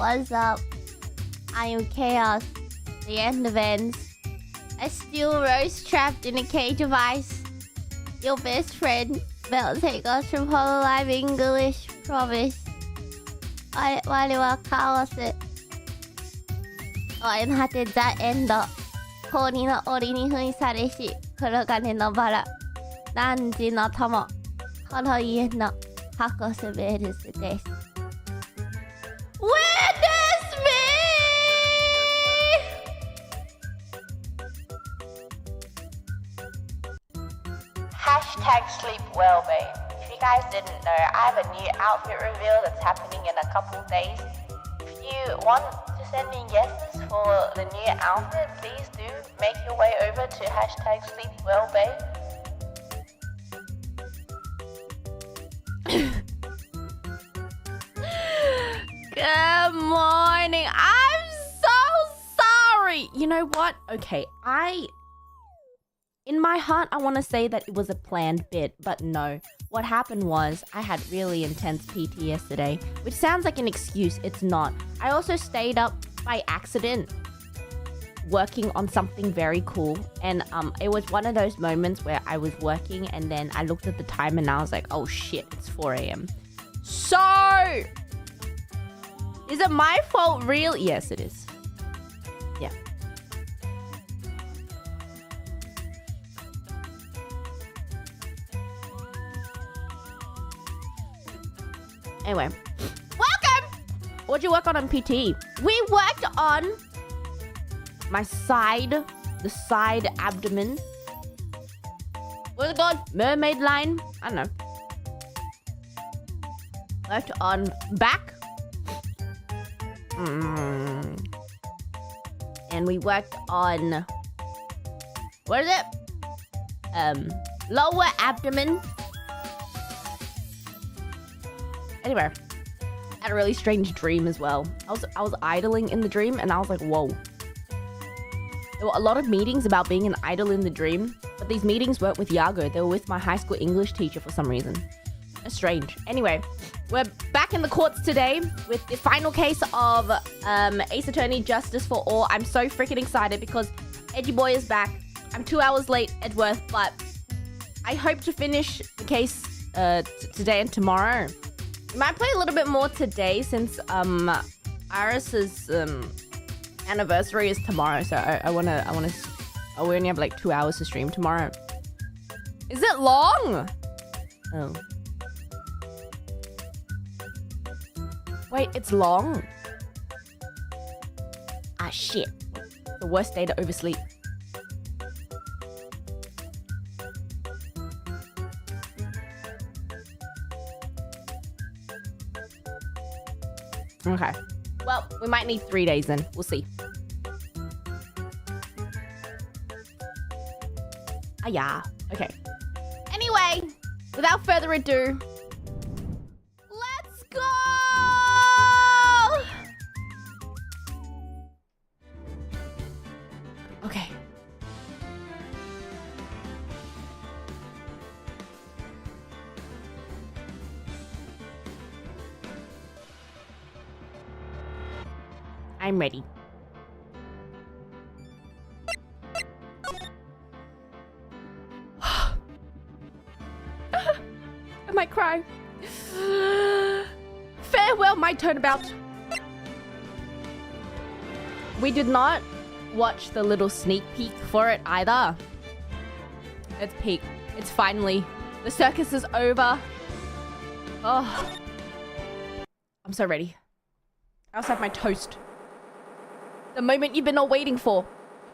What's up? I am Chaos. The end of ends. A steel rose trapped in a cage of ice. Your best friend. Baelz take us from hololive English promise. I wa kaos. 愛の果てザ・エンド。氷の檻に噴されし、黒金のバラ。何時の友。この家の箱スベルスです。Witness me! Hashtag sleep well, babe. If you guys didn't know, I have a new outfit reveal that's happening in a couple days. If you want to send me guesses for the new outfit, please do make your way over to hashtag sleep well, babe. Good morning. I'm so sorry. You know what? Okay, in my heart, I want to say that it was a planned bit, but no. What happened was I had really intense PT yesterday, which sounds like an excuse. It's not. I also stayed up by accident working on something very cool. And it was one of those moments where I was working and then I looked at the time and I was like, oh shit, it's 4 a.m. So, is it my fault really? Yes, it is. Yeah. Anyway, welcome! What'd you work on PT? We worked on my side, the side abdomen. What's it called? Mermaid line? I don't know. Worked on back. And we worked on, what is it? Lower abdomen. Anyway, I had a really strange dream as well. I was idling in the dream and I was like, whoa. There were a lot of meetings about being an idol in the dream, but these meetings weren't with Iago. They were with my high school English teacher for some reason. It's strange. Anyway, we're back in the courts today with the final case of Ace Attorney Justice for All. I'm so freaking excited because Edgy Boy is back. I'm 2 hours late, Edgeworth, but I hope to finish the case today and tomorrow. We might play a little bit more today since Iris's anniversary is tomorrow, so we only have like 2 hours to stream tomorrow. Is it long? Oh. Wait, it's long? Ah, shit. The worst day to oversleep. Okay. Well, we might need 3 days then. We'll see. Ah, yeah. Okay. Anyway, without further ado, let's go! Okay. I'm ready. I might cry. Farewell, my turnabout. We did not watch the little sneak peek for it either. It's peak. It's finally. The circus is over. Oh. I'm so ready. I also have my toast. The moment you've been all waiting for.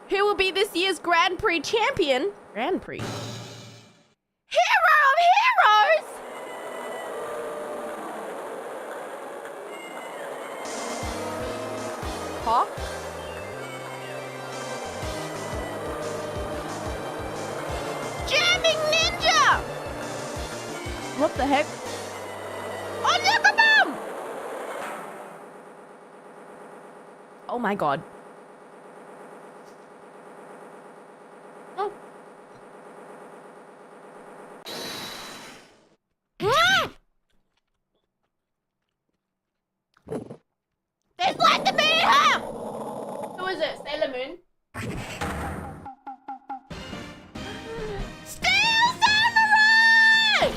Who will be this year's Grand Prix champion? Grand Prix. Hero of heroes! Huh? Jamming Ninja! What the heck? Oh, Yakabam! Oh my god. Oh. There's is it? Sailor Moon? Steel Samurai!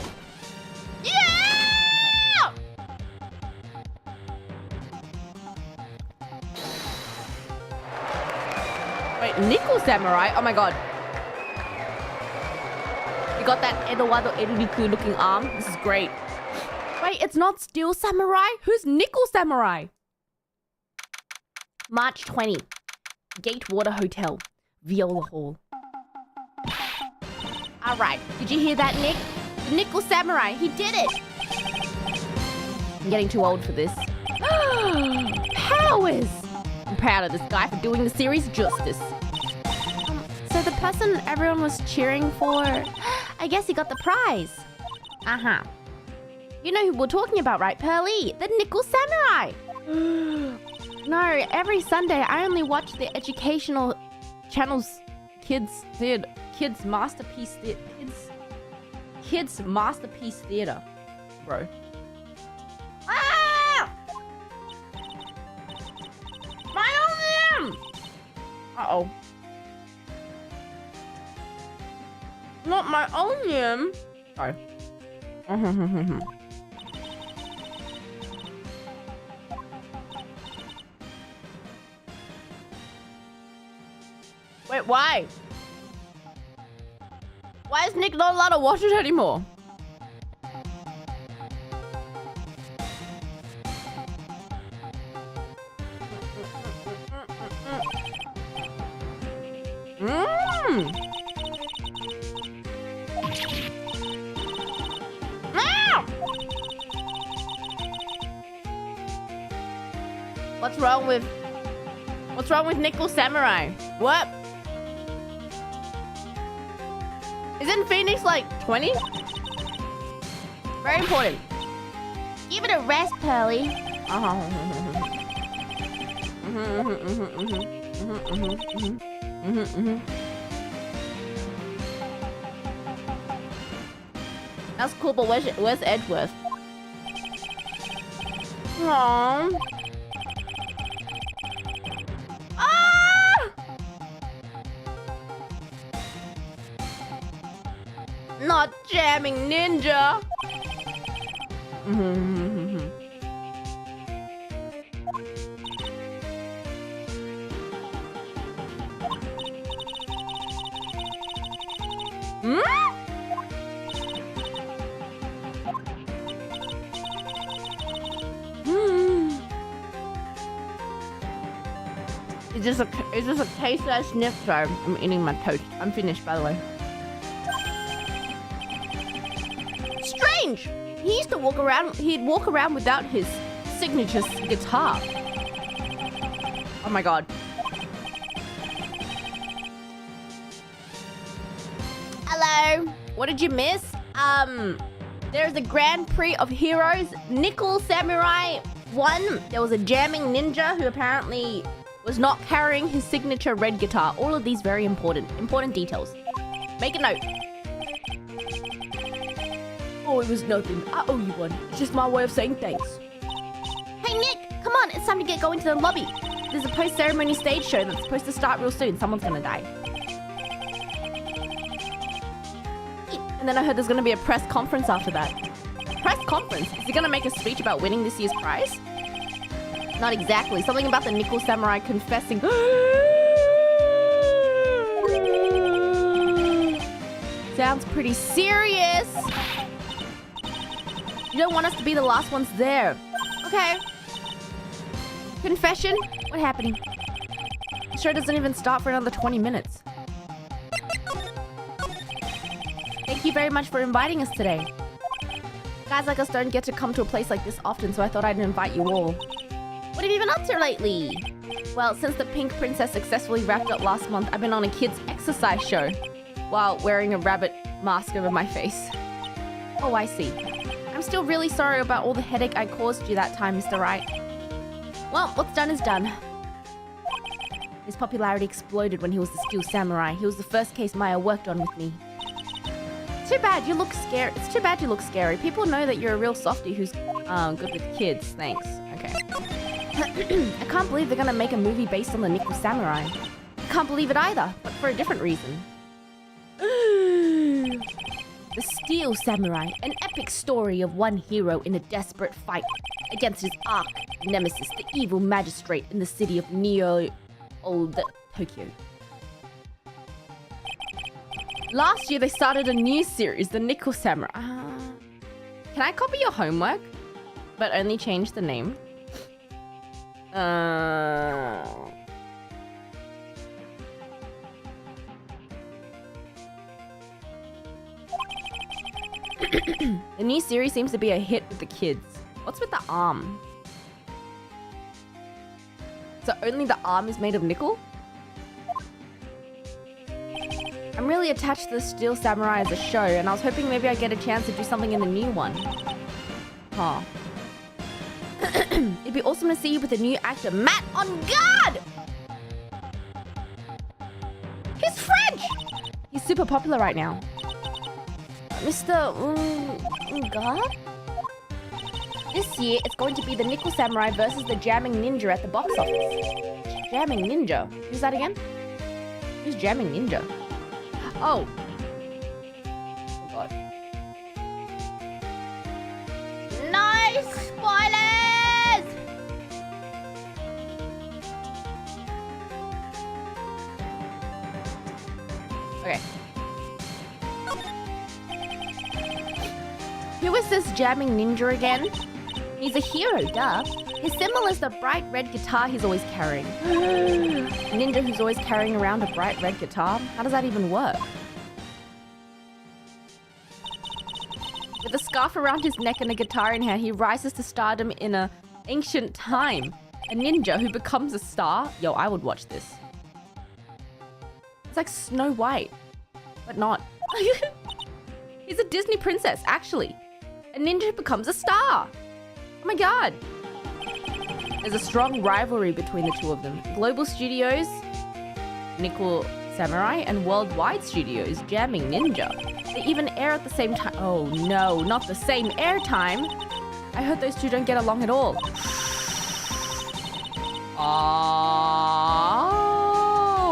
Yeah! Wait, Nickel Samurai? Oh my god. You got that Eduardo Eruriku looking arm? This is great. Wait, it's not Steel Samurai? Who's Nickel Samurai? March 20. Gatewater Hotel. Viola Hall. Alright, did you hear that, Nick? The Nickel Samurai, he did it! I'm getting too old for this. Powers! I'm proud of this guy for doing the series justice. So the person everyone was cheering for, I guess he got the prize. Uh-huh. You know who we're talking about, right, Pearly? The Nickel Samurai! No, every Sunday I only watch the educational channels Kids Masterpiece Theater. Bro. Ah! My own limb! Uh-oh. Not my own limb. Sorry. Wait, why? Why is Nick not allowed to watch it anymore? What's wrong with Nickel Samurai? What? Isn't Phoenix like 20? Very important. Give it a rest, Pearly. That's cool, but where's Edgeworth? Aww. Not jamming ninja. Is this a taste that I sniffed? Sorry, I'm eating my toast. I'm finished, by the way. Strange! He used to walk around, he'd walk around without his signature guitar. Oh my god. Hello! What did you miss? There's a Grand Prix of Heroes. Nickel Samurai won. There was a jamming ninja who apparently was not carrying his signature red guitar. All of these very important details. Make a note. Oh, it was nothing. I owe you one. It's just my way of saying thanks. Hey, Nick, come on. It's time to get going to the lobby. There's a post-ceremony stage show that's supposed to start real soon. Someone's gonna die. And then I heard there's gonna be a press conference after that. Press conference? Is he gonna make a speech about winning this year's prize? Not exactly. Something about the Nickel Samurai confessing. Sounds pretty serious. You don't want us to be the last ones there. Okay. Confession? What happened? The show doesn't even start for another 20 minutes. Thank you very much for inviting us today. Guys like us don't get to come to a place like this often, so I thought I'd invite you all. What have you been up to lately? Well, since the Pink Princess successfully wrapped up last month, I've been on a kids' exercise show while wearing a rabbit mask over my face. Oh, I see. I'm still really sorry about all the headache I caused you that time, Mr. Wright. Well, what's done is done. His popularity exploded when he was the Steel Samurai. He was the first case Maya worked on with me. Too bad you look scary. It's too bad you look scary. People know that you're a real softie who's good with kids. Thanks. Okay. I can't believe they're gonna make a movie based on the Nickel Samurai. I can't believe it either, but for a different reason. The Steel Samurai, an epic story of one hero in a desperate fight against his arch nemesis, the evil magistrate in the city of Old Tokyo. Last year they started a new series, the Nickel Samurai. Can I copy your homework, but only change the name? The new series seems to be a hit with the kids. What's with the arm? So only the arm is made of nickel? I'm really attached to the Steel Samurai as a show, and I was hoping maybe I'd get a chance to do something in the new one. Huh. It'd be awesome to see you with a new actor, Matt Engarde! He's French! He's super popular right now. Mr. Engarde? This year, it's going to be the Nickel Samurai versus the Jamming Ninja at the box office. Jamming Ninja? Who's that again? Who's Jamming Ninja? Oh. Oh god. No spoilers! Okay. Who is this Jamming Ninja again? He's a hero, duh. His symbol is the bright red guitar he's always carrying. A ninja who's always carrying around a bright red guitar? How does that even work? With a scarf around his neck and a guitar in hand, he rises to stardom in an ancient time. A ninja who becomes a star? Yo, I would watch this. It's like Snow White, but not. He's a Disney princess, actually. A ninja who becomes a star. Oh my god. There's a strong rivalry between the two of them. Global Studios, Nickel Samurai, and Worldwide Studios, Jamming Ninja. They even air at the same time. Oh no, not the same airtime. I heard those two don't get along at all.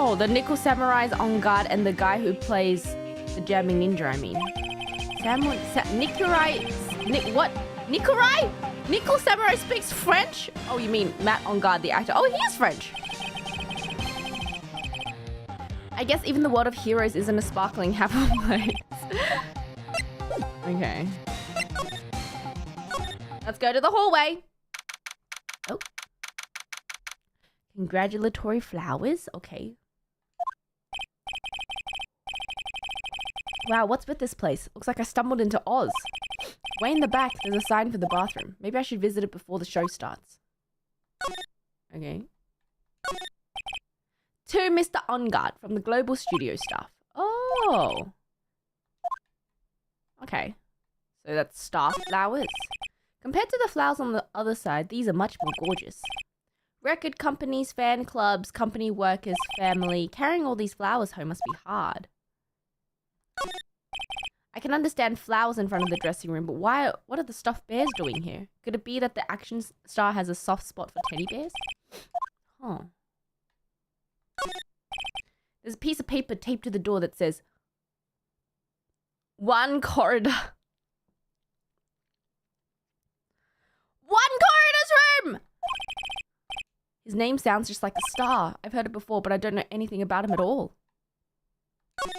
Oh, the Nickel Samurai's Engarde and the guy who plays the Jamming Ninja, I mean. What? Nikurai? Nickel Samurai speaks French? Oh, you mean Matt Engarde, the actor. Oh, he is French. I guess even the world of heroes isn't a sparkling happy place. Okay. Let's go to the hallway. Oh. Congratulatory flowers? Okay. Wow, what's with this place? Looks like I stumbled into Oz. Way in the back, there's a sign for the bathroom. Maybe I should visit it before the show starts. Okay. To Mr. Engarde from the Global Studio staff. Oh. Okay. So that's star flowers. Compared to the flowers on the other side, these are much more gorgeous. Record companies, fan clubs, company workers, family. Carrying all these flowers home must be hard. I can understand flowers in front of the dressing room, but why? What are the stuffed bears doing here? Could it be that the action star has a soft spot for teddy bears? Huh. There's a piece of paper taped to the door that says, "One corridor." One corridor's room! His name sounds just like a star. I've heard it before, but I don't know anything about him at all.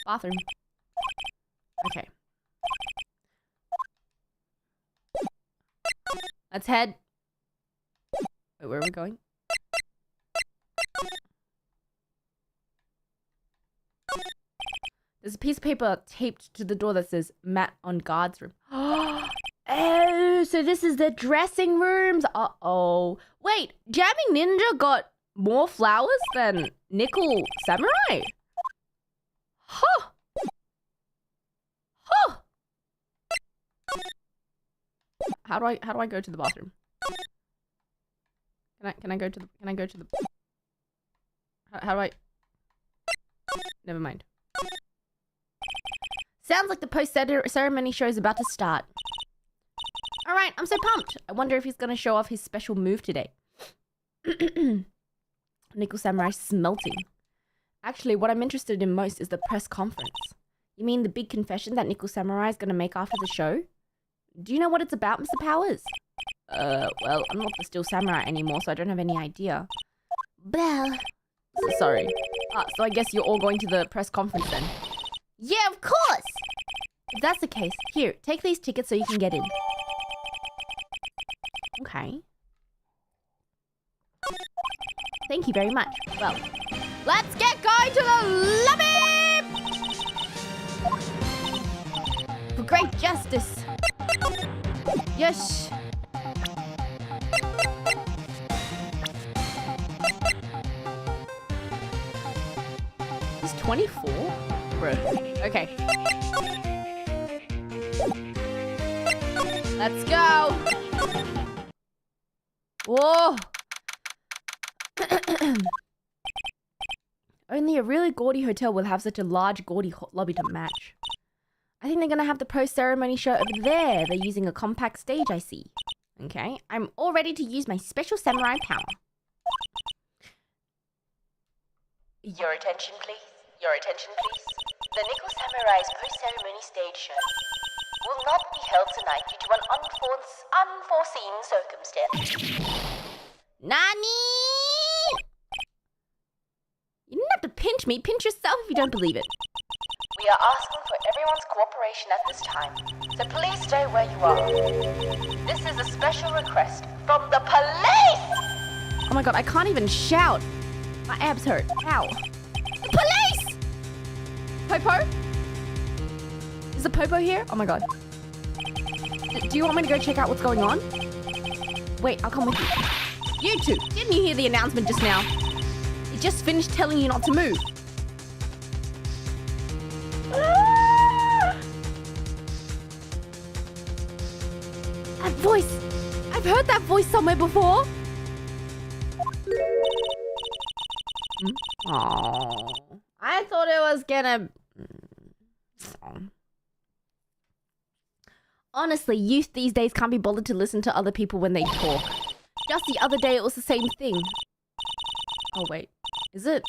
Bathroom. Okay. Let's head. Wait, where are we going? There's a piece of paper taped to the door that says Matt Engarde's room. Oh, so this is the dressing rooms. Uh-oh. Wait, Jamming Ninja got more flowers than Nickel Samurai? Huh. Huh. How do I go to the bathroom? Can I go to the how do I Never mind. Sounds like the post-ceremony show is about to start. Alright, I'm so pumped. I wonder if he's gonna show off his special move today. Nickel Samurai smelting. Actually, what I'm interested in most is the press conference. You mean the big confession that Nickel Samurai is going to make after the show? Do you know what it's about, Mr. Powers? Well, I'm not the Steel Samurai anymore, so I don't have any idea. Well, Sorry. So I guess you're all going to the press conference then? yeah, of course. If that's the case, here, take these tickets so you can get in. Okay. Thank you very much. Well, let's get going to the lobby! For great justice. Yes. He's 24? Bro. Okay. Let's go. Whoa. Only a really gaudy hotel will have such a large, gaudy lobby to match. I think they're gonna have the post-ceremony show over there. They're using a compact stage, I see. Okay, I'm all ready to use my special samurai power. Your attention, please. Your attention, please. The Nickel Samurai's post-ceremony stage show will not be held tonight due to an unforeseen circumstance. Nani? You didn't have to pinch me. Pinch yourself if you don't believe it. We are asking for everyone's cooperation at this time, so please stay where you are. This is a special request from the police! Oh my god, I can't even shout. My abs hurt. Ow. The police! Popo? Is the Popo here? Oh my god. Do you want me to go check out what's going on? Wait, I'll come with you. You two, didn't you hear the announcement just now? It just finished telling you not to move. That voice! I've heard that voice somewhere before. Oh, I thought it was gonna... Honestly, youth these days can't be bothered to listen to other people when they talk. Just the other day, it was the same thing. Oh, wait. Is it?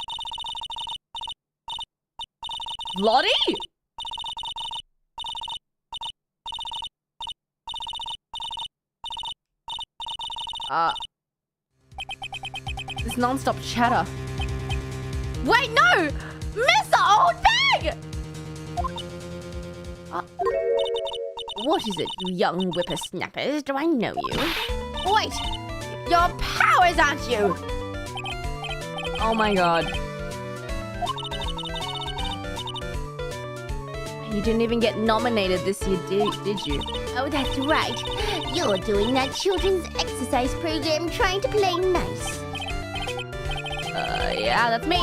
Lottie? This non-stop chatter. Wait, no! Mr. Oldbag! What is it, you young whippersnappers? Do I know you? Wait! Your powers, aren't you? Oh my god. You didn't even get nominated this year, did you? Oh, that's right. You're doing that children's exercise program trying to play nice. Yeah, that's me.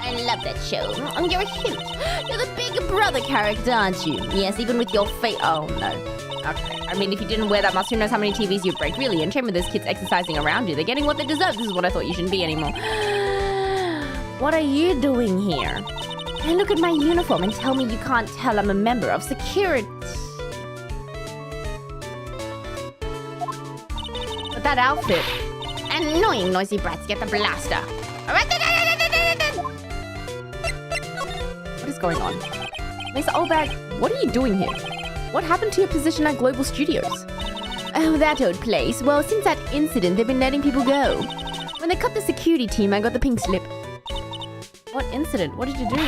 I love that show. You're a hoot. You're the big brother character, aren't you? Yes, even with your face. Oh, no. Okay. I mean, if you didn't wear that mask, who knows how many TVs you'd break? Really, and shame with those kids exercising around you. They're getting what they deserve. This is what I thought you shouldn't be anymore. What are you doing here? And look at my uniform and tell me you can't tell I'm a member of security. But that outfit. Annoying noisy brats, get the blaster. What is going on? Mr. Oldbag, what are you doing here? What happened to your position at Global Studios? Oh, that old place. Well, since that incident, they've been letting people go. When they cut the security team, I got the pink slip. What incident? What did you do?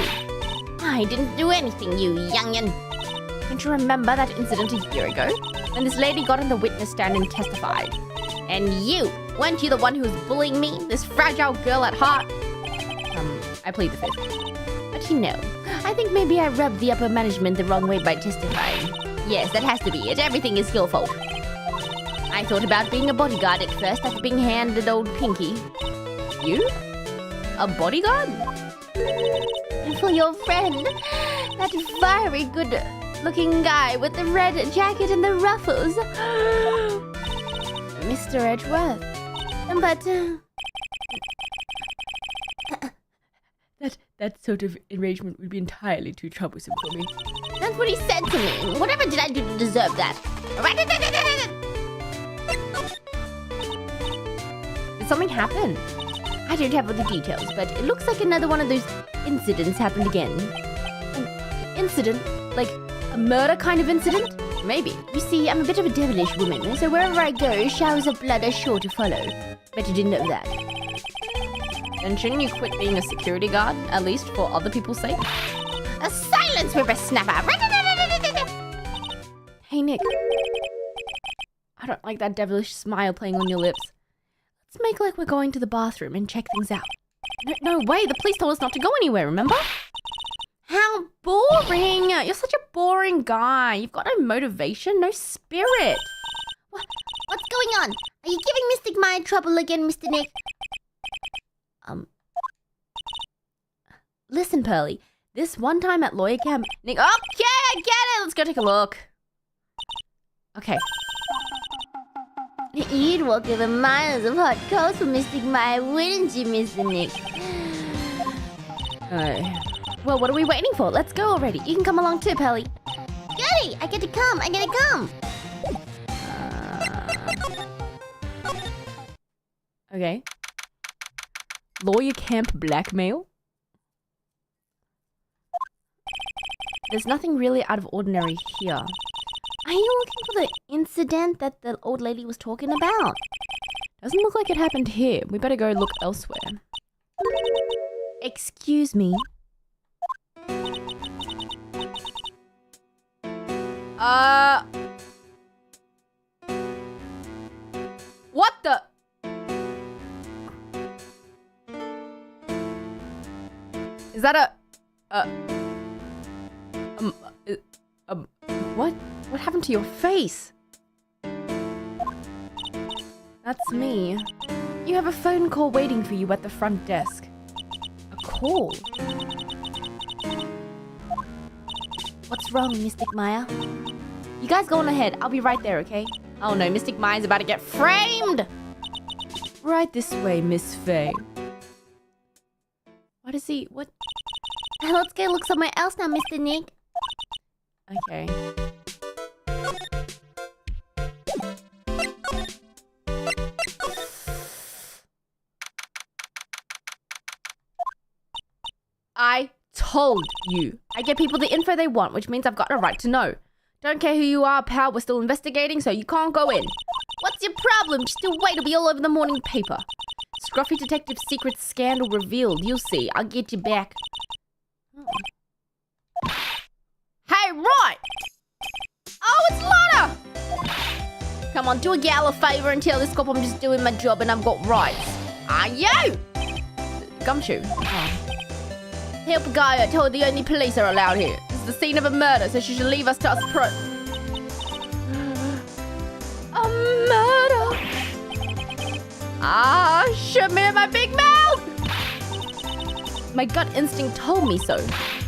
I didn't do anything, you youngin'. Don't you remember that incident a year ago? When this lady got on the witness stand and testified. And you, weren't you the one who was bullying me? This fragile girl at Hart? I plead the fifth. But you know, I think maybe I rubbed the upper management the wrong way by testifying. Yes, that has to be it. Everything is your fault. I thought about being a bodyguard at first after being handed old Pinky. You? A bodyguard? For your friend. That very good-looking guy with the red jacket and the ruffles. Mr. Edgeworth. But, That sort of arrangement would be entirely too troublesome for me. That's what he said to me. Whatever did I do to deserve that? Mr. something happened? I don't have all the details, but it looks like another one of those incidents happened again. An incident? Like a murder kind of incident? Maybe. You see, I'm a bit of a devilish woman, so wherever I go, showers of blood are sure to follow. Bet you didn't know that. Then shouldn't you quit being a security guard, at least for other people's sake? A silence, whippersnapper! Hey, Nick. I don't like that devilish smile playing on your lips. Let's make like we're going to the bathroom and check things out. No way, the police told us not to go anywhere, remember? How boring! You're such a boring guy. You've got no motivation, no spirit. What's going on? Are you giving Mystic Maya trouble again, Mr. Nick? Listen, Pearly. This one time at lawyer camp, Nick. Oh, yeah, I get it. Let's go take a look. Okay. You'd walk over miles of hot coals for Mystic Maya, wouldn't you, Mr. Nick? Well, what are we waiting for? Let's go already. You can come along too, Pearly. Goody! I get to come! I get to come! Okay. Lawyer camp blackmail? There's nothing really out of ordinary here. Are you looking for the incident that the old lady was talking about? Doesn't look like it happened here. We better go look elsewhere. Excuse me. What the? Is that what? What happened to your face? That's me. You have a phone call waiting for you at the front desk. A call? What's wrong, Mystic Maya? You guys go on ahead. I'll be right there, okay? Oh no, Mystic Maya's about to get framed! Right this way, Miss Faye. What is he? What? Let's go look somewhere else now, Mr. Nick. Okay. I told you. I get people the info they want, which means I've got a right to know. Don't care who you are, pal. We're still investigating, so you can't go in. What's your problem? Still wait, it'll be all over the morning paper. Scruffy detective secret scandal revealed. You'll see. I'll get you back. Hey, Wright! Oh, it's Lotta! Come on, do a gal a favor and tell this cop I'm just doing my job and I've got rights. Are you? Gumshoe. Oh. Help a guy out. Told the only police are allowed here. This is the scene of a murder, so she should leave us to us pro... A murder! Ah, shut me in my big mouth! My gut instinct told me so.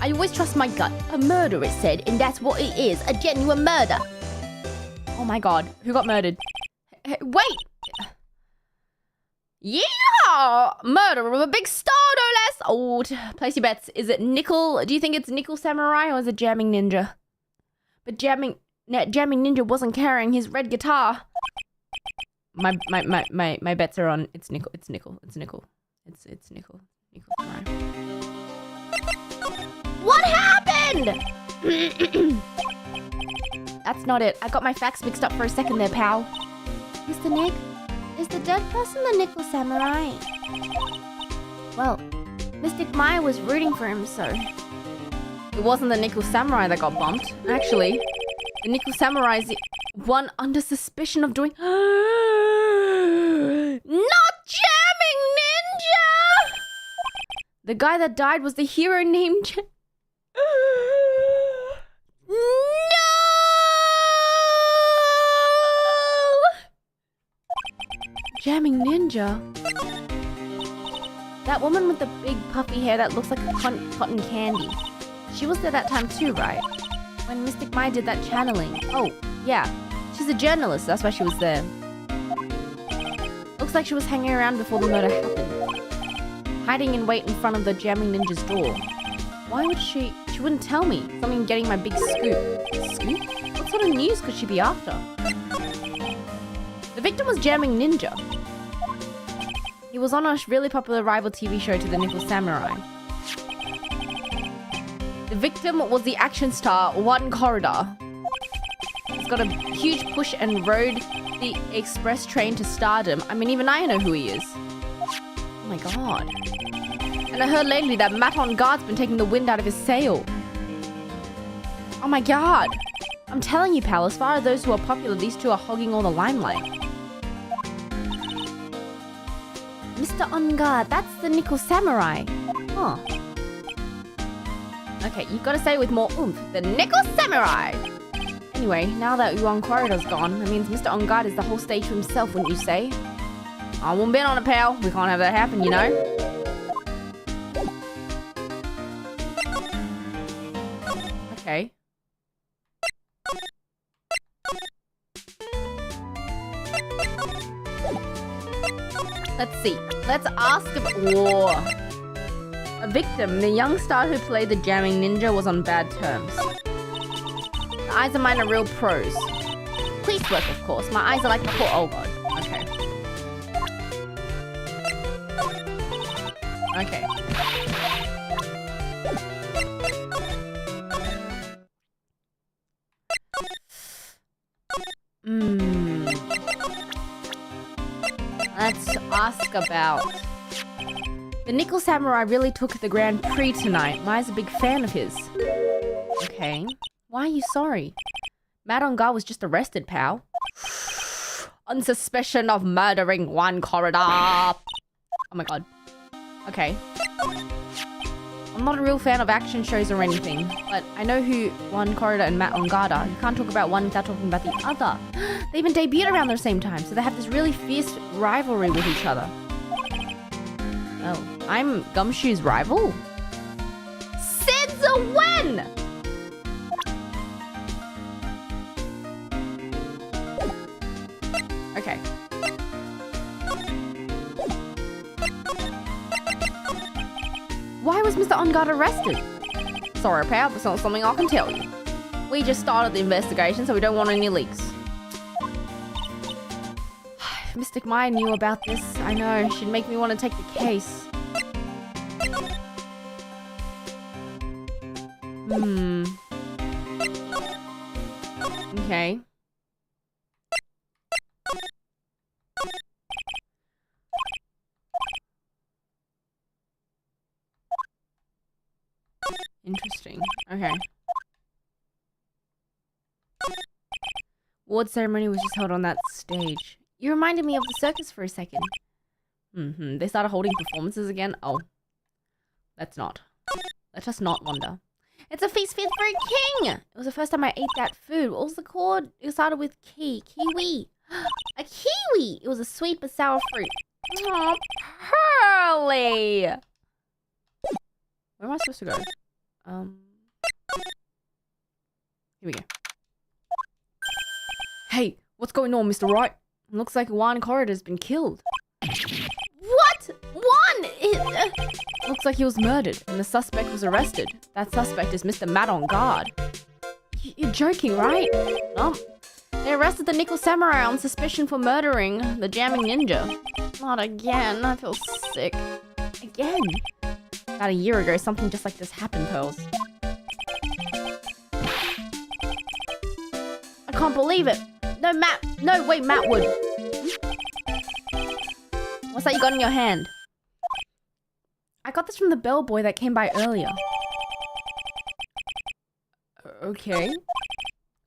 I always trust my gut. A murder, it said, and that's what it is. A genuine murder. Oh my god. Who got murdered? Hey, wait! Yeah! Murder of a big star, no less! Oh, place your bets. Is it Nickel? Do you think it's Nickel Samurai or is it Jamming Ninja? But Jamming Ninja wasn't carrying his red guitar. My bets are on it's Nickel. It's Nickel. It's Nickel. It's Nickel. Nickel Samurai. What happened? That's not it. I got my facts mixed up for a second there, pal. Mr. Nick, is the dead person the Nickel Samurai? Well, Mystic Maya was rooting for him, so... It wasn't the Nickel Samurai that got bumped. Actually, the Nickel Samurai is the one under suspicion of doing... Not Jamming Ninja! The guy that died was the hero named... No! Jamming Ninja? That woman with the big puffy hair that looks like a cotton candy. She was there that time too, right? When Mystic Maya did that channeling. Oh, yeah. She's a journalist, that's why she was there. Looks like she was hanging around before the murder happened. Hiding in wait in front of the Jamming Ninja's door. Why would she wouldn't tell me. Something getting my big scoop. Scoop? What sort of news could she be after? The victim was Jamming Ninja. He was on a really popular rival TV show to the Nickel Samurai. The victim was the action star, One Corridor. He's got a huge push and rode the express train to stardom. I mean, even I know who he is. Oh my god. And I heard lately that Matt Engarde's been taking the wind out of his sail. Oh my god. I'm telling you, pal, as far as those who are popular, these two are hogging all the limelight. Mr. Engarde, that's the Nickel Samurai. Huh. Okay, you've got to say it with more oomph. The Nickel Samurai! Anyway, now that Yuan Corridor's gone, that means Mr. Engarde is the whole stage to himself, wouldn't you say? I won't bet on it, pal. We can't have that happen, you know? Okay. Let's see. Let's ask a victim. The young star who played the jamming ninja was on bad terms. The eyes of mine are real pros. Police work, of course. My eyes are like the whole... Oh, God. Okay. Okay. Let's ask about... The Nickel Samurai really took the Grand Prix tonight. Mai's a big fan of his. Okay. Why are you sorry? Matt Engarde was just arrested, pal. On suspicion of murdering One Corridor. Oh my god. Okay. I'm not a real fan of action shows or anything, but I know who One Corridor and Matt Engarde are. You can't talk about one without talking about the other. They even debuted around the same time, so they have this really fierce rivalry with each other. Oh, I'm Gumshoe's rival? Since when? Okay. Why was Mr. Engarde arrested? Sorry, pal, but it's not something I can tell you. We just started the investigation, so we don't want any leaks. If Mystic Maya knew about this, I know, she'd make me want to take the case. Okay. Interesting. Okay. Award ceremony was just held on that stage. You reminded me of the circus for a second. They started holding performances again? Oh. Let's not. Let us not wonder. It's a feast fit for a king! It was the first time I ate that food. What was the chord? It started with kiwi. A kiwi! It was a sweet but sour fruit. Oh, Pearly! Where am I supposed to go? Here we go. Hey, what's going on, Mr. Wright? Looks like One Corridor's been killed. What? One? Looks like he was murdered and the suspect was arrested. That suspect is Mr. Matt Engarde. You're joking, right? They arrested the Nickel Samurai on suspicion for murdering the jamming ninja. Not again. I feel sick. Again? About a year ago, something just like this happened, Pearls. I can't believe it. No, Matt. No, wait, Matt would. What's that you got in your hand? I got this from the bellboy that came by earlier. Okay.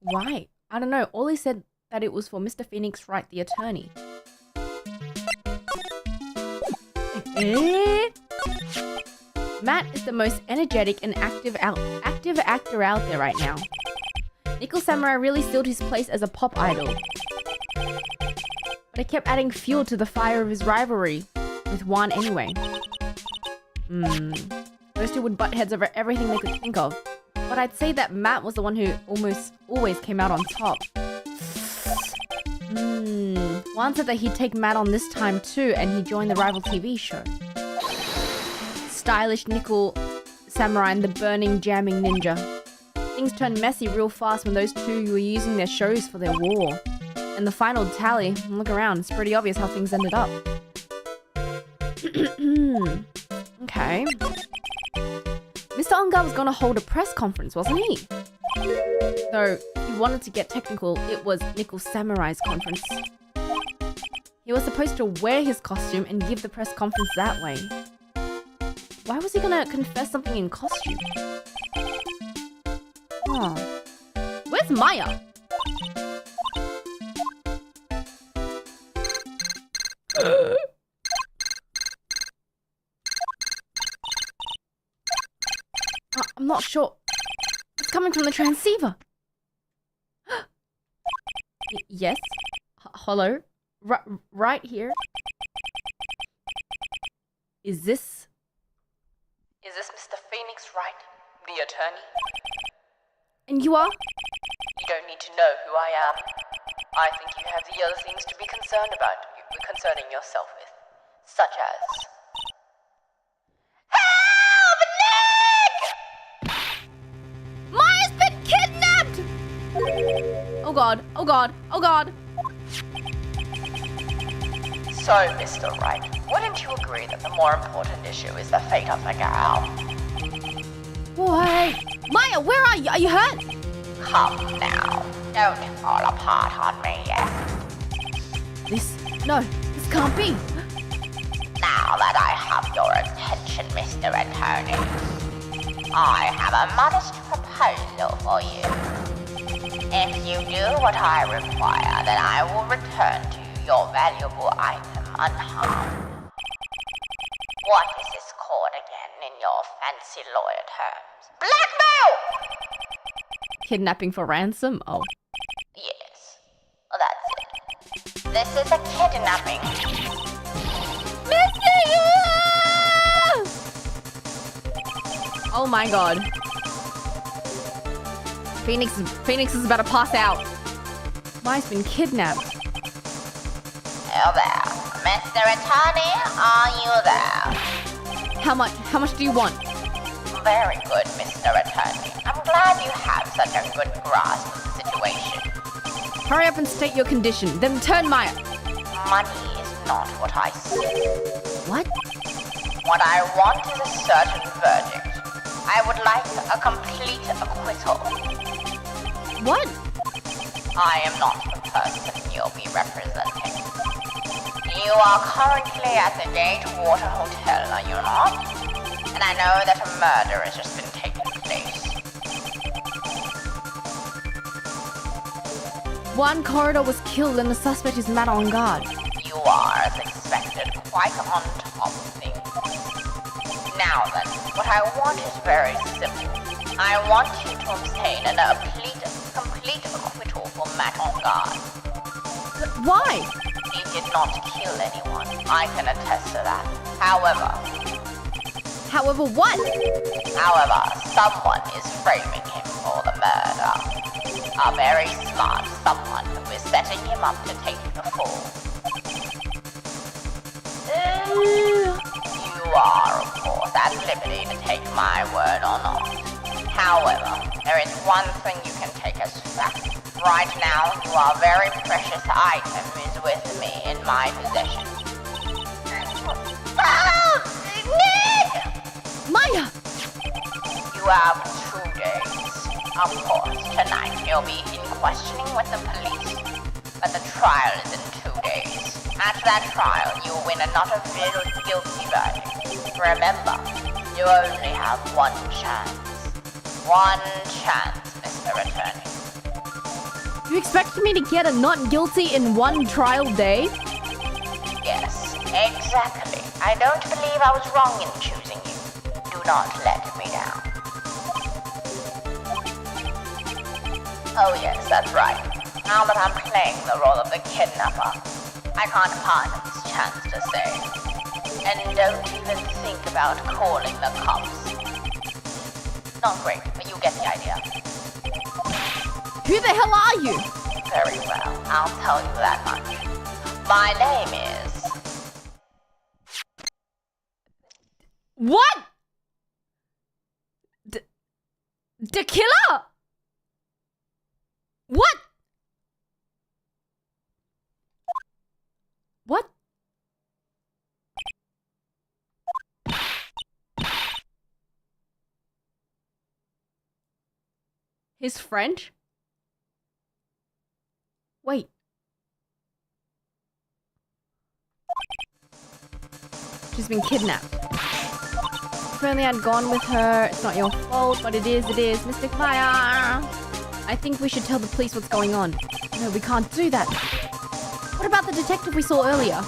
Why? I don't know. All he said that it was for Mr. Phoenix Wright, the attorney. Matt is the most energetic and active actor out there right now. Nickel Samurai really sealed his place as a pop idol. But it kept adding fuel to the fire of his rivalry with Juan anyway. Those two would butt heads over everything they could think of. But I'd say that Matt was the one who almost always came out on top. Juan said that he'd take Matt on this time too, and he joined the rival TV show. Stylish Nickel Samurai and the burning jamming ninja. Things turned messy real fast when those two were using their shows for their war. And the final tally, look around, it's pretty obvious how things ended up. Okay. Mr. Engarde was gonna hold a press conference, wasn't he? Though, if you wanted to get technical, it was Nickel Samurai's conference. He was supposed to wear his costume and give the press conference that way. Why was he gonna confess something in costume? Oh. Where's Maya? I'm not sure. It's coming from the transceiver. Yes? Hello? Right here? Is this Mr. Phoenix Wright, the attorney? And you are? You don't need to know who I am. I think you have the other things to be concerned about, concerning yourself with, such as... Help, Nick! Maya's been kidnapped! Oh god, oh god, oh god. So, Mr. Wright, wouldn't you agree that the more important issue is the fate of the girl? Boy! Maya, where are you? Are you hurt? Come now, don't fall apart on me yet. No, this can't be. Now that I have your attention, Mr. Attorney, I have a modest proposal for you. If you do what I require, then I will return to you your valuable item unharmed. What is this called again in your fancy lawyer terms? Blackmail! Kidnapping for ransom? Oh. Yes, that's it. This is a kidnapping. Oh my god. Phoenix is about to pass out. Maya's been kidnapped. You there. Mr. Attorney, are you there? How much do you want? Very good, Mr. Attorney. I'm glad you have such a good grasp of the situation. Hurry up and state your condition, then turn Maya. Money is not what I seek. What? What I want is a certain verdict. I would like a complete acquittal. What? I am not the person you'll be representing. You are currently at the Gatewater Hotel, are you not? And I know that a murder has just been taking place. One corridor was killed and the suspect is Matt Engarde. You are, as expected, quite on top of things. Now then, what I want is very simple. I want you to obtain a complete acquittal for Matt Engarde. Why? He did not kill anyone. I can attest to that. However, what? However, someone is framing him for the murder. A very smart someone who is setting him up to take the fall. You are, of course, at liberty to take my word or not. However, there is one thing you can take as fact. Right now, your very precious item is with me in my possession. Nick! Maya! You have 2 days. Of course, tonight you'll be in questioning with the police. But the trial is in 2 days. At that trial, you will win a not a guilty verdict. Remember, you only have one chance. One chance, Mr. Attorney. You expected me to get a not guilty in one trial day? Yes, exactly. I don't believe I was wrong in choosing you. Do not let me down. Oh yes, that's right. Now that I'm playing the role of the kidnapper, I can't pass this chance to say. And don't even think about calling the cops. Not great, but you get the idea. Who the hell are you? Very well, I'll tell you that much. My name is... What? The killer? What? What? His friend? Wait. She's been kidnapped. If only I'd gone with her. It's not your fault, but it is. Mystic Maya. I think we should tell the police what's going on. No, we can't do that. What about the detective we saw earlier?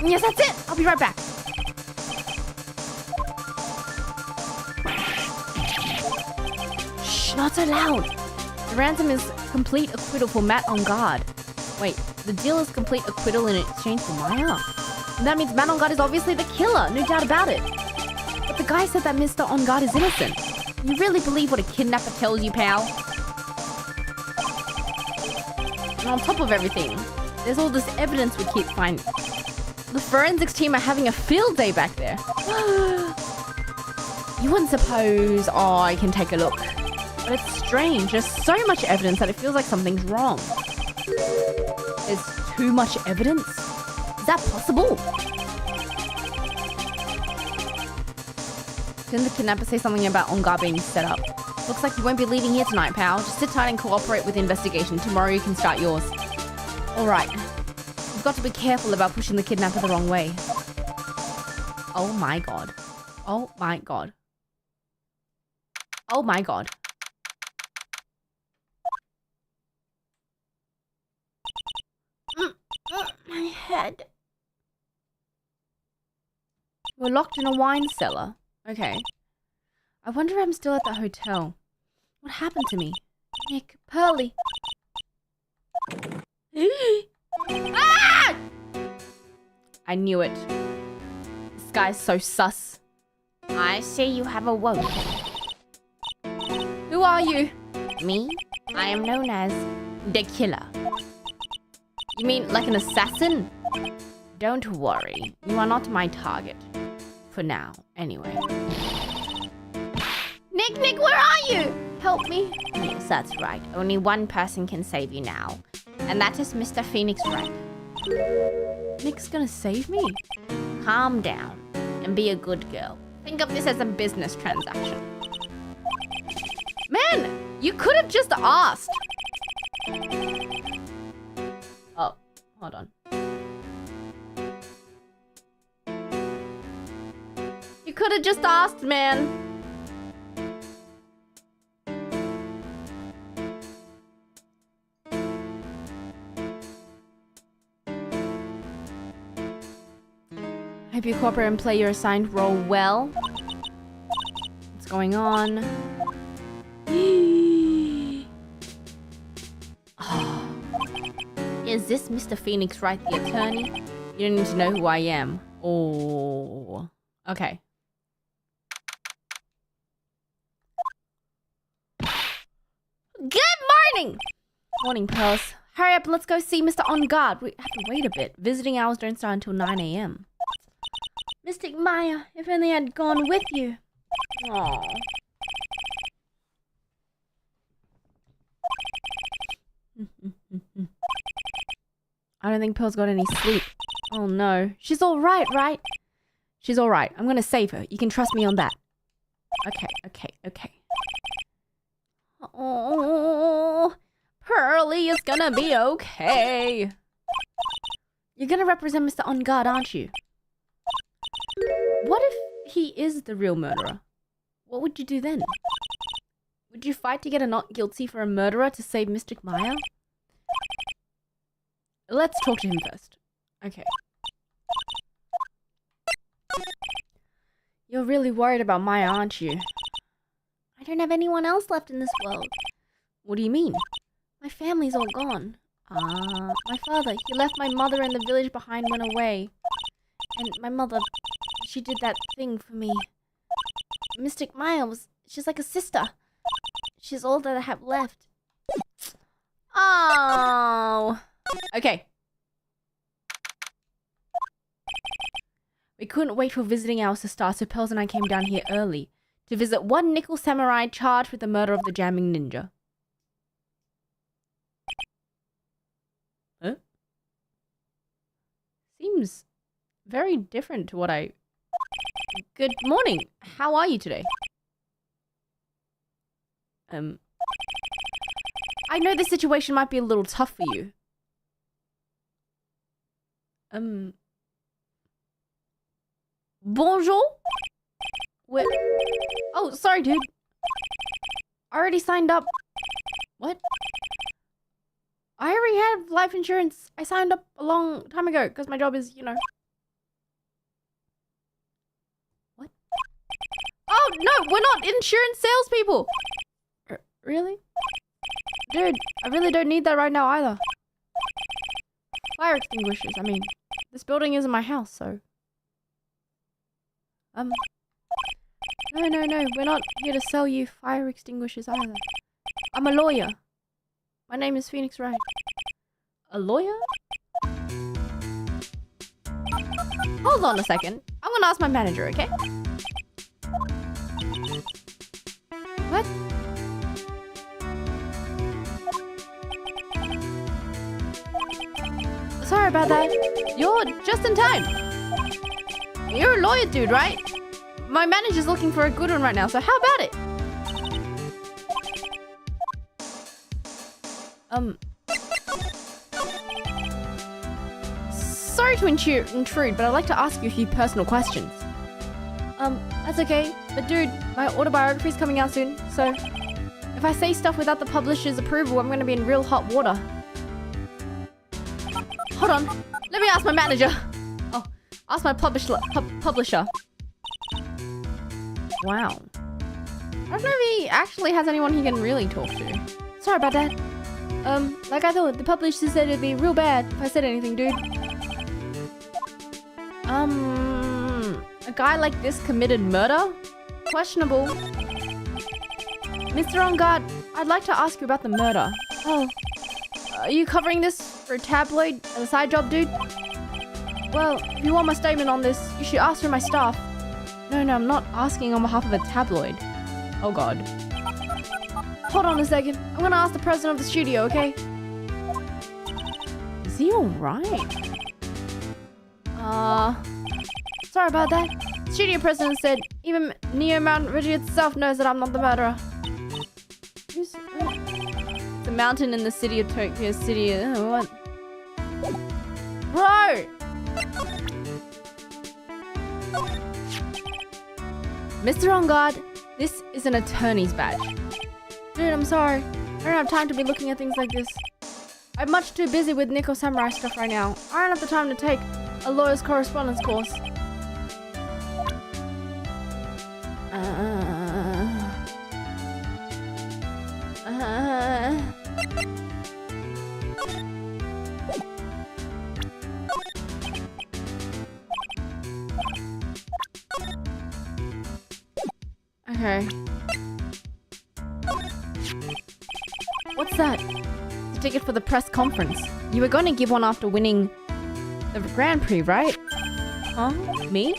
Yes, that's it. I'll be right back. Shh, not so loud. The ransom is complete acquittal for Matt Engarde. Wait, the deal is complete acquittal in exchange for Maya? And that means Matt Engarde is obviously the killer, no doubt about it. But the guy said that Mr. Engarde is innocent. You really believe what a kidnapper tells you, pal? And on top of everything, there's all this evidence we keep finding. The forensics team are having a field day back there. You wouldn't suppose, oh, I can take a look. But it's strange, there's so much evidence that it feels like something's wrong. There's too much evidence? Is that possible? Didn't the kidnapper say something about Engarde being set up? Looks like you won't be leaving here tonight, pal. Just sit tight and cooperate with the investigation. Tomorrow you can start yours. Alright. You've got to be careful about pushing the kidnapper the wrong way. Oh my god. Oh my god. Oh my god. My head. We're locked in a wine cellar. Okay. I wonder if I'm still at the hotel. What happened to me? Nick, Pearly. Ah! I knew it. This guy's so sus. I see you have awoken. Who are you? Me? I am known as the killer. You mean like an assassin? Don't worry, you are not my target. For now, anyway. Nick, where are you? Help me. Yes, that's right. Only one person can save you now. And that is Mr. Phoenix Wright. Nick's gonna save me? Calm down and be a good girl. Think of this as a business transaction. Man, you could have just asked. Oh, hold on. You could have just asked, man. Hope you cooperate and play your assigned role well. What's going on? Oh. Is this Mr. Phoenix Wright, the attorney? You don't need to know who I am. Oh. Okay. Good morning! Morning, Pearls. Hurry up, let's go see Mr. Engarde. We have to wait a bit. Visiting hours don't start until 9 a.m. Mystic Maya, if only I'd gone with you. Aww. I don't think Pearl's got any sleep. Oh no. She's alright, right? She's alright. I'm gonna save her. You can trust me on that. Okay. Oh, Pearly is gonna be okay. You're gonna represent Mr. Engarde, aren't you? What if he is the real murderer? What would you do then? Would you fight to get a not guilty for a murderer to save Mystic Maya? Let's talk to him first. Okay. You're really worried about Maya, aren't you? I don't have anyone else left in this world. What do you mean? My family's all gone. My father, he left my mother in the village behind, went away. And my mother, she did that thing for me. Mystic Maya she's like a sister. She's all that I have left. Oh. Okay. We couldn't wait for visiting hours to start, so Pearls and I came down here early to visit one nickel samurai charged with the murder of the jamming ninja. Huh? Seems very different to what I... Good morning. How are you today? I know the situation might be a little tough for you. Bonjour? Wait. Oh, sorry, dude. I already signed up. What? I already have life insurance. I signed up a long time ago because my job is, you know. What? Oh, no, we're not insurance salespeople. Really? Dude, I really don't need that right now either. Fire extinguishers, I mean, this building isn't my house, so. No, we're not here to sell you fire extinguishers either. I'm a lawyer. My name is Phoenix Wright. A lawyer? Hold on a second. I'm gonna ask my manager, okay? What? Sorry about that. You're just in time. You're a lawyer dude, right? My manager's looking for a good one right now, so how about it? Sorry to intrude, but I'd like to ask you a few personal questions. That's okay. But dude, my autobiography's coming out soon, so if I say stuff without the publisher's approval, I'm gonna be in real hot water. Hold on. Let me ask my manager. Oh, ask my publisher. Wow. I don't know if he actually has anyone he can really talk to. Sorry about that. Like I thought, the publisher said it'd be real bad if I said anything, dude. A guy like this committed murder? Questionable. Mr. Engarde, I'd like to ask you about the murder. Oh. Are you covering this for a tabloid as a side job, dude? Well, if you want my statement on this, you should ask for my staff. No, I'm not asking on behalf of a tabloid. Oh god. Hold on a second. I'm gonna ask the president of the studio, okay? Is he alright? Sorry about that. The studio president said even Neo Mount Ridge itself knows that I'm not the murderer. The mountain in the city of Tokyo City. What? Bro! Mr. Engarde, this is an attorney's badge. Dude, I'm sorry. I don't have time to be looking at things like this. I'm much too busy with Nico Samurai stuff right now. I don't have the time to take a lawyer's correspondence course. Okay. What's that? The ticket for the press conference. You were going to give one after winning the Grand Prix, right? Huh? Me?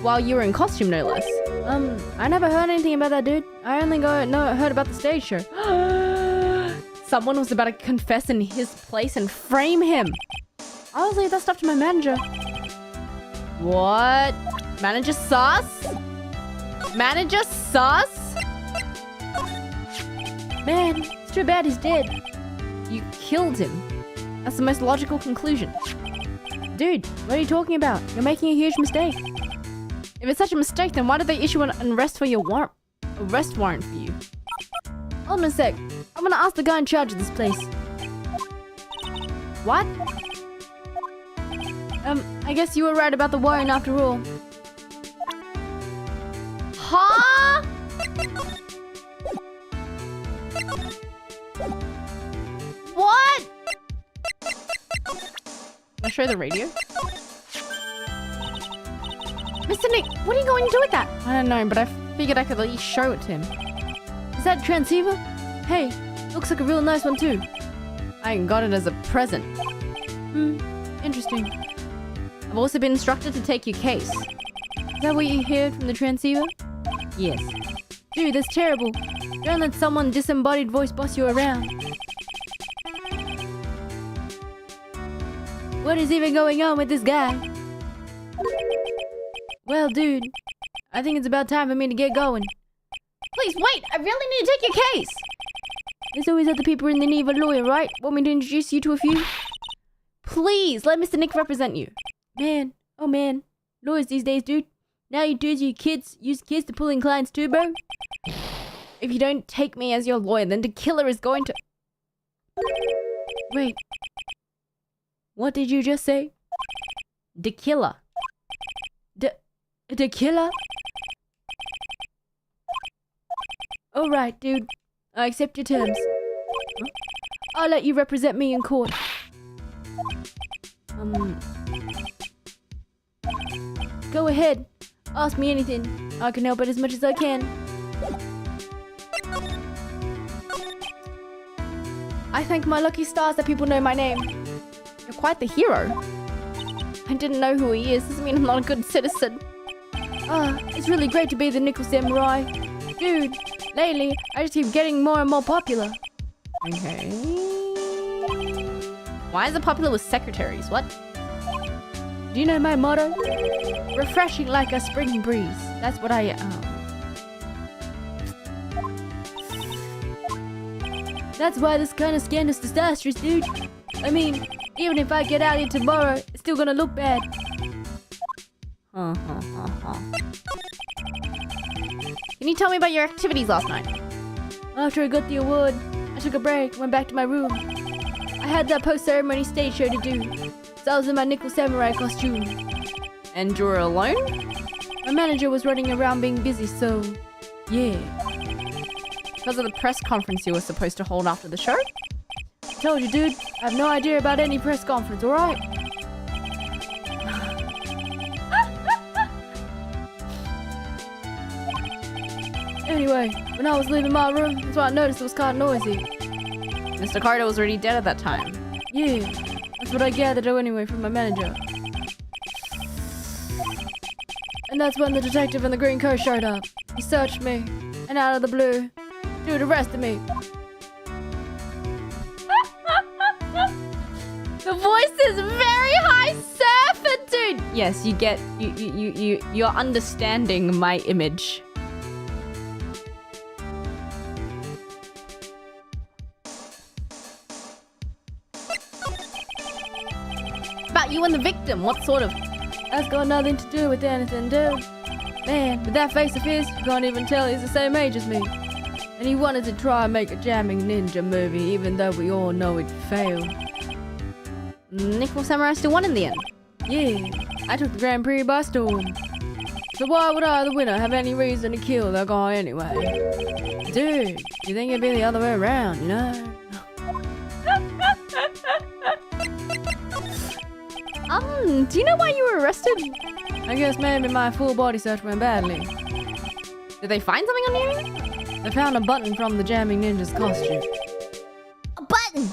While you were in costume, no less. I never heard anything about that, dude. I only heard about the stage show. Someone was about to confess in his place and frame him. I'll leave that stuff to my manager. What? Manager sus? Manager sus? Man, it's too bad he's dead. You killed him. That's the most logical conclusion. Dude, what are you talking about? You're making a huge mistake. If it's such a mistake, then why did they issue an arrest warrant for you? Hold on a sec. I'm gonna ask the guy in charge of this place. What? I guess you were right about the warrant after all. Huh? What? Can I show the radio? Mr. Nick, what are you going to do with that? I don't know, but I figured I could at least show it to him. Is that a transceiver? Hey, looks like a real nice one too. I got it as a present. Interesting. I've also been instructed to take your case. Is that what you heard from the transceiver? Yes. Dude, that's terrible. Don't let someone disembodied voice boss you around. What is even going on with this guy? Well, dude, I think it's about time for me to get going. Please, wait! I really need to take your case! There's always other people in the need of a lawyer, right? Want me to introduce you to a few? Please, let Mr. Nick represent you. Man, oh man. Lawyers these days, dude. Now you dudes, you kids, use kids to pull in clients too, bro. If you don't take me as your lawyer, then the killer is going to... Wait. What did you just say? The killer. The killer? Alright, dude. I accept your terms. Huh? I'll let you represent me in court. Go ahead. Ask me anything. I can help it as much as I can. I thank my lucky stars that people know my name. You're quite the hero. I didn't know who he is. Doesn't mean I'm not a good citizen. It's really great to be the Nickel Samurai. Dude, lately, I just keep getting more and more popular. Okay. Why is it popular with secretaries? What? Do you know my motto? Refreshing like a spring breeze. That's what I That's why this kind of scandal is disastrous, dude. I mean, even if I get out here tomorrow, it's still gonna look bad. Can you tell me about your activities last night? After I got the award, I took a break, went back to my room. I had that post-ceremony stage show to do, so I was in my Nickel Samurai costume. And you were alone? My manager was running around being busy, so... yeah. Because of the press conference you were supposed to hold after the show? I told you, dude. I have no idea about any press conference, alright? Anyway, when I was leaving my room, that's when I noticed it was kind of noisy. Mr. Carter was already dead at that time. Yeah, that's what I gathered anyway from my manager. And that's when the detective in the green coat showed up. He searched me, and out of the blue, dude arrested me. The voice is very high surfer, dude. Yes, you get you're understanding my image. About you and the victim, what sort of? That's got nothing to do with anything, dude. Man, with that face of his, you can't even tell he's the same age as me. And he wanted to try and make a jamming ninja movie, even though we all know it failed. Nickel Samurai still won in the end. Yeah, I took the Grand Prix by storm. So why would I, the winner, have any reason to kill that guy anyway? Dude, you think it'd be the other way around, you know? Do you know why you were arrested? I guess maybe my full body search went badly. Did they find something on you? They found a button from the Jamming Ninja's costume. A button!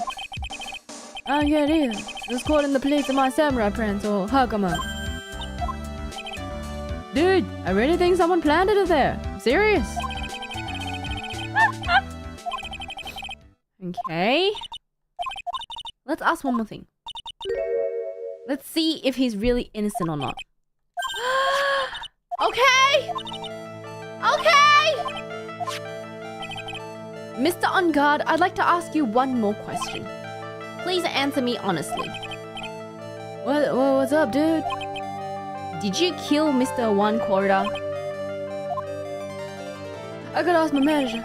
Oh yeah, it is. Just caught in the pleats of my samurai prints or hug 'em up. Dude, I really think someone planted it there. I'm serious. Okay. Let's ask one more thing. Let's see if he's really innocent or not. Okay! Okay! Mr. Engarde, I'd like to ask you one more question. Please answer me honestly. What's up, dude? Did you kill Mr. One Quarter? I gotta ask my manager.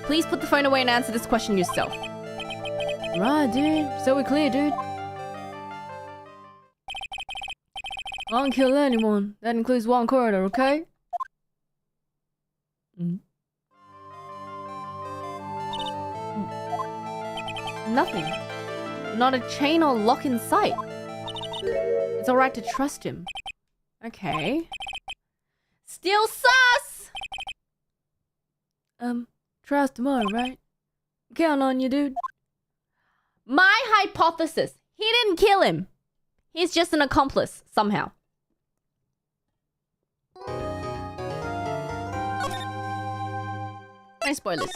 Please put the phone away and answer this question yourself. Right, dude. So we're clear, dude. I don't kill anyone. That includes One Corridor, okay? Nothing. Not a chain or lock in sight. It's alright to trust him. Okay. Still sus! Try us tomorrow, right? Count on you, dude. My hypothesis. He didn't kill him. He's just an accomplice, somehow. No spoilers.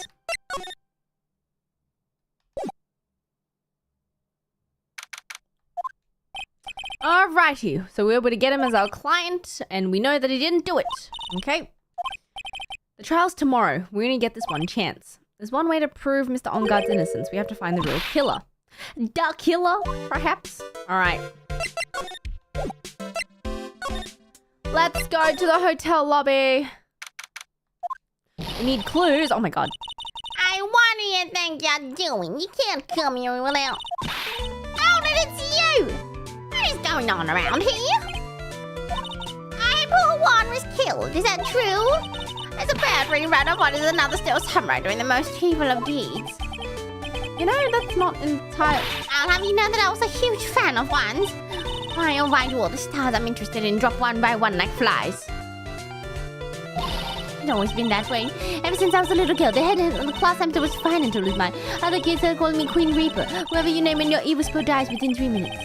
Alrighty, so we're able to get him as our client, and we know that he didn't do it. Okay? The trial's tomorrow. We only get this one chance. There's one way to prove Mr. Engarde's innocence. We have to find the real killer. The killer, perhaps? Alright. Let's go to the hotel lobby. We need clues. Oh my god. What do you think you're doing? You can't come here without... Oh, then it's you! What is going on around here? April 1 was killed, is that true? It's a bad rerun of what is another still summer doing the most evil of deeds. You know, that's not entirely... I'll have you know that I was a huge fan of ones. I invite all the stars I'm interested in drop one by one like flies. It's always been that way. Ever since I was a little girl, the head of the class hamster was fine until it was mine. Other kids started calling me Queen Reaper. Whoever you name in your evil spell dies within 3 minutes.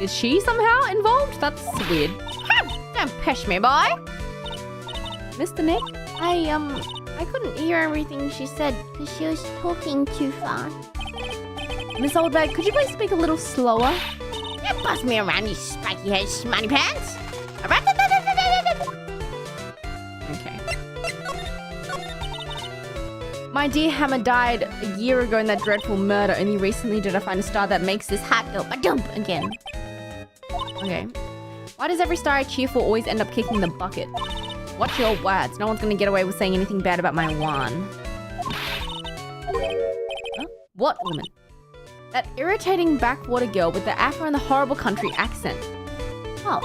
Is she somehow involved? That's weird. Don't push me, boy. Mr. Nick? I couldn't hear everything she said because she was talking too fast. Miss Oldbag, could you please speak a little slower? Don't bust me around, you spiky head smarty pants. Okay. My dear Hammer died a year ago in that dreadful murder. Only recently did I find a star that makes this Hot go ba-dump again. Okay. Why does every star I cheer for always end up kicking the bucket? Watch your words. No one's gonna get away with saying anything bad about my wand. Huh? What woman? That irritating backwater girl with the afro and the horrible country accent. Oh.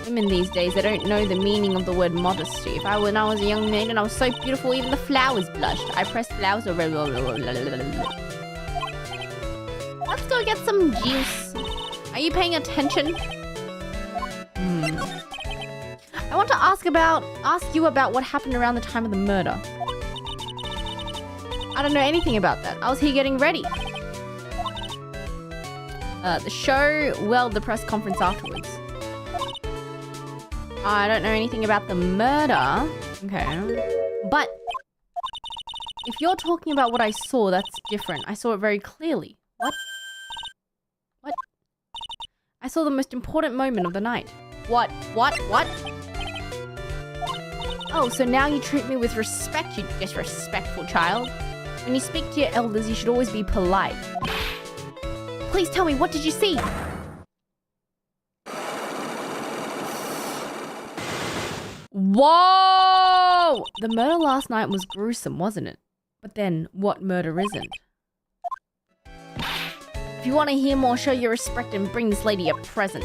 Women these days, they don't know the meaning of the word modesty. When I was a young maiden, I was so beautiful, even the flowers blushed. I pressed flowers. Let's go get some juice. Are you paying attention? I want to ask you about what happened around the time of the murder. I don't know anything about that. I was here getting ready. The show, well, the press conference afterwards. I don't know anything about the murder. Okay. But if you're talking about what I saw, that's different. I saw it very clearly. What? What? I saw the most important moment of the night. What? What? What? Oh, so now you treat me with respect, you disrespectful child. When you speak to your elders, you should always be polite. Please tell me, what did you see? Whoa! The murder last night was gruesome, wasn't it? But then, what murder isn't? If you want to hear more, show your respect and bring this lady a present.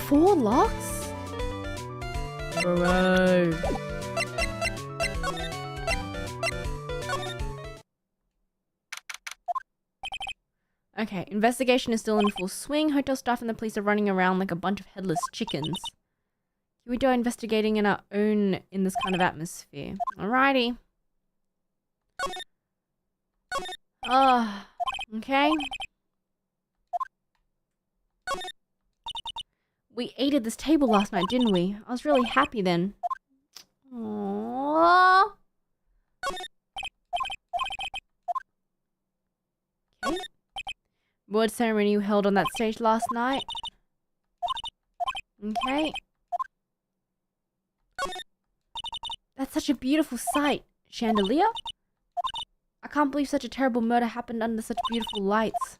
4 locks? Bro. Okay, investigation is still in full swing. Hotel staff and the police are running around like a bunch of headless chickens. We do our investigating in our own in this kind of atmosphere. Alrighty. Okay. We ate at this table last night, didn't we? I was really happy then. Aww. Okay. Word ceremony you held on that stage last night. Okay. That's such a beautiful sight. Chandelier? I can't believe such a terrible murder happened under such beautiful lights.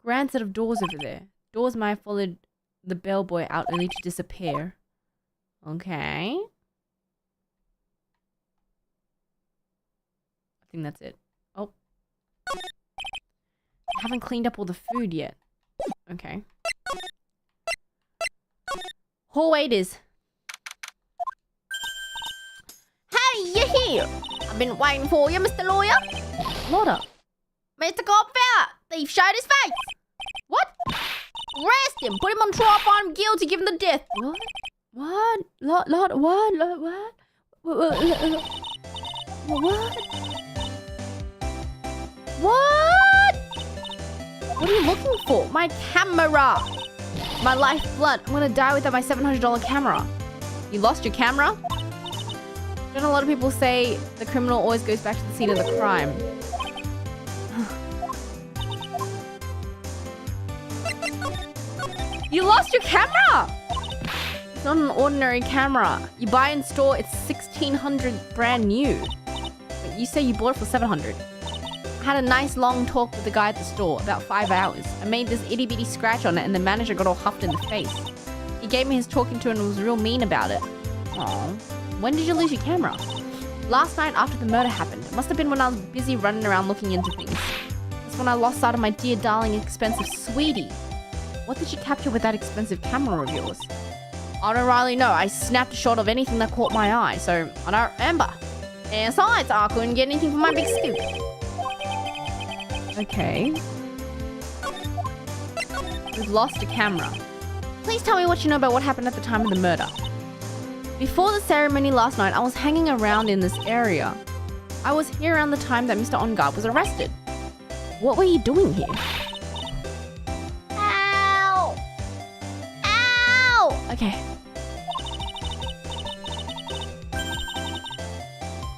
Grand set of doors over there. Doors might have followed the bellboy out only to disappear. Okay. I think that's it. Oh. I haven't cleaned up all the food yet. Okay. Hallway it is. Hey, you're here. I've been waiting for you, Mr. Lawyer. Lotta. Mr. Godfather, thief showed his face. What? Arrest him. Put him on trial, find him guilty, give him the death. What? What? Lotta, what? What? What? What? What are you looking for? My camera. My lifeblood. I'm gonna die without my $700 camera. You lost your camera? Don't a lot of people say the criminal always goes back to the scene of the crime? You lost your camera! It's not an ordinary camera. You buy in store, it's 1,600 brand new. But you say you bought it for 700. I had a nice long talk with the guy at the store, about 5 hours. I made this itty bitty scratch on it and the manager got all huffed in the face. He gave me his talking to and was real mean about it. Aww. When did you lose your camera? Last night after the murder happened. It must have been when I was busy running around looking into things. That's when I lost sight of my dear darling expensive sweetie. What did you capture with that expensive camera of yours? I don't really know. I snapped a shot of anything that caught my eye, so I don't remember. And besides, I couldn't get anything from my big scoop. Okay. We've lost a camera. Please tell me what you know about what happened at the time of the murder. Before the ceremony last night, I was hanging around in this area. I was here around the time that Mr. Engarde was arrested. What were you doing here? Ow! Ow! Okay.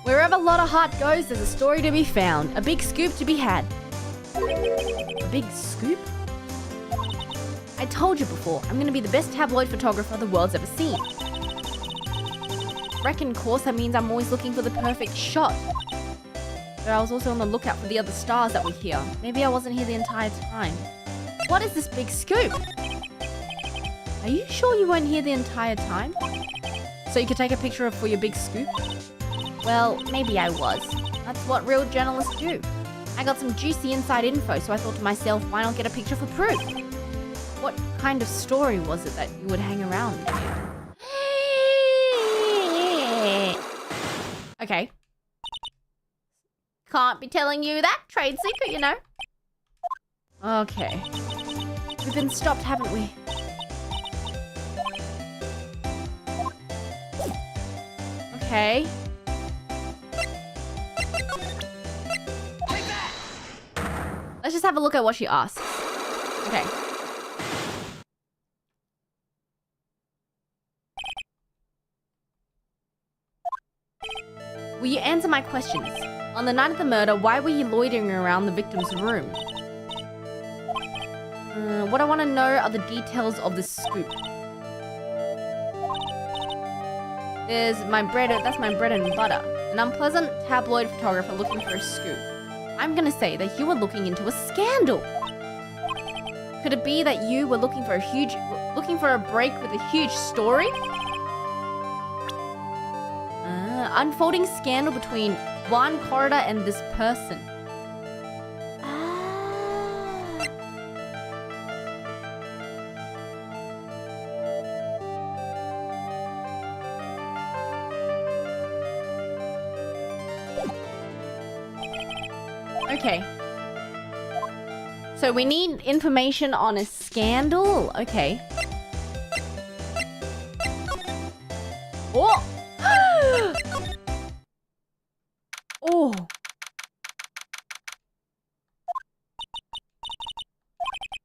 Wherever Lotta Hart goes, there's a story to be found. A big scoop to be had. A big scoop? I told you before, I'm gonna be the best tabloid photographer the world's ever seen. Reckon, of course, that means I'm always looking for the perfect shot. But I was also on the lookout for the other stars that were here. Maybe I wasn't here the entire time. What is this big scoop? Are you sure you weren't here the entire time? So you could take a picture for your big scoop? Well, maybe I was. That's what real journalists do. I got some juicy inside info, so I thought to myself, why not get a picture for proof? What kind of story was it that you would hang around? Okay. Can't be telling you that trade secret, you know. Okay. We've been stopped, haven't we? Okay. Let's just have a look at what she asks. Okay. Will you answer my questions? On the night of the murder, why were you loitering around the victim's room? What I want to know are the details of the scoop. That's my bread and butter. An unpleasant tabloid photographer looking for a scoop. I'm gonna say that you were looking into a scandal. Could it be that you were looking for a break with a huge story? Unfolding scandal between one corridor and this person. Okay. So we need information on a scandal. Okay. Oh! Oh!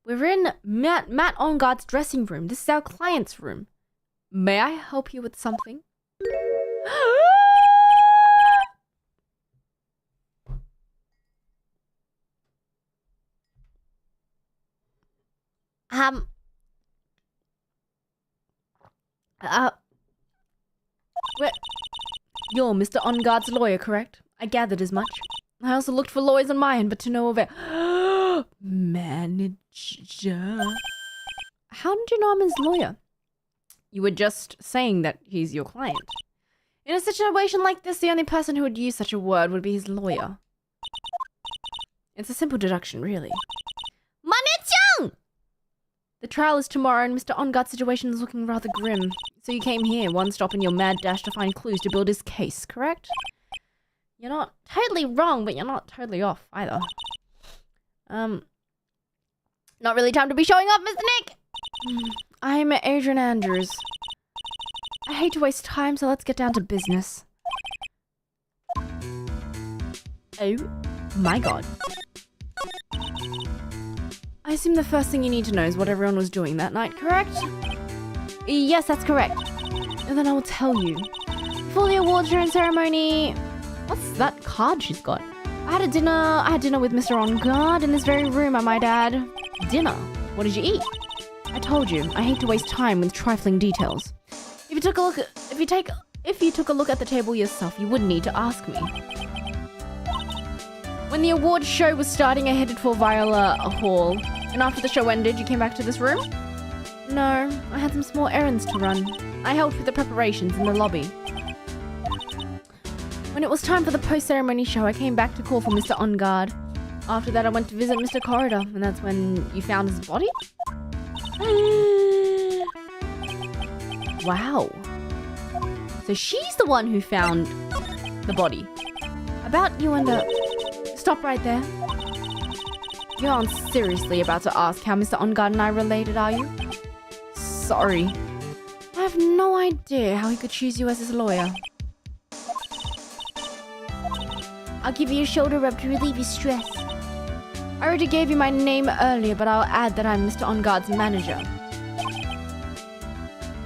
We're in Matt Engarde's dressing room. This is our client's room. May I help you with something? You're Mr. Engarde's lawyer, correct? I gathered as much. I also looked for lawyers on my end, but to no avail. Manager. How did you know I'm his lawyer? You were just saying that he's your client. In a situation like this, the only person who would use such a word would be his lawyer. It's a simple deduction, really. Mane-chan! The trial is tomorrow and Mr. Engarde's situation is looking rather grim. So you came here, one stop in your mad dash to find clues to build his case, correct? You're not totally wrong, but you're not totally off either. Not really time to be showing off, Mr. Nick! I'm Adrian Andrews. I hate to waste time, so let's get down to business. Oh my god. I assume the first thing you need to know is what everyone was doing that night, correct? Yes, that's correct. And then I will tell you. Before the awards ceremony... What's that card she's got? I had dinner with Mr. Engarde in this very room, I might add. Dinner? What did you eat? I I told you, I hate to waste time with trifling details. If you took a look at the table yourself, you wouldn't need to ask me. When the award show was starting, I headed for Viola Hall. And after the show ended, you came back to this room? No, I had some small errands to run. I helped with the preparations in the lobby. When it was time for the post-ceremony show, I came back to call for Mr. Engarde. After that, I went to visit Mr. Corridor, and that's when you found his body? Wow. So she's the one who found the body. About you and Stop right there. You aren't seriously about to ask how Mr. Engarde and I related, are you? Sorry. I have no idea how he could choose you as his lawyer. I'll give you a shoulder rub to relieve your stress. I already gave you my name earlier, but I'll add that I'm Mr. Engarde's manager.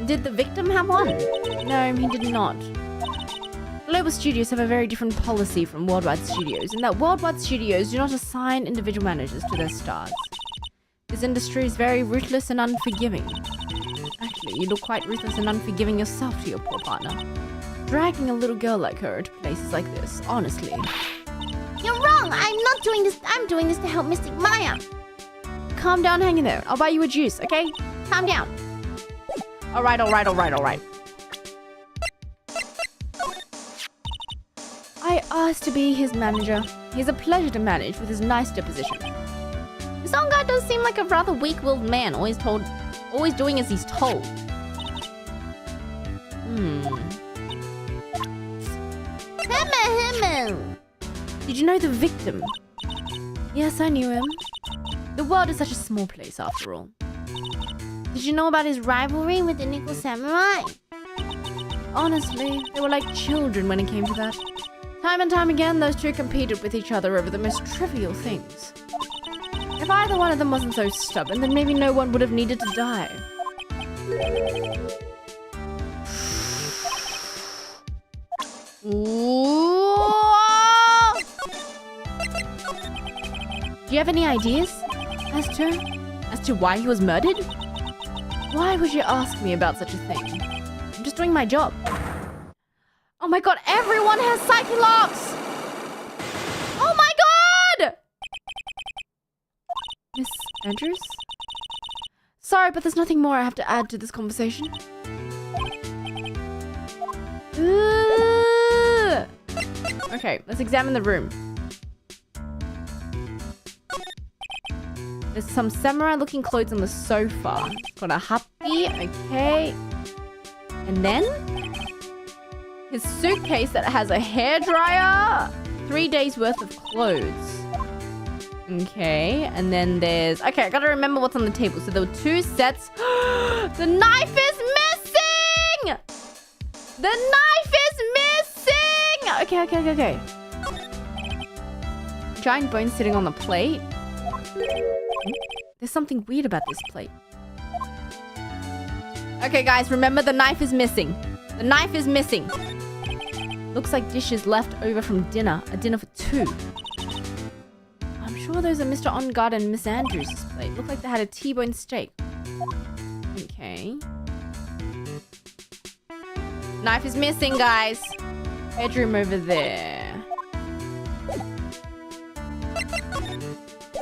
Did the victim have one? No, he did not. Global studios have a very different policy from worldwide studios, in that worldwide studios do not assign individual managers to their stars. This industry is very ruthless and unforgiving. Actually, you look quite ruthless and unforgiving yourself to your poor partner. Dragging a little girl like her to places like this, honestly. You're wrong! I'm not doing this. I'm doing this to help Mystic Maya. Calm down, hang in there. I'll buy you a juice, okay? Calm down. Alright. I asked to be his manager. He's a pleasure to manage with his nice disposition. This guy does seem like a rather weak-willed man, always doing as he's told. Him. Did you know the victim? Yes, I knew him. The world is such a small place after all. Did you know about his rivalry with the Nickel Samurai? Honestly, they were like children when it came to that. Time and time again, those two competed with each other over the most trivial things. If either one of them wasn't so stubborn, then maybe no one would have needed to die. Ooh. Do you have any ideas as to why he was murdered? Why would you ask me about such a thing? I'm just doing my job. Oh my god, everyone has psyche locks! Oh my god! Miss Andrews? Sorry, but there's nothing more I have to add to this conversation. Okay, let's examine the room. There's some samurai-looking clothes on the sofa. Got a happy, okay. And then his suitcase that has a hairdryer, 3 days worth of clothes. Okay, and then there's... Okay, I gotta remember what's on the table. So there were 2 sets. The knife is missing! The knife is missing! Okay. Giant bone sitting on the plate. There's something weird about this plate. Okay, guys, remember the knife is missing. The knife is missing. Looks like dishes left over from dinner. A dinner for 2. I'm sure those are Mr. Engarde and Miss Andrews' plate. Look like they had a T-bone steak. Okay. Knife is missing, guys. Bedroom over there.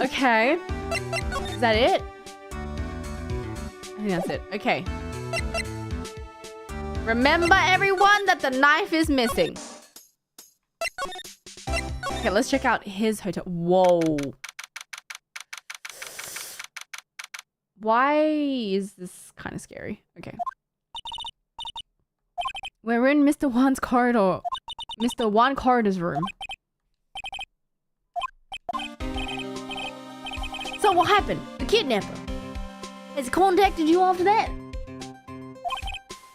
Okay. Is that it? I think that's it. Okay. Remember, everyone, that the knife is missing. Okay, let's check out his hotel. Whoa. Why is this kind of scary? Okay. We're in Mr. Wan's corridor. Mr. Wan Corridor's room. So what happened? The kidnapper. Has he contacted you after that?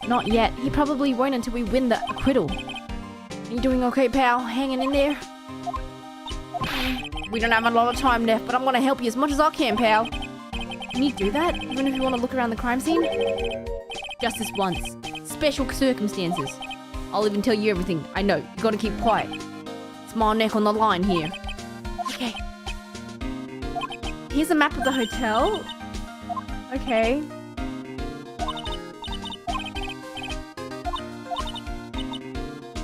Not yet. He probably won't until we win the acquittal. You doing okay, pal? Hanging in there? We don't have a lot of time left, but I'm gonna help you as much as I can, pal. Can you do that? Even if you want to look around the crime scene? Just this once. Special circumstances. I'll even tell you everything. I know. You gotta keep quiet. It's my neck on the line here. Okay. Here's a map of the hotel. Okay.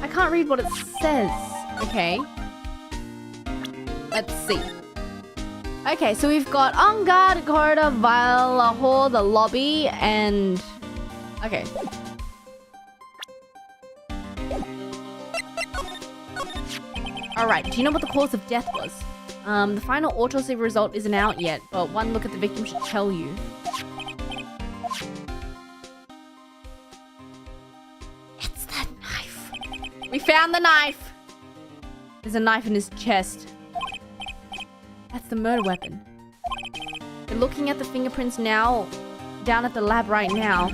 I can't read what it says. Okay. Let's see. Okay, so we've got Engarde, corridor, Viola Hall, the lobby, and... Okay. Alright, do you know what the cause of death was? The final autopsy result isn't out yet, but one look at the victim should tell you. It's that knife. We found the knife. There's a knife in his chest. That's the murder weapon. They're looking at the fingerprints now, down at the lab right now.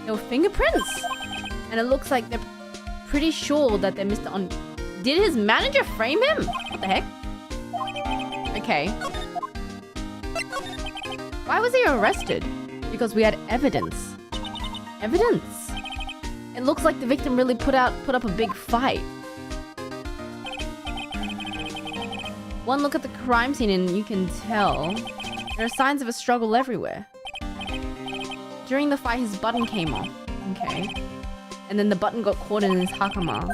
There were fingerprints! And it looks like they're pretty sure that they're Mr. Did his manager frame him? What the heck? Okay. Why was he arrested? Because we had evidence. Evidence? It looks like the victim really put up a big fight. One look at the crime scene and you can tell there are signs of a struggle everywhere. During the fight, his button came off. Okay. And then the button got caught in his hakama.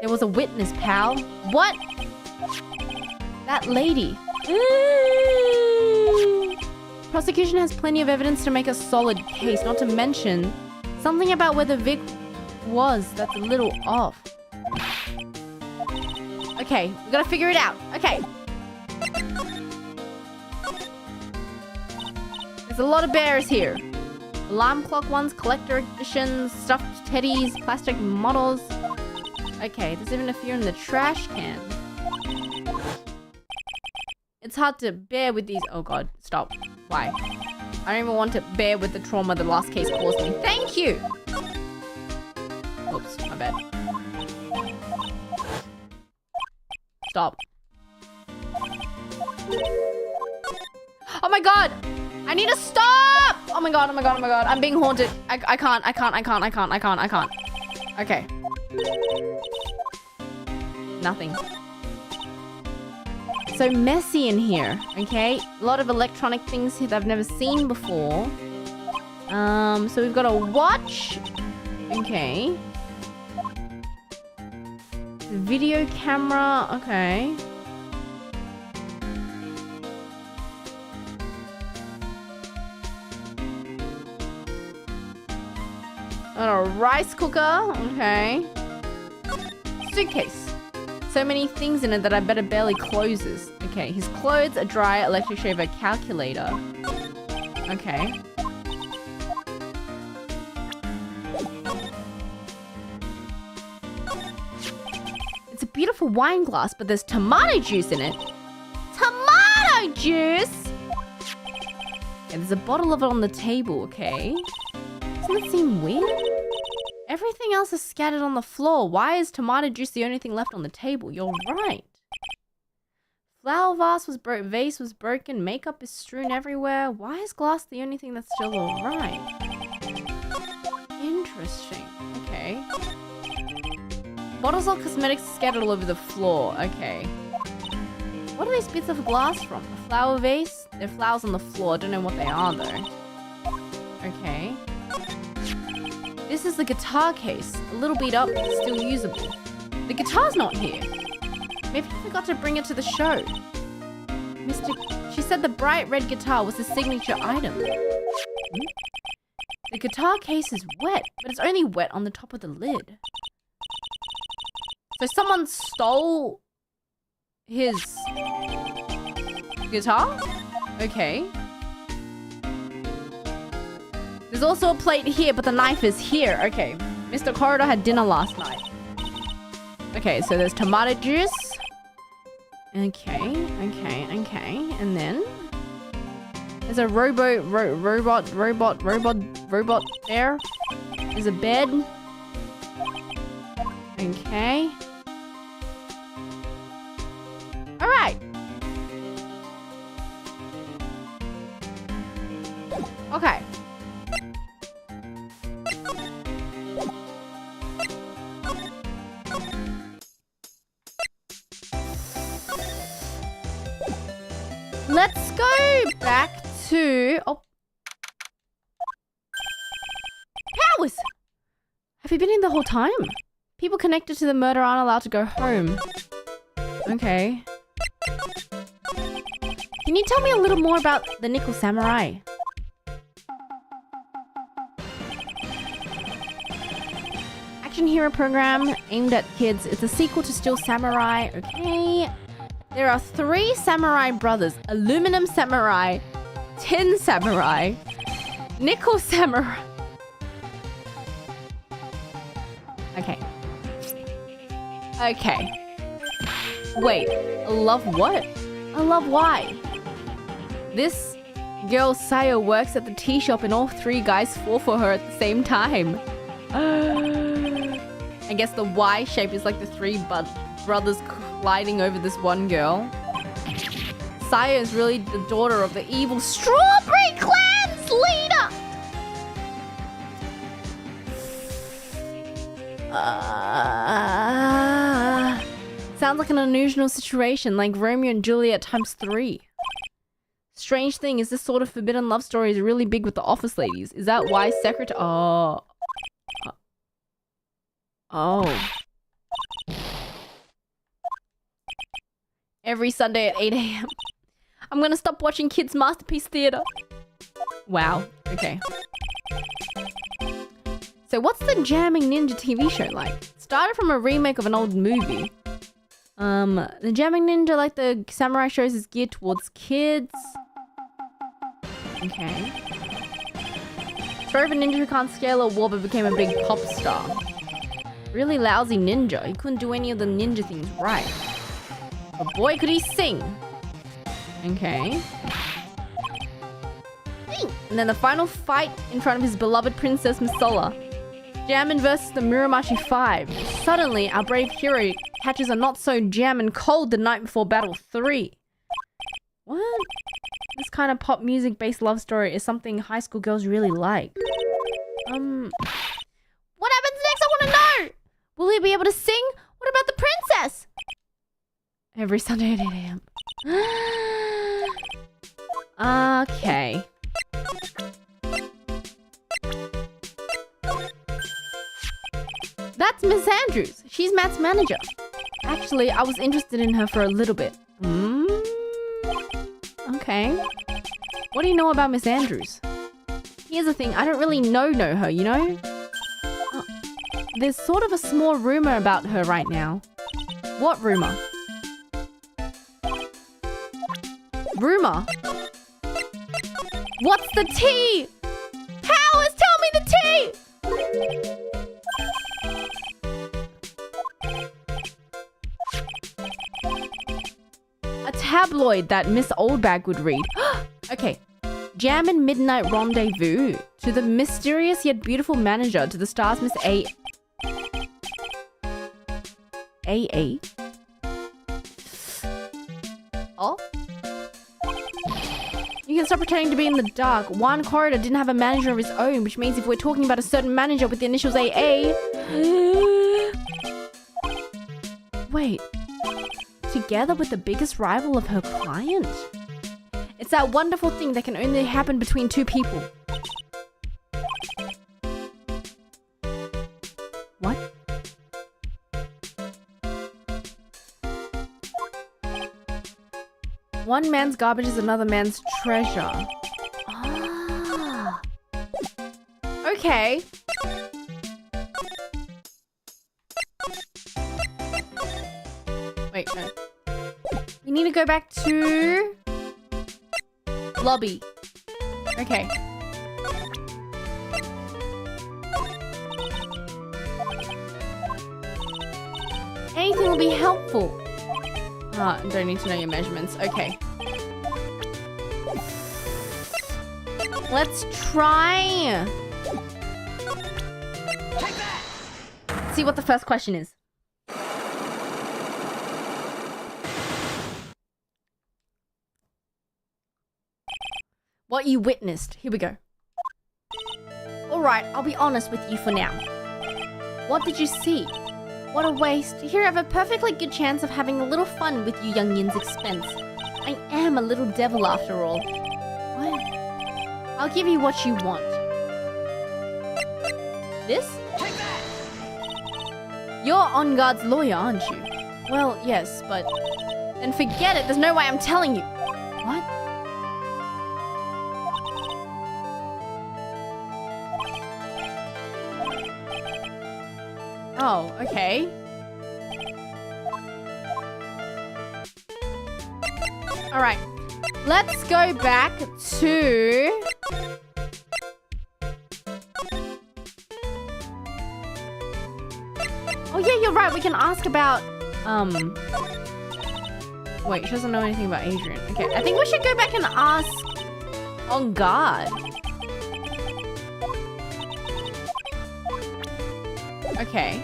There was a witness, pal. What? That lady. Prosecution has plenty of evidence to make a solid case, not to mention something about where the Vic was that's a little off. Okay, we gotta figure it out. Okay. There's a lot of bears here. Alarm clock ones, collector editions, stuffed teddies, plastic models. Okay, there's even a few in the trash can. It's hard to bear with these. Oh god, stop. Why? I don't even want to bear with the trauma the last case caused me. Thank you! Oops, my bad. Stop. Oh my god! I need to stop! Oh my god, oh my god, oh my god. I'm being haunted. I can't. Okay. Nothing. So messy in here, okay? A lot of electronic things here that I've never seen before. So we've got a watch. Okay. Video camera, okay. And a rice cooker, okay. Suitcase. So many things in it that I bet it barely closes. Okay, his clothes, a dryer, electric shaver, calculator. Okay. It's a beautiful wine glass, but there's tomato juice in it. Tomato juice? Okay, there's a bottle of it on the table, okay. Doesn't it seem weird? Everything else is scattered on the floor. Why is tomato juice the only thing left on the table? You're right. Flower vase was broken. Makeup is strewn everywhere. Why is glass the only thing that's still alright? Interesting. Okay. Bottles of cosmetics scattered all over the floor. Okay. What are these bits of glass from? A flower vase? There are flowers on the floor. I don't know what they are though. Okay. This is the guitar case. A little beat up, but still usable. The guitar's not here. Maybe I forgot to bring it to the show. She said the bright red guitar was the signature item. The guitar case is wet, but it's only wet on the top of the lid. So someone stole his guitar? Okay. There's also a plate here, but the knife is here. Okay. Mr. Corridor had dinner last night. Okay, so there's tomato juice. Okay. And then there's a robot there. There's a bed. Okay. All right. Okay. Let's go back to... Oh. Powers! Have you been in the whole time? People connected to the murder aren't allowed to go home. Okay. Can you tell me a little more about the Nickel Samurai? Action hero program aimed at kids. It's a sequel to Steel Samurai. Okay. There are 3 samurai brothers. Aluminum Samurai, Tin Samurai, Nickel Samurai. Okay. Okay. Wait. Love what? I love why. This girl Sayo works at the tea shop and all 3 guys fall for her at the same time. I guess the Y shape is like the 3 brothers colliding over this one girl. Sayo is really the daughter of the evil Strawberry Clan's leader. Sounds like an unusual situation, like Romeo and Juliet times 3. Strange thing is this sort of forbidden love story is really big with the office ladies. Is that why secretary? Oh. Oh. Every Sunday at 8 a.m. I'm gonna stop watching Kids Masterpiece Theater. Wow. Okay. So what's the Jamming Ninja TV show like? It started from a remake of an old movie. The Jamming Ninja, like the samurai shows, is geared towards kids. Okay. Story of a ninja who can't scale a wall but became a big pop star. Really lousy ninja. He couldn't do any of the ninja things right. But boy, could he sing. Okay. And then the final fight in front of his beloved Princess Missola. Jammin versus the Muromachi 5. Suddenly, our brave hero catches a not-so-jammin' cold the night before Battle 3. What? This kind of pop music-based love story is something high school girls really like. What happens next? I want to know! Will he be able to sing? What about the princess? Every Sunday at 8 a.m. Okay. That's Miss Andrews. She's Matt's manager. Actually, I was interested in her for a little bit. Okay. What do you know about Miss Andrews? Here's the thing, I don't really know her, you know? There's sort of a small rumor about her right now. What rumor? Rumor? What's the tea? Powers, tell me the tea! A tabloid that Miss Oldbag would read. Okay. Jammin' Midnight Rendezvous to the mysterious yet beautiful manager to the stars Miss A. Oh? You can stop pretending to be in the dark. One corridor didn't have a manager of his own, which means if we're talking about a certain manager with the initials AA... Wait. Together with the biggest rival of her client? It's that wonderful thing that can only happen between 2 people. What? One man's garbage is another man's treasure. Ah. Okay. Wait, no. We need to go back to... lobby. Okay. Anything will be helpful. Ah, don't need to know your measurements. Okay. Let's try. Let's see what the first question is. What you witnessed. Here we go. Alright, I'll be honest with you for now. What did you see? What a waste. Here I have a perfectly good chance of having a little fun with you youngins' expense. I am a little devil after all. What? I'll give you what you want. This? You're Engarde's lawyer, aren't you? Well, yes, but... Then forget it. There's no way I'm telling you. What? Oh, okay. Alright. Let's go back to... Oh yeah, you're right. We can ask about, wait, she doesn't know anything about Adrian. Okay, I think we should go back and ask Engarde. Okay.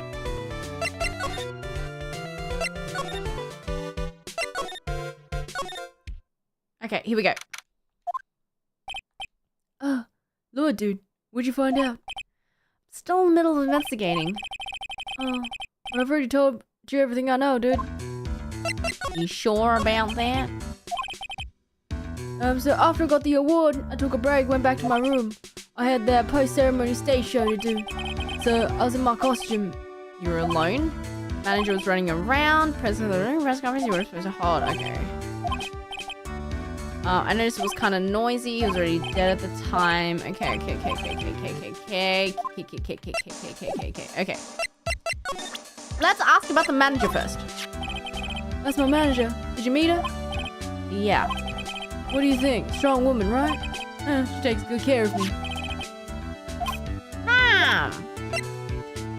Okay, here we go. Lord, dude, what'd you find out? Still in the middle of investigating. Oh, I've already told you everything I know, dude. You sure about that? So after I got the award, I took a break, went back to my room. I had that post-ceremony stage show to do. So I was in my costume. You were alone? Manager was running around. President of the room, press conference, you were supposed to hold. Okay. I noticed it was kind of noisy. He was already dead at the time. Okay. Okay. Let's ask about the manager first. That's my manager. Did you meet her? Yeah. What do you think? Strong woman, right? She takes good care of me.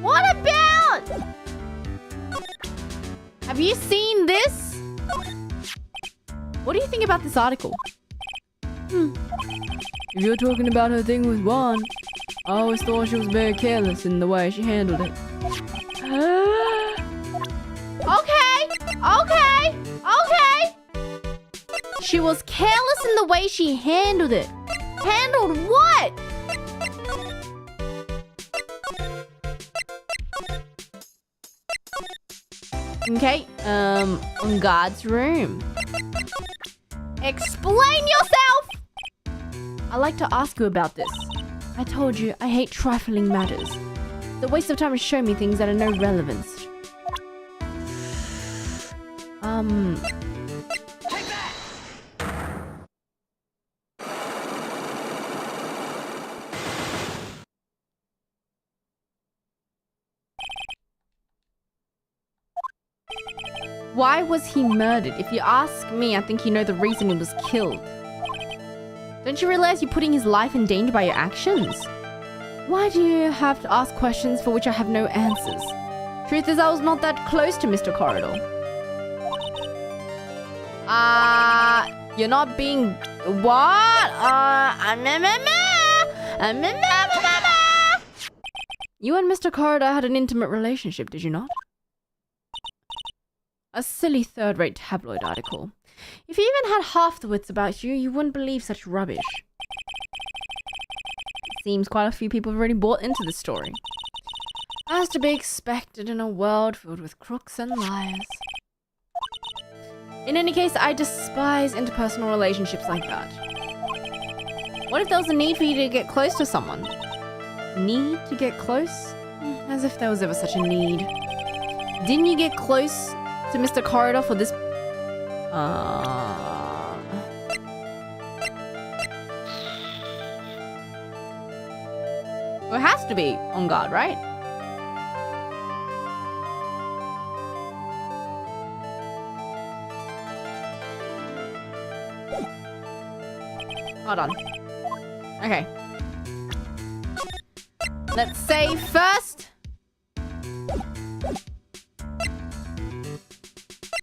What about? Have you seen this? What do you think about this article? If you're talking about her thing with Juan, I always thought she was very careless in the way she handled it. Okay. She was careless in the way she handled it. Handled what? Okay, Engarde's room. Explain yourself! I'd like to ask you about this. I told you I hate trifling matters. It's a waste of time to show me things that are no relevance. Take that! Why was he murdered? If you ask me, I think you know the reason he was killed. Don't you realize you're putting his life in danger by your actions? Why do you have to ask questions for which I have no answers? Truth is, I was not that close to Mr. Corridor. You're not being... What? You and Mr. Corridor had an intimate relationship, did you not? A silly third-rate tabloid article. If you even had half the wits about you, you wouldn't believe such rubbish. Seems quite a few people have already bought into the story. As to be expected in a world filled with crooks and liars. In any case, I despise interpersonal relationships like that. What if there was a need for you to get close to someone? Need to get close? As if there was ever such a need. Didn't you get close to Mr. Corridor for this? Well, it has to be Engarde, right? Hold on. Okay. Let's save first.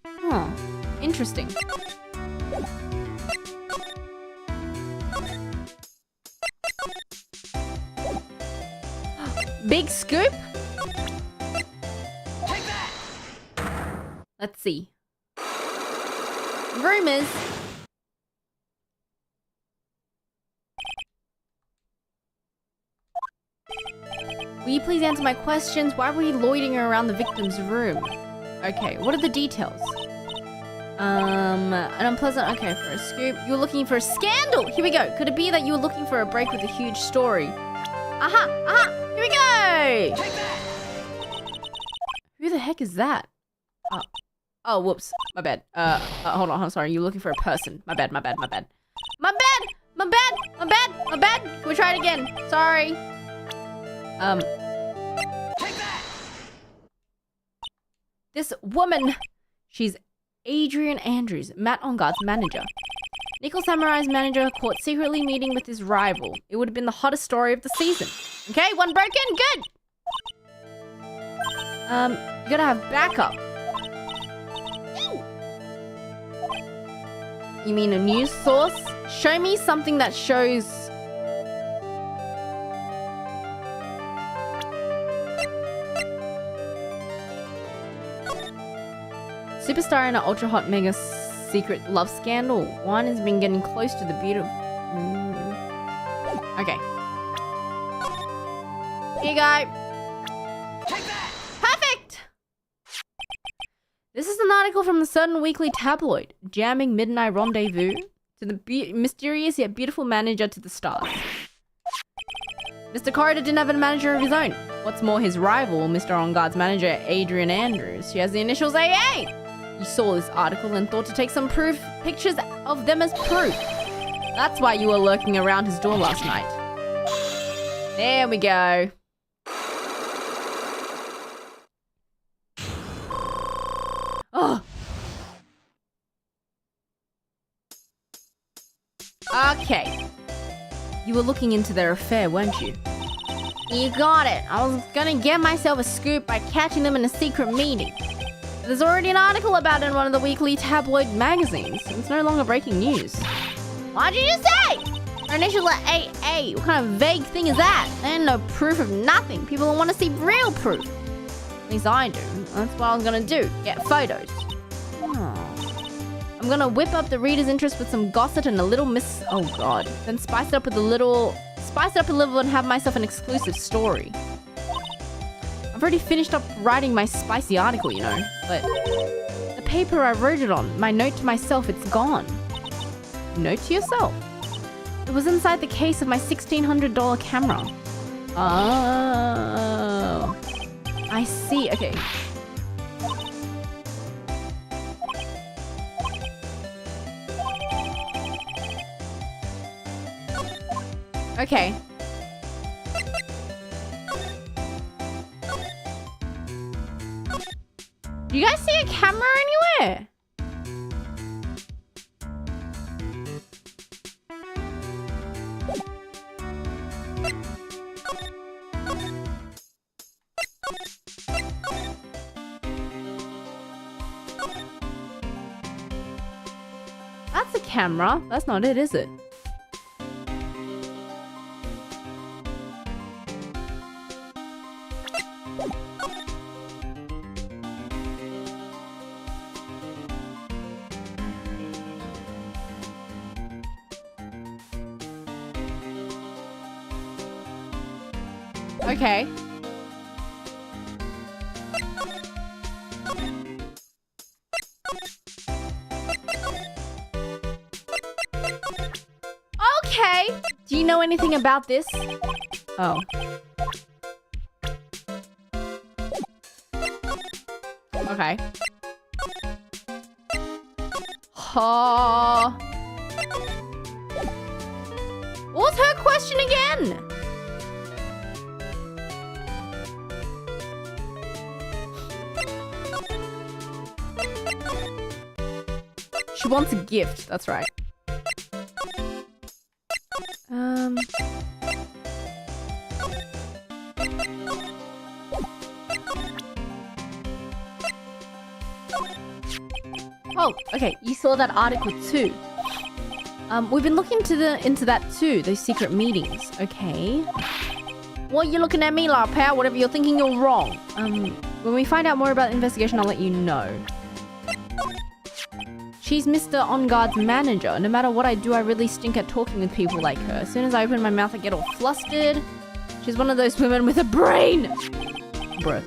Huh. Interesting. Big scoop? Take that! Let's see. Rumors. Will you please answer my questions? Why were you loitering around the victim's room? Okay, what are the details? An unpleasant... Okay, for a scoop. You were looking for a scandal! Here we go. Could it be that you were looking for a break with a huge story? Aha! Aha! Here we go! Take that! Who the heck is that? Oh, whoops. My bad. Hold on. Sorry. You're looking for a person. My bad. My bad. Can we try it again? Sorry. Take that! This woman, she's Adrian Andrews, Matt Engarde's manager. Nickel Samurai's manager caught secretly meeting with his rival. It would have been the hottest story of the season. Okay, one broken, good. You gotta have backup. You mean a news source? Show me something that shows... Superstar in an ultra hot mega secret love scandal. One has been getting close to the beautiful... Okay. Here you go. Take that! Perfect! This is an article from a certain weekly tabloid. Jamming midnight rendezvous to the mysterious yet beautiful manager to the stars. Mr. Corridor didn't have a manager of his own. What's more, his rival, Mr. Engarde's manager, Adrian Andrews, she has the initials AA. You saw this article and thought to take some pictures of them as proof. That's why you were lurking around his door last night. There we go. Oh. Okay. You were looking into their affair, weren't you? You got it. I was gonna get myself a scoop by catching them in a secret meeting. There's already an article about it in one of the weekly tabloid magazines. It's no longer breaking news. What did you say? Our initials are AA. What kind of vague thing is that? And no proof of nothing. People want to see real proof. At least I do. That's what I was gonna do. Get photos. I'm gonna whip up the reader's interest with some gossip and a little oh god. Then spice it up a little and have myself an exclusive story. I've already finished up writing my spicy article, you know, but the paper I wrote it on, my note to myself, it's gone. Note to yourself? It was inside the case of my $1,600 camera. Oh, I see. Okay. Okay. Do you guys see a camera anywhere? That's a camera. That's not it, is it? Okay. Okay. Do you know anything about this? Oh. Okay. What was her question again? She wants a gift, that's right. Oh, okay, you saw that article too. We've been looking into that too, those secret meetings, okay? Well, you're looking at me like, pal, whatever you're thinking, you're wrong. When we find out more about the investigation, I'll let you know. She's Mr. Engarde's manager. No matter what I do, I really stink at talking with people like her. As soon as I open my mouth, I get all flustered. She's one of those women with a brain! Bruh.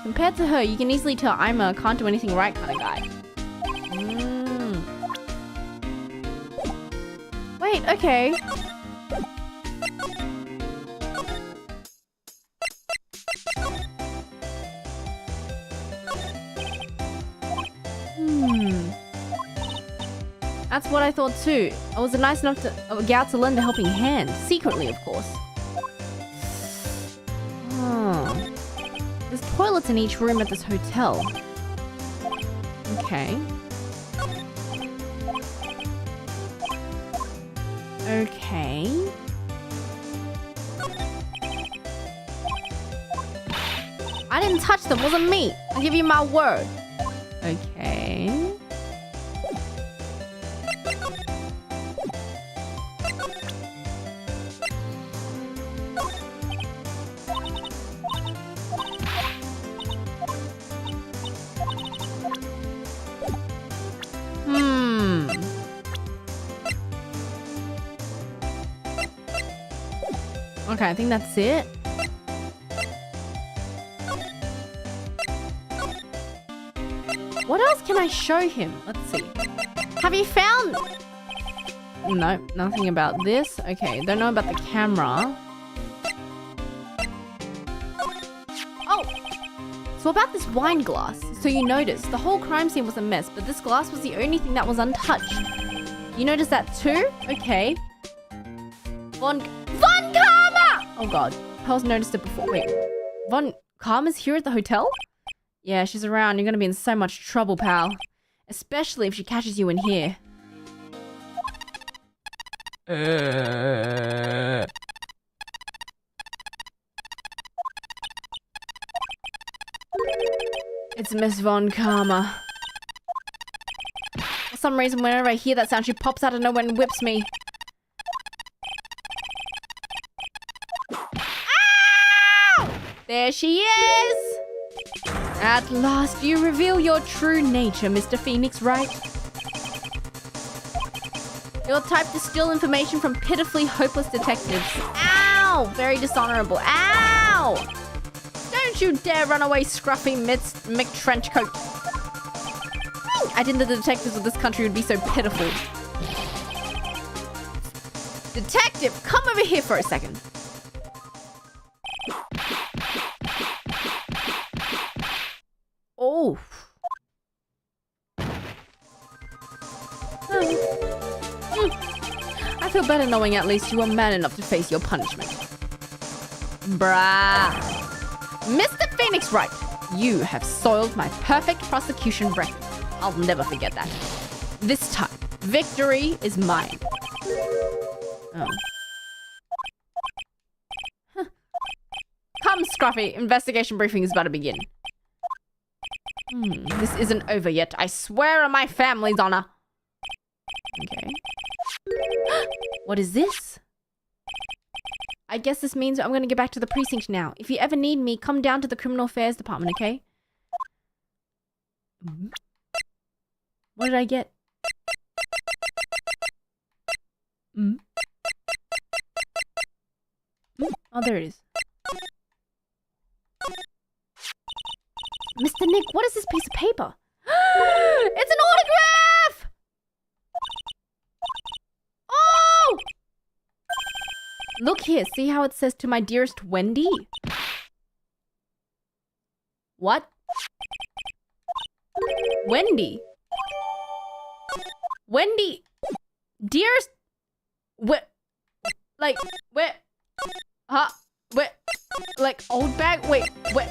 Compared to her, you can easily tell I'm a can't do anything right kind of guy. Wait, okay. That's what I thought too. I was nice enough to get out to lend a helping hand. Secretly, of course. There's toilets in each room at this hotel. Okay. Okay. I didn't touch them. Wasn't me. I'll give you my word. Okay. Okay, I think that's it. What else can I show him? Let's see. Have you found... No, nothing about this. Okay, don't know about the camera. Oh! So about this wine glass. So you noticed, the whole crime scene was a mess, but this glass was the only thing that was untouched. You noticed that too? Okay. Von Karma! Oh god, Pearl's noticed it before. Wait, Von Karma's here at the hotel? Yeah, she's around. You're gonna be in so much trouble, pal. Especially if she catches you in here. It's Miss Von Karma. For some reason, whenever I hear that sound, she pops out of nowhere and whips me. Ow! There she is! At last, you reveal your true nature, Mr. Phoenix, Wright. You're type to steal information from pitifully hopeless detectives. Ow! Very dishonorable. Ow! Don't you dare run away, scruffy Mick Trenchcoat. I didn't think the detectives of this country would be so pitiful. Detective, come over here for a second. Oh. I feel better knowing at least you are man enough to face your punishment. Bruh. Mr. Phoenix Wright, you have soiled my perfect prosecution record. I'll never forget that. This time, victory is mine. Oh. Huh. Come, Scruffy. Investigation briefing is about to begin. This isn't over yet. I swear on my family's honor. Okay. What is this? I guess this means I'm going to get back to the precinct now. If you ever need me, come down to the criminal affairs department, okay? What did I get? Oh, there it is. Mr. Nick, what is this piece of paper? It's an autograph! Oh! Look here, see how it says to my dearest Wendy? What? Wendy? Wendy? Dearest? Where? Like, where? Huh? Where? Like, Oldbag? Wait, wait.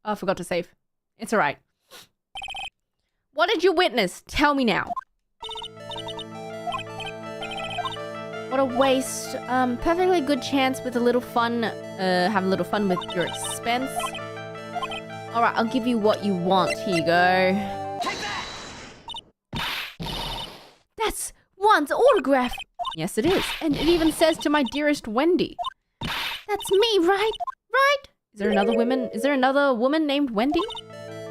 Oh, I forgot to save. It's alright. What did you witness? Tell me now. What a waste. Perfectly good chance with a little fun. Have a little fun with your expense. Alright, I'll give you what you want. Here you go. Take that! That's one's autograph. Yes, it is. And it even says to my dearest Wendy. That's me, right? Right? Is there another woman? Is there another woman named Wendy?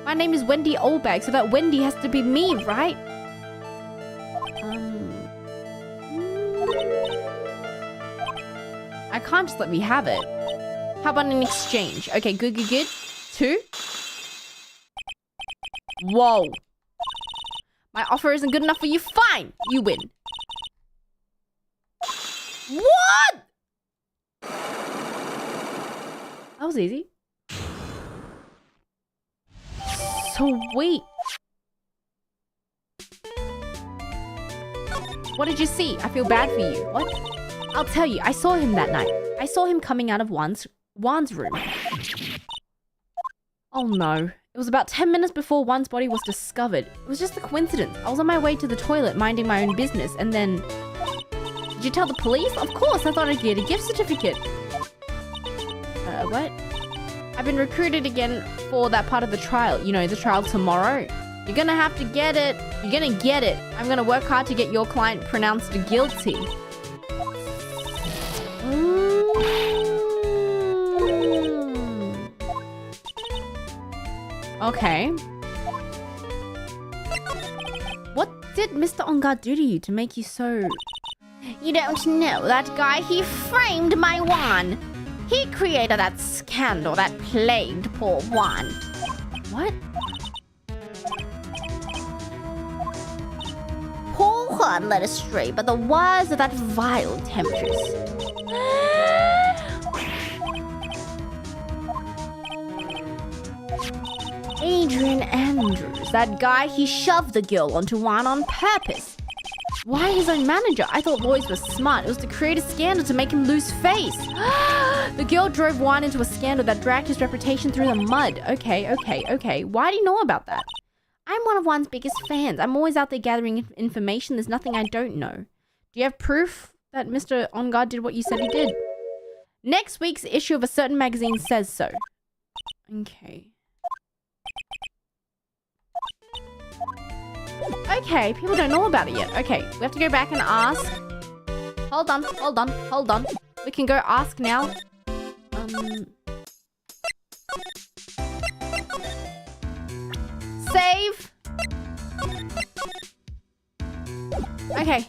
My name is Wendy Oldbag, so that Wendy has to be me, right? I can't just let me have it. How about an exchange? Okay, good. 2. Whoa. My offer isn't good enough for you. Fine. You win. What? That was easy. Sweet. What did you see? I feel bad for you. What? I'll tell you. I saw him that night. I saw him coming out of Juan's room. Oh no. It was about 10 minutes before Juan's body was discovered. It was just a coincidence. I was on my way to the toilet minding my own business and then... Did you tell the police? Of course, I thought I'd get a gift certificate. What? I've been recruited again for that part of the trial. You know, the trial tomorrow. You're gonna have to get it. You're gonna get it. I'm gonna work hard to get your client pronounced guilty. Okay. What did Mr. Engarde do to you to make you so... You don't know that guy? He framed my Juan. He created that scandal that plagued poor Juan. What? Poor Juan led astray by the wires of that vile temptress. Adrian Andrews, that guy, he shoved the girl onto Juan on purpose. Why his own manager? I thought Lois was smart. It was to create a scandal to make him lose face. The girl drove Juan into a scandal that dragged his reputation through the mud. Okay. Why do you know about that? I'm one of Juan's biggest fans. I'm always out there gathering information. There's nothing I don't know. Do you have proof that Mr. Engarde did what you said he did? Next week's issue of a certain magazine says so. Okay. Okay, people don't know about it yet. Okay, we have to go back and ask. Hold on. We can go ask now. Save. Okay.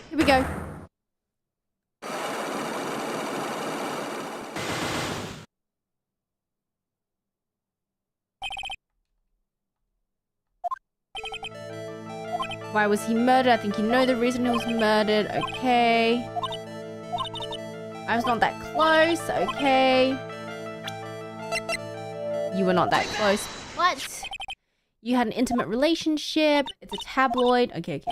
Here we go. Why was he murdered? I think you know the reason he was murdered. Okay. I was not that close. Okay. You were not that close. What? You had an intimate relationship. It's a tabloid. Okay.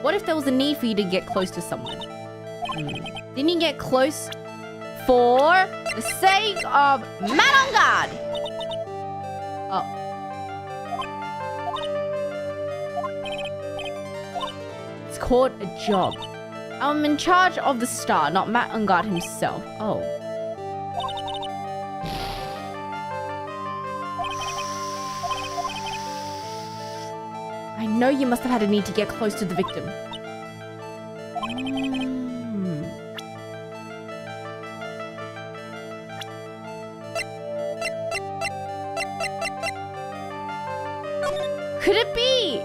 What if there was a need for you to get close to someone? Didn't you get close for the sake of Engarde? Oh. It's called a job. I'm in charge of the star, not Engarde himself. Oh. I know you must have had a need to get close to the victim. Could it be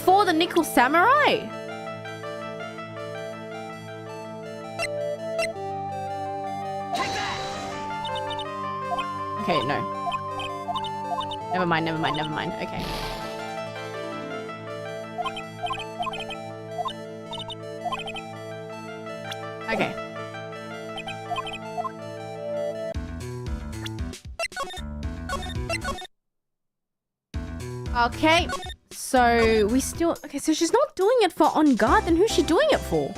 for the Nickel Samurai? Okay, no. Never mind. Okay. Okay. Okay. So we still... Okay, so she's not doing it for Engarde. Then who's she doing it for?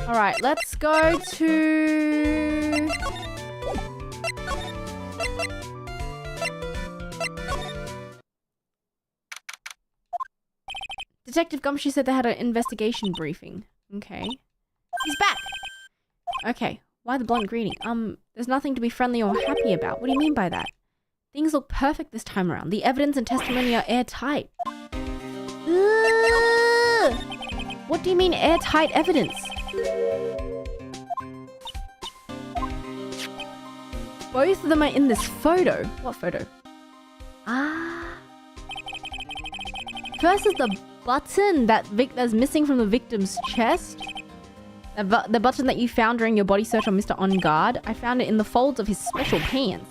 Alright, let's go to... Detective Gumshoe said they had an investigation briefing. Okay. He's back! Okay, why the blunt greeting? There's nothing to be friendly or happy about. What do you mean by that? Things look perfect this time around. The evidence and testimony are airtight. What do you mean airtight evidence? Both of them are in this photo. What photo? Ah. First is the button that's missing from the victim's chest. The button that you found during your body search on Mr. Engarde. I found it in the folds of his special pants.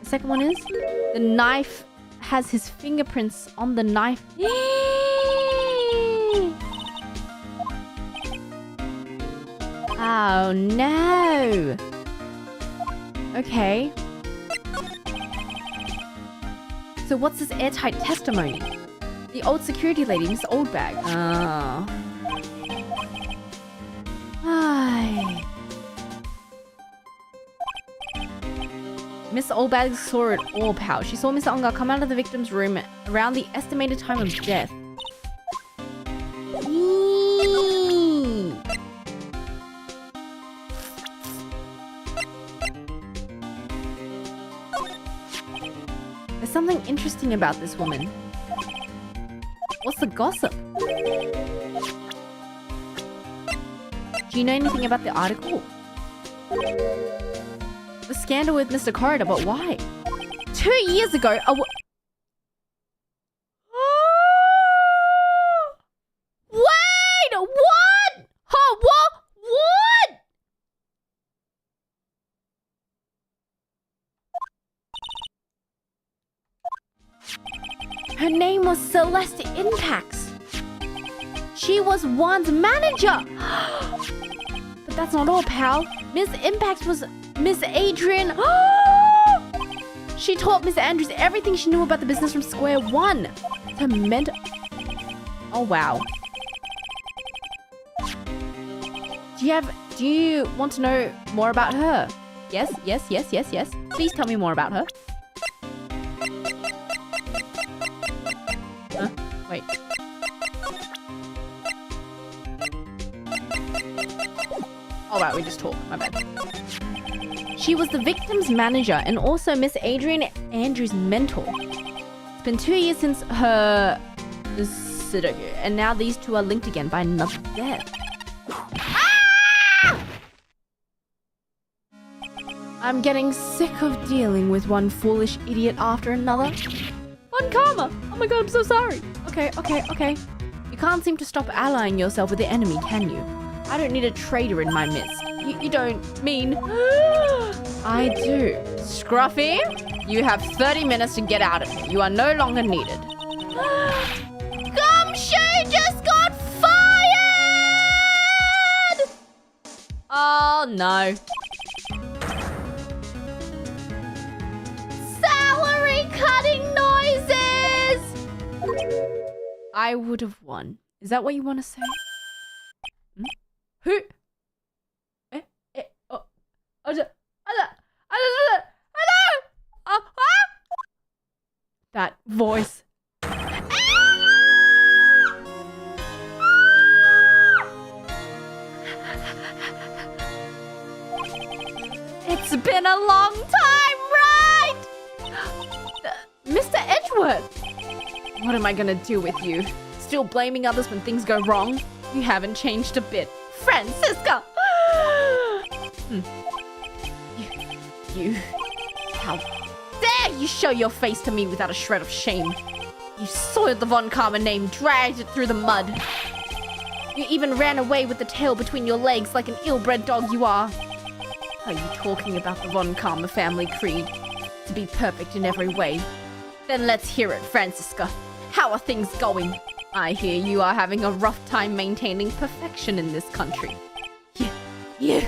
The second one is the knife has his fingerprints on the knife. Oh no. Okay. So what's this airtight testimony? The old security lady, Miss Oldbag. Oh. Ay. Miss Oldbag saw it all, pal. She saw Mr. Engarde come out of the victim's room around the estimated time of death. Eee. There's something interesting about this woman. What's the gossip? Do you know anything about the article? The scandal with Mr. Corridor, but why? 2 years ago, Wait! What? Huh? What? Her name was Celeste Impax. She was Juan's manager. But that's not all, pal. Miss Impax was Miss Adrian. She taught Miss Andrews everything she knew about the business from square one. It's her mentor. Oh, wow. Do you want to know more about her? Yes. Please tell me more about her. Huh? Wait. Oh, wow, we just talk. My bad. She was the victim's manager and also Miss Adrian Andrews' mentor. It's been 2 years since her Sudoku, and now these two are linked again by another death. Ah! I'm getting sick of dealing with one foolish idiot after another. One karma! Oh my god, I'm so sorry. Okay. You can't seem to stop allying yourself with the enemy, can you? I don't need a traitor in my midst. You don't mean... I do. Scruffy, you have 30 minutes to get out of here. You are no longer needed. Gumshoe just got fired! Oh, no. Salary cutting noises! I would have won. Is that what you want to say? Who? That voice. It's been a long time, right? Mr. Edgeworth. What am I gonna do with you? Still blaming others when things go wrong? You haven't changed a bit. Francisca! You... How dare you show your face to me without a shred of shame? You soiled the Von Karma name, dragged it through the mud. You even ran away with the tail between your legs like an ill-bred dog you are. Are you talking about the Von Karma family creed? To be perfect in every way? Then let's hear it, Francisca. How are things going? I hear you are having a rough time maintaining perfection in this country. You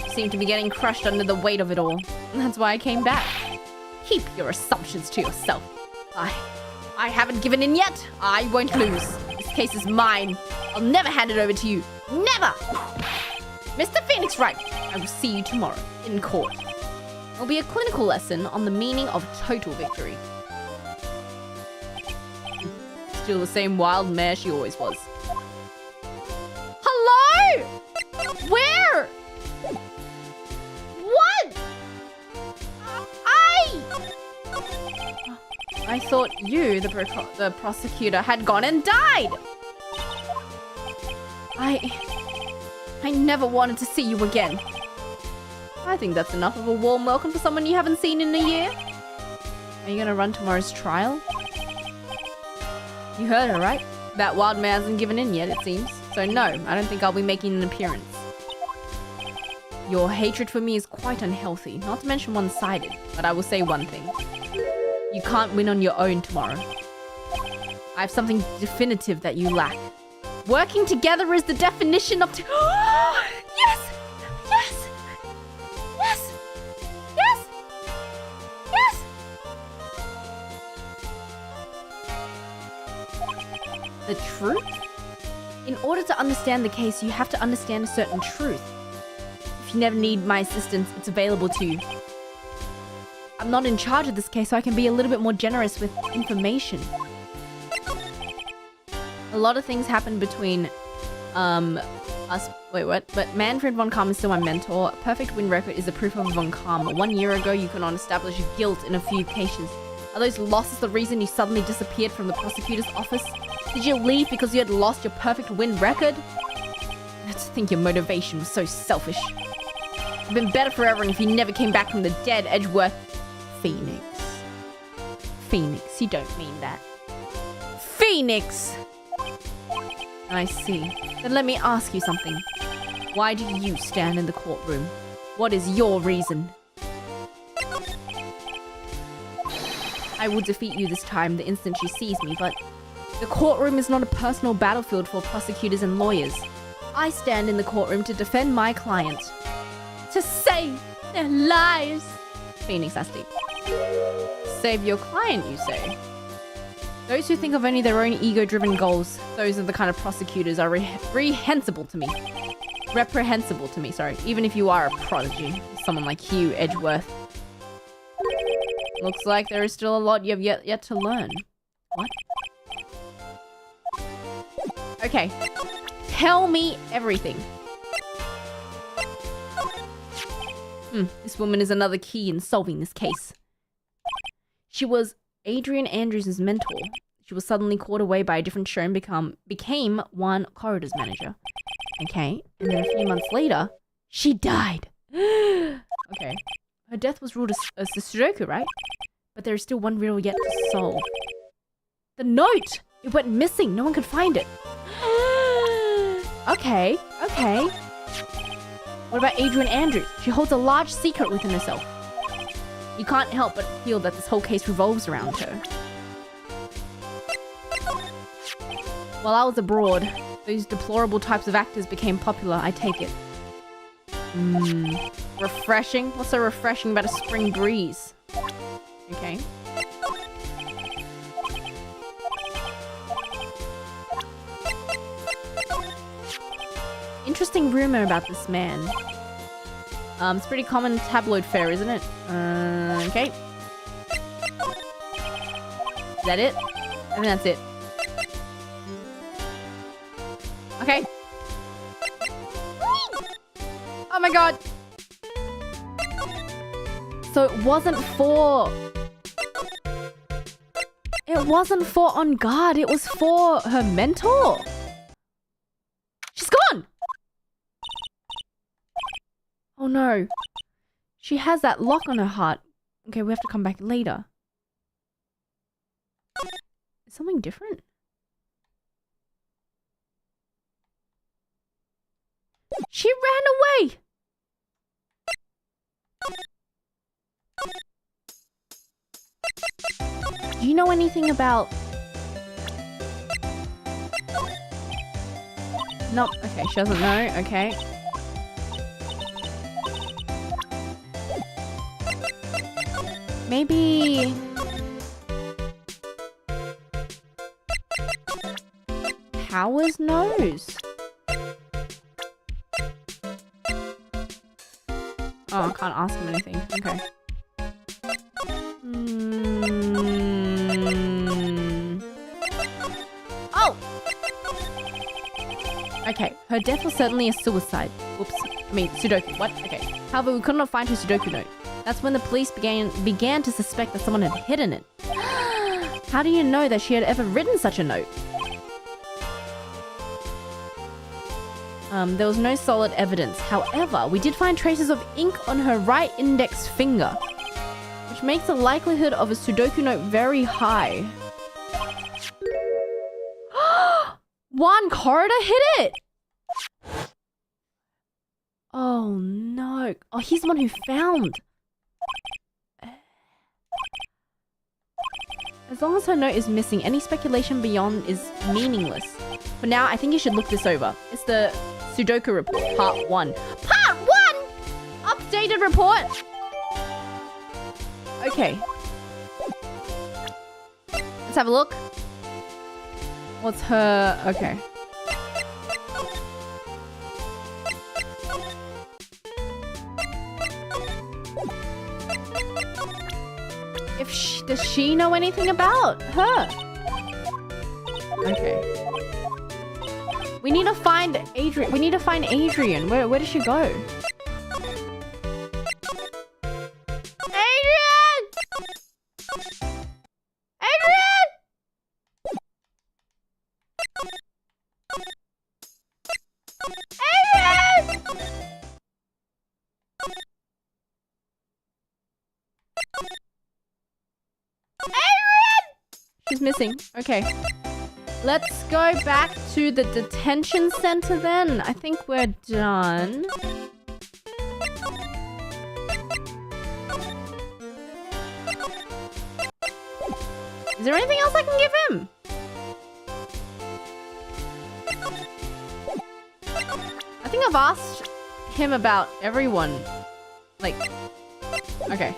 seem to be getting crushed under the weight of it all. That's why I came back. Keep your assumptions to yourself. I haven't given in yet. I won't lose. This case is mine. I'll never hand it over to you. Never! Mr. Phoenix Wright, I will see you tomorrow in court. It'll be a clinical lesson on the meaning of total victory. Still the same wild mare she always was. Hello? Where? What? I thought you, the prosecutor, had gone and died. I never wanted to see you again. I think that's enough of a warm welcome for someone you haven't seen in a year. Are you gonna run tomorrow's trial? You heard her, right? That wild man hasn't given in yet, it seems. So no, I don't think I'll be making an appearance. Your hatred for me is quite unhealthy, not to mention one-sided. But I will say one thing. You can't win on your own tomorrow. I have something definitive that you lack. Working together is the definition of... Yes! Yes! Yes! Yes! Yes! The truth? In order to understand the case, you have to understand a certain truth. If you never need my assistance, it's available to you. I'm not in charge of this case, so I can be a little bit more generous with information. A lot of things happened between, us. Wait, what? But Manfred von Kamm is still my mentor. A perfect win record is the proof of von Kamm. 1 year ago, you could not establish guilt in a few cases. Are those losses the reason you suddenly disappeared from the prosecutor's office? Did you leave because you had lost your perfect win record? I just think your motivation was so selfish. It'd been better for everyone if you never came back from the dead, Edgeworth. Phoenix. Phoenix, you don't mean that. Phoenix! I see. Then let me ask you something. Why do you stand in the courtroom? What is your reason? I will defeat you this time the instant she sees me, but the courtroom is not a personal battlefield for prosecutors and lawyers. I stand in the courtroom to defend my client. To save their lives. Phoenix, that's deep. Save your client, you say? Those who think of only their own ego-driven goals, those are the kind of prosecutors are reprehensible to me. Reprehensible to me, sorry. Even if you are a prodigy. Someone like you, Edgeworth. Looks like there is still a lot you have yet to learn. What? Okay. Tell me everything. This woman is another key in solving this case. She was Adrian Andrews' mentor. She was suddenly caught away by a different show and became one corridor's manager. Okay, and then a few months later, she died. Okay. Her death was ruled as a Sudoku, right? But there is still one riddle yet to solve. The note! It went missing. No one could find it. Okay, okay. What about Adrian Andrews? She holds a large secret within herself. You can't help but feel that this whole case revolves around her. While I was abroad, those deplorable types of actors became popular, I take it. Refreshing? What's so refreshing about a spring breeze? Okay. Interesting rumor about this man. It's pretty common tabloid fare, isn't it? Okay. Is that it? I think that's it. Okay. Oh my god! So it wasn't for... It wasn't for Engarde, it was for her mentor! She's gone! Oh no. She has that lock on her heart. Okay, we have to come back later. Is something different? She ran away! Do you know anything about... Nope. Okay, she doesn't know. Okay. Maybe... Powers knows. Oh, I can't ask him anything. Okay. Oh! Okay, her death was certainly a suicide. Whoops. I mean, Sudoku. What? Okay. However, we could not find her Sudoku note. That's when the police began to suspect that someone had hidden it. How do you know that she had ever written such a note? There was no solid evidence. However, we did find traces of ink on her right index finger, which makes the likelihood of a Sudoku note very high. One corridor hit it! Oh no. Oh, he's the one who found. As long as her note is missing, any speculation beyond is meaningless. For now, I think you should look this over. It's the Sudoku report, part 1. Part 1?! Updated report! Okay. Let's have a look. What's her... Okay. Does she know anything about her? Okay. We need to find Adrian. We need to find Adrian. Where does she go? Adrian! Adrian! Adrian! She's missing. Okay. Let's go back to the detention center then. I think we're done. Is there anything else I can give him? I think I've asked him about everyone. Like, okay.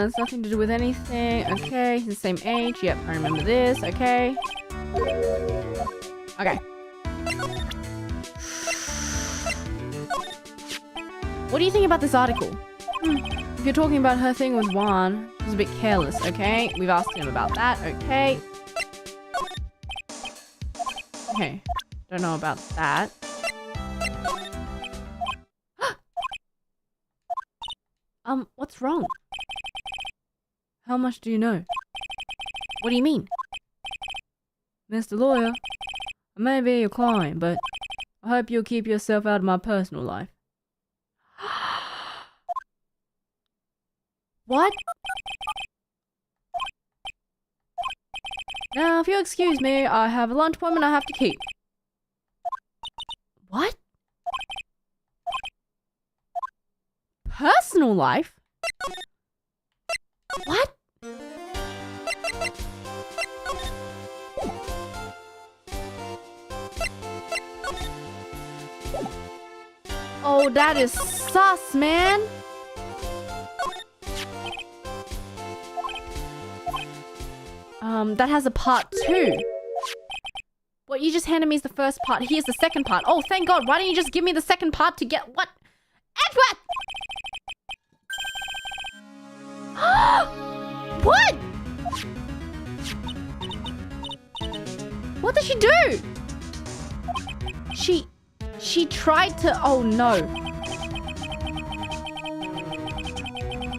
It's nothing to do with anything. Okay, he's the same age. Yep, I remember this. Okay. Okay. What do you think about this article? If you're talking about her thing with Juan, it was a bit careless, okay? We've asked him about that, okay? Okay. Don't know about that. What's wrong? How much do you know? What do you mean? Mr. Lawyer, I may be your client, but I hope you'll keep yourself out of my personal life. What? Now, if you'll excuse me, I have a lunch appointment I have to keep. What? Personal life? What? Oh, that is sus, man. That has a part 2. What you just handed me is the first part. Here's the second part. Oh, thank God. Why don't you just give me the second part to get what? Edgeworth! What? What did she do? She tried to... Oh, no.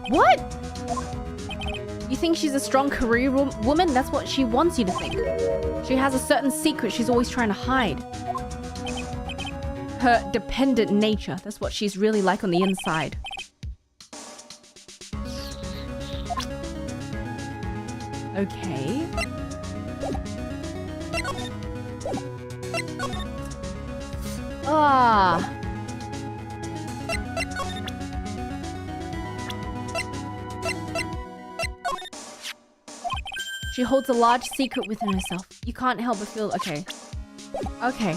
What? You think she's a strong career woman? That's what she wants you to think. She has a certain secret she's always trying to hide. Her dependent nature. That's what she's really like on the inside. Okay. Ah. She holds a large secret within herself. You can't help but feel... Okay. Okay.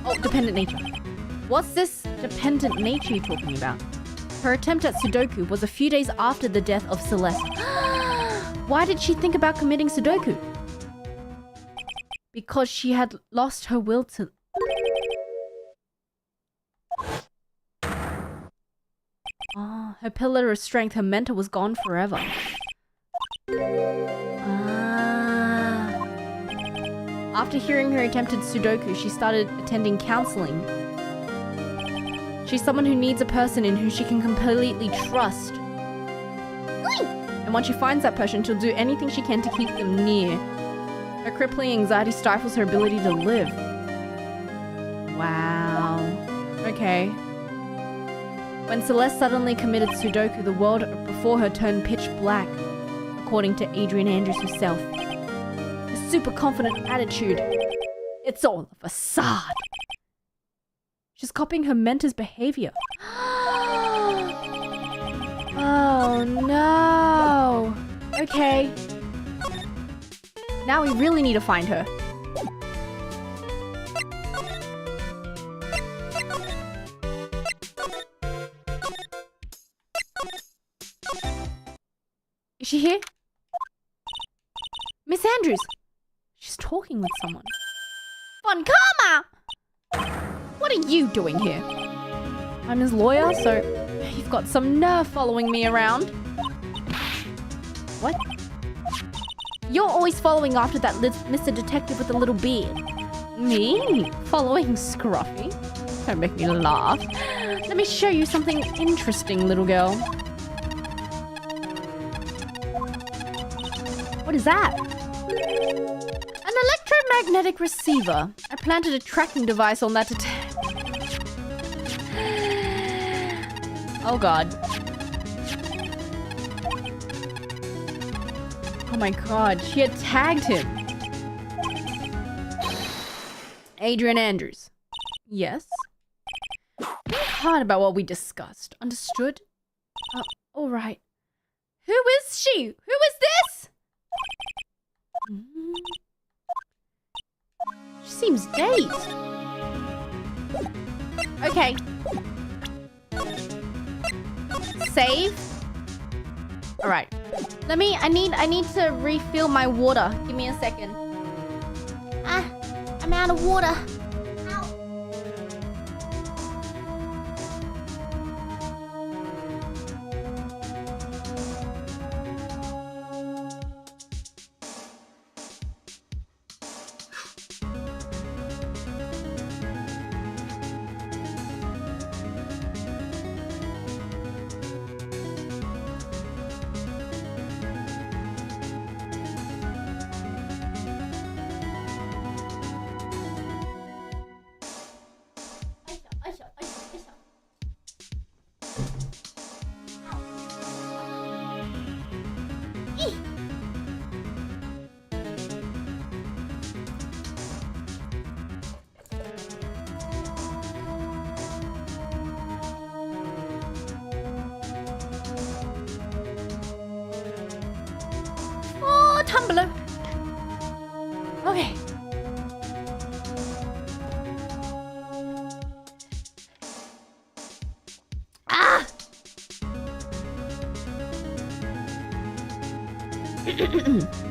Oh, dependent nature. What's this dependent nature you're talking about? Her attempt at Sudoku was a few days after the death of Celeste. Why did she think about committing Sudoku? Because she had lost her will to... Ah, her pillar of strength, her mentor was gone forever. After hearing her attempted Sudoku, she started attending counseling. She's someone who needs a person in who she can completely trust. And once she finds that person, she'll do anything she can to keep them near. Her crippling anxiety stifles her ability to live. Wow. Okay. When Celeste suddenly committed Sudoku, the world before her turned pitch black, according to Adrian Andrews herself. A super confident attitude. It's all a facade. She's copying her mentor's behavior. Oh no. Okay. Now we really need to find her. Is she here? Miss Andrews! She's talking with someone. Von Karma! What are you doing here? I'm his lawyer, so you've got some nerve following me around. What? You're always following after that Mr. Detective with the little beard. Me? Following Scruffy? Don't make me laugh. Let me show you something interesting, little girl. What is that? An electromagnetic receiver. I planted a tracking device on that Oh god. Oh my god, she had tagged him. Adrian Andrews. Yes? Think hard about what we discussed. Understood? Alright. Who is she? Who is this? She seems dazed. Okay. Save. Alright. I need to refill my water. Give me a second. I'm out of water. Ow. Tumbler. Okay. Ah!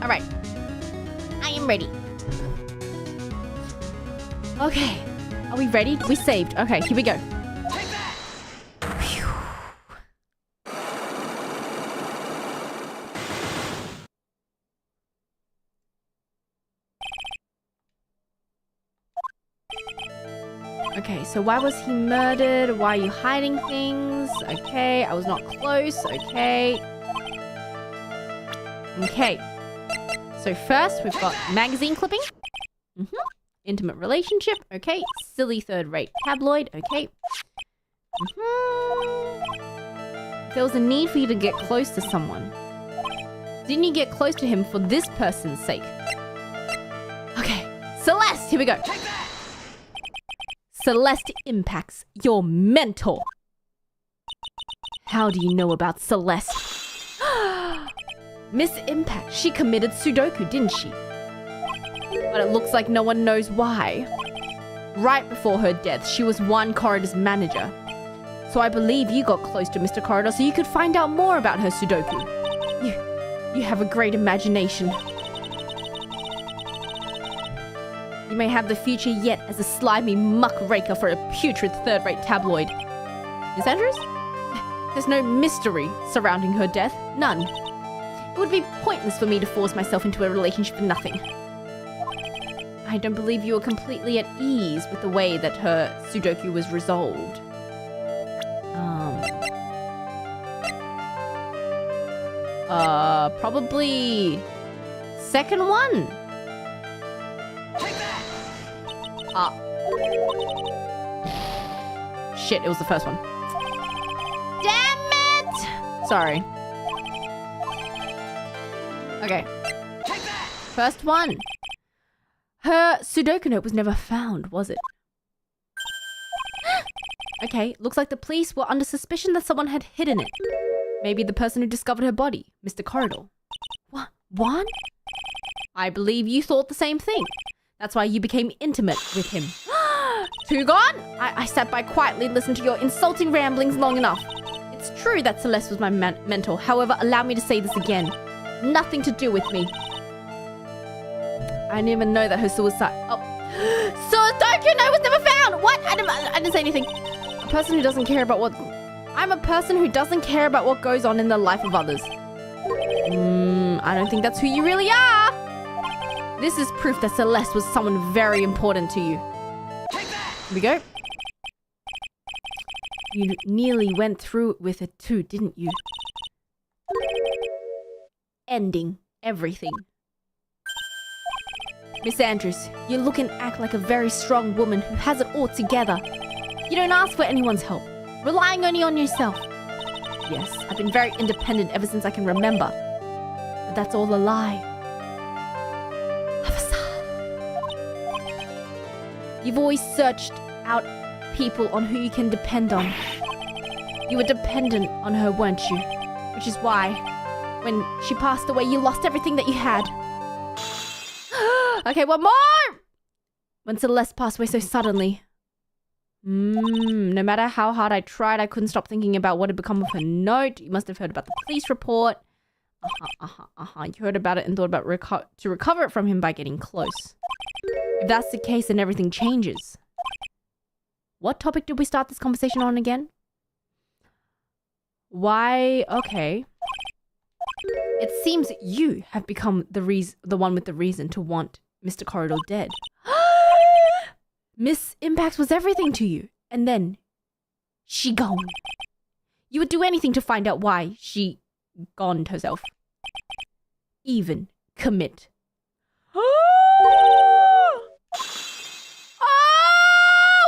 All right. I am ready. Okay. Are we ready? We saved. Okay, here we go. Okay, so why was he murdered? Why are you hiding things? Okay, I was not close. Okay. Okay. So first, we've got magazine clipping. Intimate relationship. Okay. Silly third-rate tabloid. Okay. There was a need for you to get close to someone. Didn't you get close to him for this person's sake? Okay. Celeste, here we go. Celeste impacts your mentor. How do you know about Celeste? Miss Impact, she committed Sudoku, didn't she? But it looks like no one knows why. Right before her death, she was one Corridor's manager. So I believe you got close to Mr. Corridor so you could find out more about her Sudoku. You have a great imagination. You may have the future yet as a slimy muckraker for a putrid third-rate tabloid. Miss Andrews? There's no mystery surrounding her death. None. It would be pointless for me to force myself into a relationship for nothing. I don't believe you were completely at ease with the way that her Sudoku was resolved. Probably second one. Shit, it was the first one. Damn it! Sorry. Okay. First one. Her Sudoku note was never found, was it? Okay, looks like the police were under suspicion that someone had hidden it. Maybe the person who discovered her body, Mr. Corridor. What? One? I believe you thought the same thing. That's why you became intimate with him. Two gone? I sat by quietly and listened to your insulting ramblings long enough. It's true that Celeste was my mentor. However, allow me to say this again. Nothing to do with me. I didn't even know that her suicide... Oh. Sudoku note was never found! What? I didn't say anything. A person who doesn't care about what... I'm a person who doesn't care about what goes on in the life of others. I don't think that's who you really are. This is proof that Celeste was someone very important to you. Here we go. You nearly went through with it too, didn't you? Ending everything. Miss Andrews, you look and act like a very strong woman who has it all together. You don't ask for anyone's help, relying only on yourself. Yes, I've been very independent ever since I can remember. But that's all a lie. You've always searched out people on who you can depend on. You were dependent on her, weren't you? Which is why, when she passed away, you lost everything that you had. Okay, one more! When Celeste passed away so suddenly. No matter how hard I tried, I couldn't stop thinking about what had become of her note. You must have heard about the police report. You heard about it and thought about to recover it from him by getting close. If that's the case, then everything changes. What topic did we start this conversation on again? Why? Okay. It seems you have become the one with the reason to want Mr. Corridor dead. Miss Impact was everything to you, and then she gone. You would do anything to find out why she goned herself. Even commit.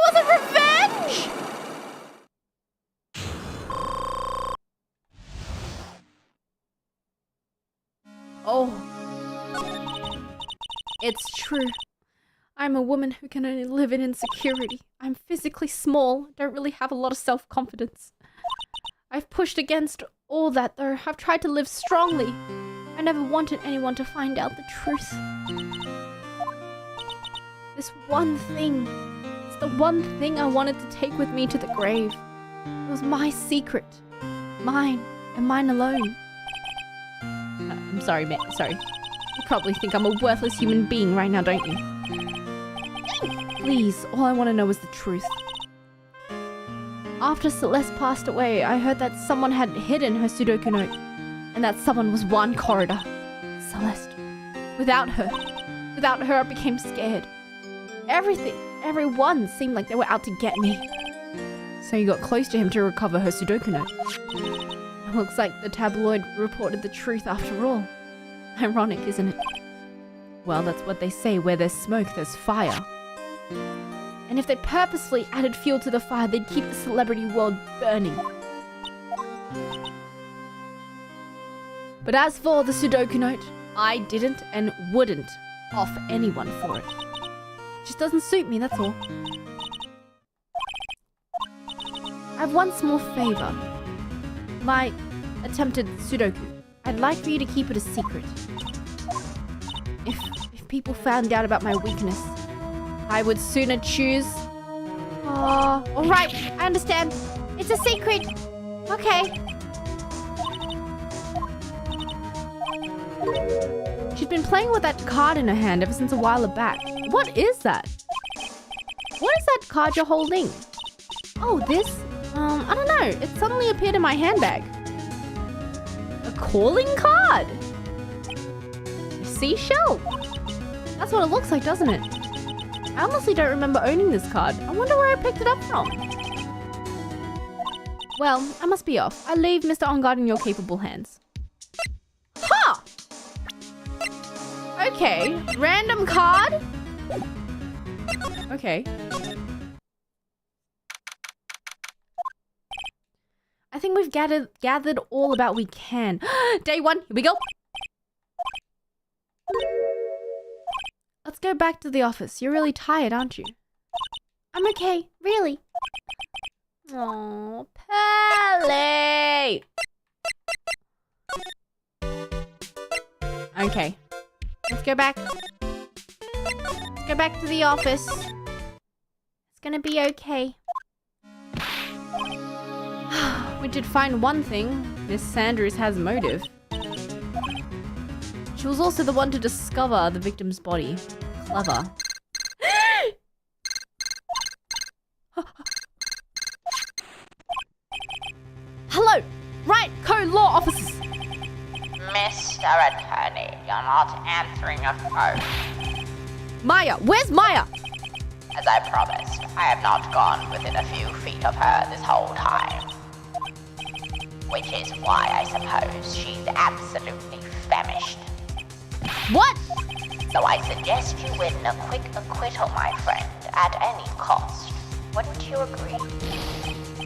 Was it revenge? Oh. It's true. I'm a woman who can only live in insecurity. I'm physically small, don't really have a lot of self-confidence. I've pushed against all that though. I've tried to live strongly. I never wanted anyone to find out the truth. This one thing. It's the one thing I wanted to take with me to the grave. It was my secret. Mine, and mine alone. I'm sorry, mate. Sorry. You probably think I'm a worthless human being right now, don't you? Please, all I want to know is the truth. After Celeste passed away, I heard that someone had hidden her Sudoku note. And that someone was one Corridor. Celeste. Without her, I became scared. Everyone seemed like they were out to get me. So you got close to him to recover her Sudoku note. It looks like the tabloid reported the truth after all. Ironic, isn't it? Well, that's what they say, where there's smoke, there's fire. And if they purposely added fuel to the fire, they'd keep the celebrity world burning. But as for the Sudoku note, I didn't and wouldn't off anyone for it. It just doesn't suit me, that's all. I have one small favor. My attempted Sudoku. I'd like for you to keep it a secret. If people found out about my weakness, I would sooner choose... Oh, alright, I understand. It's a secret. Okay. She's been playing with that card in her hand ever since a while back. What is that? What is that card you're holding? Oh, this? I don't know. It suddenly appeared in my handbag. A calling card? A seashell? That's what it looks like, doesn't it? I honestly don't remember owning this card. I wonder where I picked it up from. Well, I must be off. I leave Mr. Engarde in your capable hands. Okay. Random card? Okay. I think we've gathered all about we can. Day 1, here we go. Let's go back to the office. You're really tired, aren't you? I'm okay, really. Oh, Pally! Okay. Let's go back. Let's go back to the office. It's gonna be okay. We did find one thing. Miss Sanders has motive. She was also the one to discover the victim's body. Clever. Hello! Wright, co-law officers! Mr. Attorney, you're not answering your phone. Maya! Where's Maya? As I promised, I have not gone within a few feet of her this whole time. Which is why I suppose she's absolutely famished. What? So I suggest you win a quick acquittal, my friend, at any cost. Wouldn't you agree?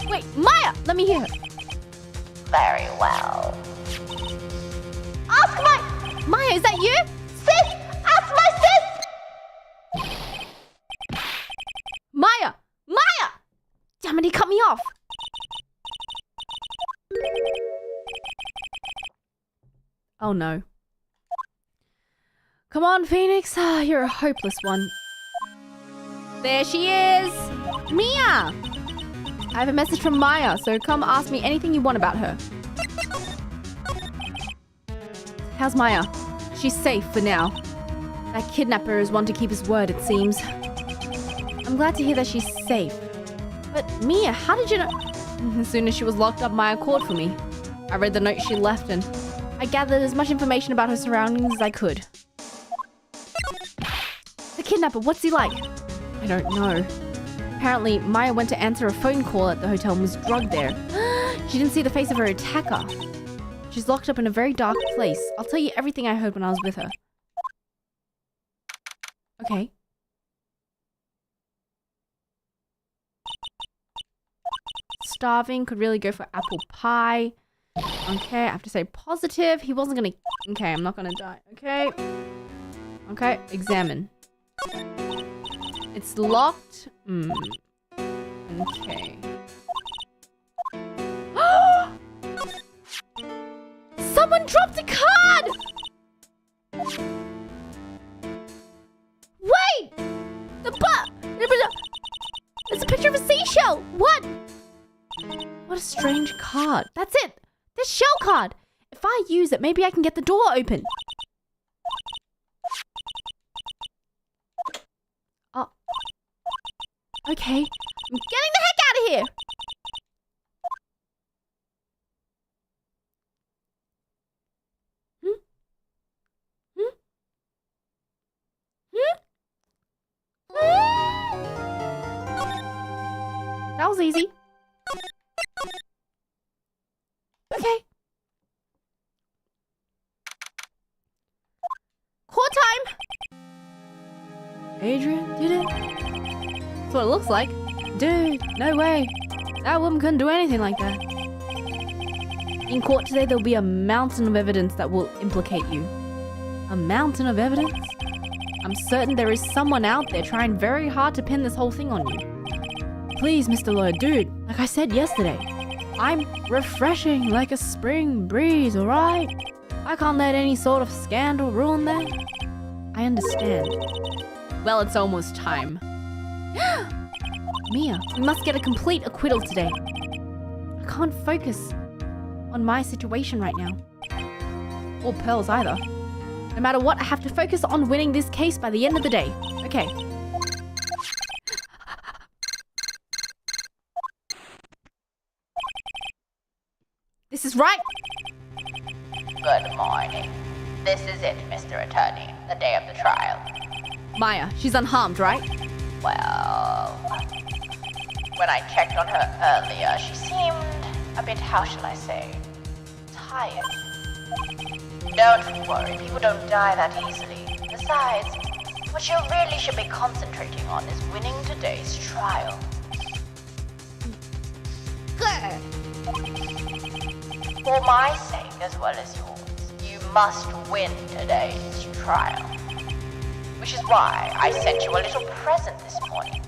Wait, Maya! Let me hear her. Very well. Ask Maya! Maya, is that you? Sis! Ask my sis! Maya! Maya! Damn it, he cut me off. Oh no. Come on, Phoenix. You're a hopeless one. There she is! Mia! I have a message from Maya, so come ask me anything you want about her. How's Maya? She's safe for now. That kidnapper is one to keep his word, it seems. I'm glad to hear that she's safe. But Mia, how did you know? As soon as she was locked up, Maya called for me. I read the note she left and I gathered as much information about her surroundings as I could. The kidnapper, what's he like? I don't know. Apparently, Maya went to answer a phone call at the hotel and was drugged there. She didn't see the face of her attacker. She's locked up in a very dark place. I'll tell you everything I heard when I was with her. Okay. Starving, could really go for apple pie. Okay, I have to say positive. He wasn't gonna... Okay, I'm not gonna die. Okay. Okay, examine. It's locked. Okay. Someone dropped a card! Wait! It's a picture of a seashell! What? What a strange card. That's it! This shell card! If I use it, maybe I can get the door open. Oh. Okay. I'm getting the heck out of here! That was easy. Okay. Court time! Adrian did it? That's what it looks like. Dude, no way. That woman couldn't do anything like that. In court today, there'll be a mountain of evidence that will implicate you. A mountain of evidence? I'm certain there is someone out there trying very hard to pin this whole thing on you. Please, Mr. Lloyd, dude, like I said yesterday, I'm refreshing like a spring breeze, alright? I can't let any sort of scandal ruin that. I understand. Well, it's almost time. Mia, we must get a complete acquittal today. I can't focus on my situation right now. Or Pearl's either. No matter what, I have to focus on winning this case by the end of the day. Okay. This is right. Good morning. This is it, Mr. Attorney, the day of the trial. Maya, she's unharmed, right? Well, when I checked on her earlier, she seemed a bit, how shall I say, tired. Don't worry, people don't die that easily. The Besides, what you really should be concentrating on is winning today's trial. Good. For my sake as well as yours, you must win today's trial. Which is why I sent you a little present this morning.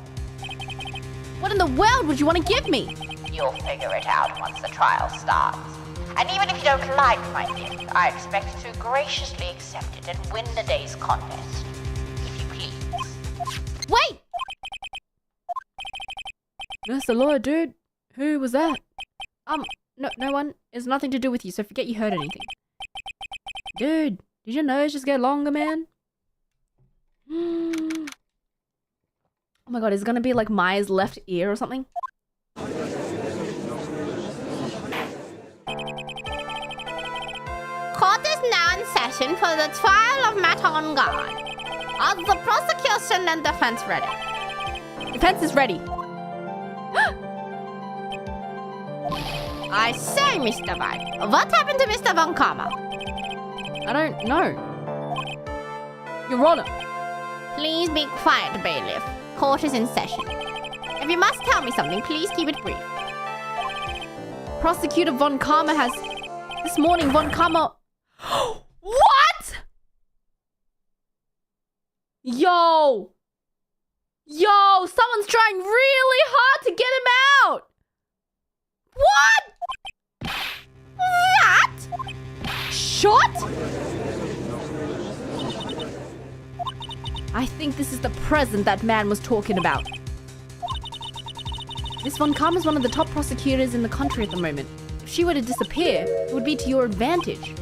What in the world would you want to give me? You'll figure it out once the trial starts. And even if you don't like my gift, I expect you to graciously accept it and win the day's contest. If you please. Wait! Mr. Lawyer, dude. Who was that? No one. It's nothing to do with you, so forget you heard anything. Dude, did your nose just get longer, man? Oh my god, is it gonna be like Maya's left ear or something? Court is now in session for the trial of matter Engarde. Are the prosecution and defense ready? Defense is ready. I say, Mr. Wright, what happened to Mr. Von Karma? I don't know. Your Honor. Please be quiet, bailiff. Court is in session. If you must tell me something, please keep it brief. Prosecutor Von Karma has... This morning, Von Karma... What?! Yo! Someone's trying really hard to get him out! What?! What? Shot?! I think this is the present that man was talking about. Miss Von Karma is one of the top prosecutors in the country at the moment. If she were to disappear, it would be to your advantage.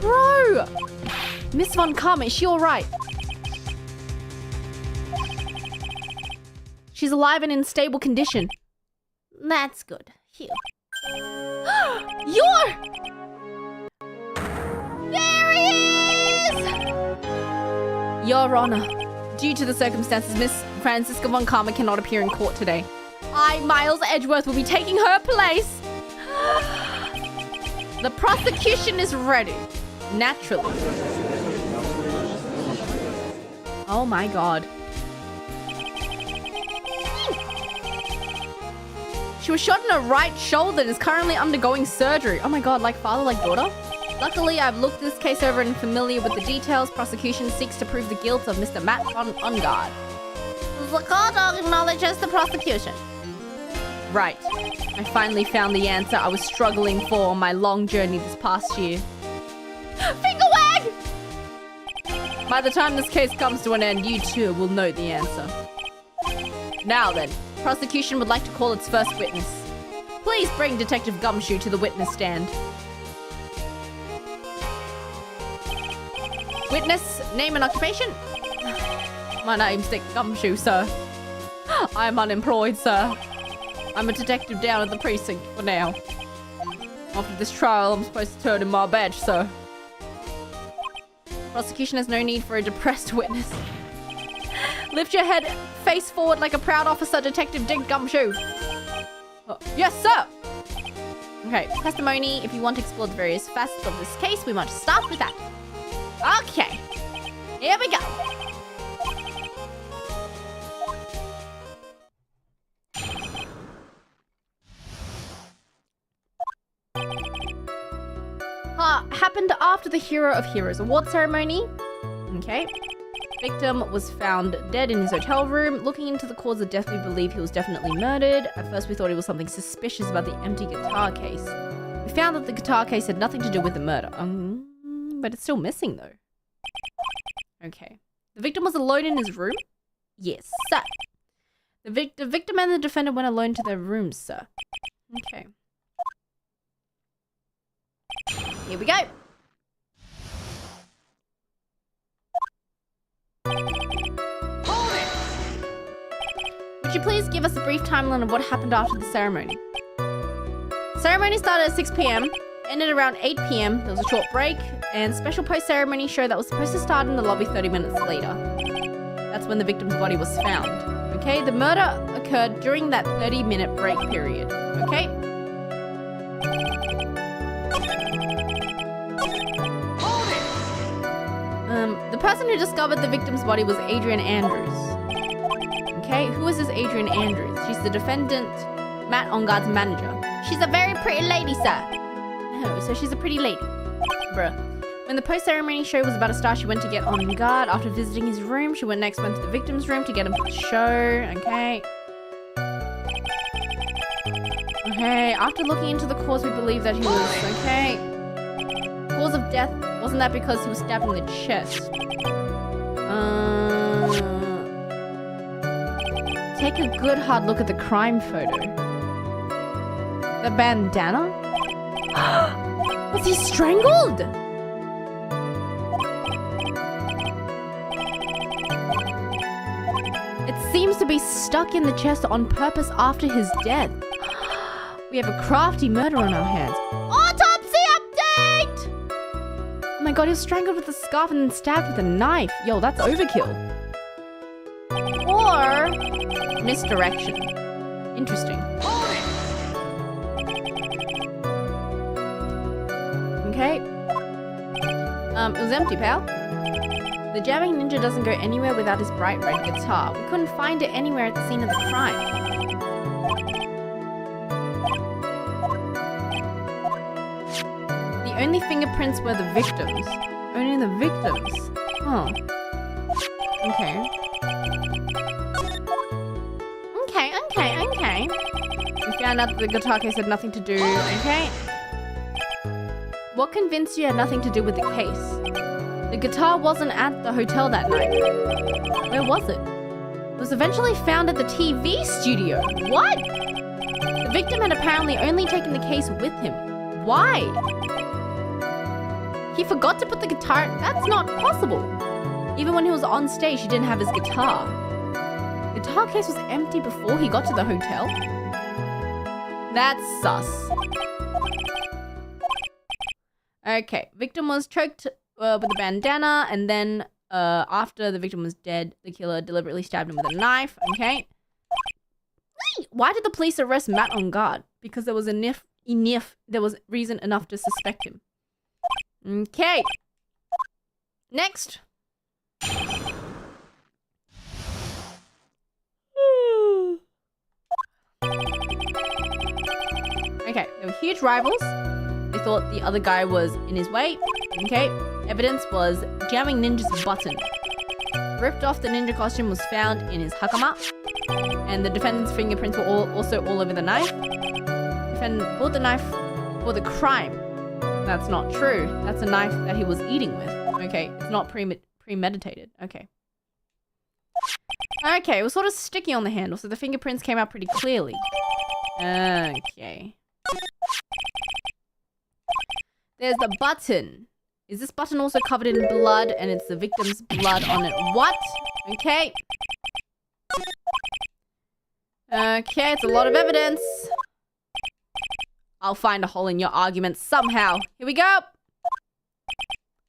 Bro! Miss Von Karma, is she alright? She's alive and in stable condition. That's good. Phew. You're... There he is! Your Honor, due to the circumstances, Miss Francisca Von Karma cannot appear in court today. I, Miles Edgeworth, will be taking her place. The prosecution is ready. Naturally. Oh my god. She was shot in her right shoulder and is currently undergoing surgery. Oh my god, like father, like daughter? Luckily, I've looked this case over and familiar with the details. Prosecution seeks to prove the guilt of Mr. Matt von Engarde. The court acknowledges the prosecution. Right. I finally found the answer I was struggling for on my long journey this past year. Finger wag! By the time this case comes to an end, you too will know the answer. Now then, prosecution would like to call its first witness. Please bring Detective Gumshoe to the witness stand. Witness, name and occupation? My name's Dick Gumshoe, sir. I'm unemployed, sir. I'm a detective down at the precinct for now. After this trial, I'm supposed to turn in my badge, sir. Prosecution has no need for a depressed witness. Lift your head, face forward like a proud officer, Detective Dick Gumshoe. Yes, sir! Okay, testimony. If you want to explore the various facets of this case, we must start with that. Okay, here we go. Happened after the Hero of Heroes award ceremony. Okay. Victim was found dead in his hotel room. Looking into the cause of death, we believe he was definitely murdered. At first, we thought it was something suspicious about the empty guitar case. We found that the guitar case had nothing to do with the murder. But it's still missing, though. Okay. The victim was alone in his room? Yes, sir. The victim and the defendant went alone to their rooms, sir. Okay. Here we go. Would you please give us a brief timeline of what happened after the ceremony? Ceremony started at 6 p.m, ended around 8 p.m, there was a short break, and special post-ceremony show that was supposed to start in the lobby 30 minutes later. That's when the victim's body was found. Okay, the murder occurred during that 30-minute break period. Okay? The person who discovered the victim's body was Adrian Andrews. Okay, who is this Adrian Andrews? She's the defendant, Matt Engarde's manager. She's a very pretty lady, sir. Oh, so she's a pretty lady. Bruh. When the post-ceremony show was about to start, she went to get on guard. After visiting his room, she went to the victim's room to get him for the show. Okay. Okay, after looking into the cause, we believe that he was, okay. Cause of death, wasn't that because he was stabbed in the chest? Take a good hard look at the crime photo. The bandana? Was he strangled? It seems to be stuck in the chest on purpose after his death. We have a crafty murder on our hands. Autopsy update! Oh my god, he was strangled with a scarf and then stabbed with a knife. Yo, that's overkill. Or misdirection. Interesting. Okay. It was empty, pal. The jamming ninja doesn't go anywhere without his bright red guitar. We couldn't find it anywhere at the scene of the crime. The only fingerprints were the victims. Only the victims. Huh. Okay. Okay. We found out that the guitar case had nothing to do. Okay. What convinced you it had nothing to do with the case? The guitar wasn't at the hotel that night. Where was it? It was eventually found at the TV studio. What? The victim had apparently only taken the case with him. Why? He forgot to put the guitar. That's not possible. Even when he was on stage, he didn't have his guitar. The guitar case was empty before he got to the hotel. That's sus. Okay, victim was choked with a bandana, and then after the victim was dead, the killer deliberately stabbed him with a knife. Okay. Why did the police arrest Matt Engarde? Because there was there was reason enough to suspect him. Okay. Next. Okay, they were huge rivals. They thought the other guy was in his way. Okay, evidence was jamming ninja's button. Ripped off the ninja costume was found in his hakama. And the defendant's fingerprints were also all over the knife. Defendant bought the knife for the crime. That's not true. That's a knife that he was eating with. Okay, it's not premeditated. Okay. Okay, it was sort of sticky on the handle, so the fingerprints came out pretty clearly. Okay. There's the button. Is this button also covered in blood and it's the victim's blood on it? What? Okay. Okay, it's a lot of evidence. I'll find a hole in your argument somehow. Here we go.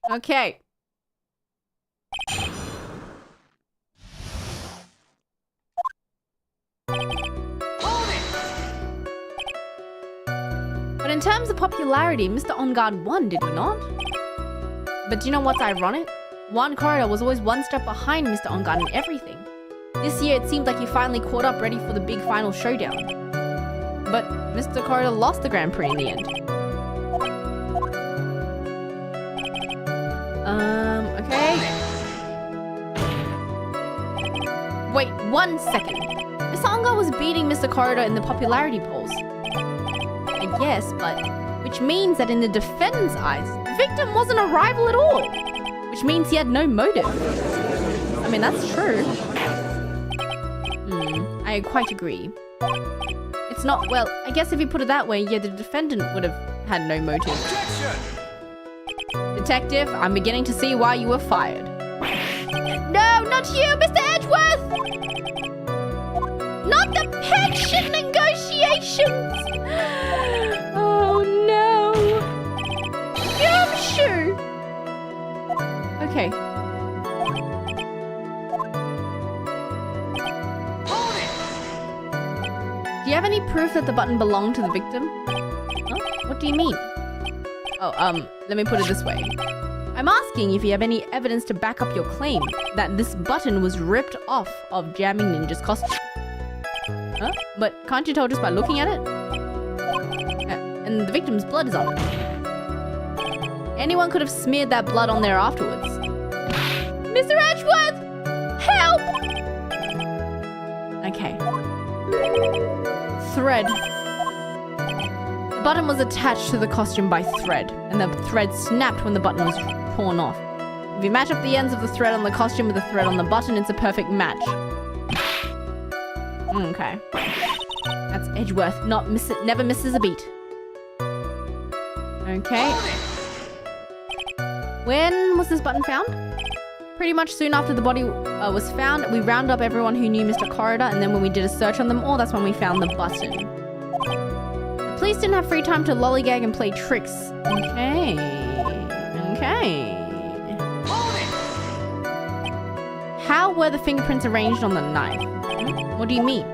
Okay. But in terms of popularity, Mr. Engarde won, did he not? But do you know what's ironic? Juan Corridor was always one step behind Mr. Engarde in everything. This year, it seemed like he finally caught up ready for the big final showdown. But Mr. Corridor lost the Grand Prix in the end. Okay. Wait, 1 second. Mr. Engarde was beating Mr. Corridor in the popularity polls. I guess, but which means that in the defendant's eyes, the victim wasn't a rival at all. Which means he had no motive. I mean, that's true. I quite agree. It's not, well, I guess if you put it that way, yeah, the defendant would have had no motive. Detective, I'm beginning to see why you were fired. No, not you, Mr. Edgeworth! Not the pension negotiations! Oh no! Gumshoe! Okay. Do you have any proof that the button belonged to the victim? Huh? What do you mean? Oh, let me put it this way. I'm asking if you have any evidence to back up your claim that this button was ripped off of Jamming Ninja's costume. Huh? But can't you tell just by looking at it? And the victim's blood is on it. Anyone could have smeared that blood on there afterwards. Mr. Edgeworth! Help! Okay. Thread. The button was attached to the costume by thread, and the thread snapped when the button was torn off. If you match up the ends of the thread on the costume with the thread on the button, it's a perfect match. Okay. That's Edgeworth. Never misses a beat. Okay. When was this button found? Pretty much soon after the body was found. We rounded up everyone who knew Mr. Corridor, and then when we did a search on them all, that's when we found the button. The police didn't have free time to lollygag and play tricks. Okay. Okay. How were the fingerprints arranged on the knife? What do you mean?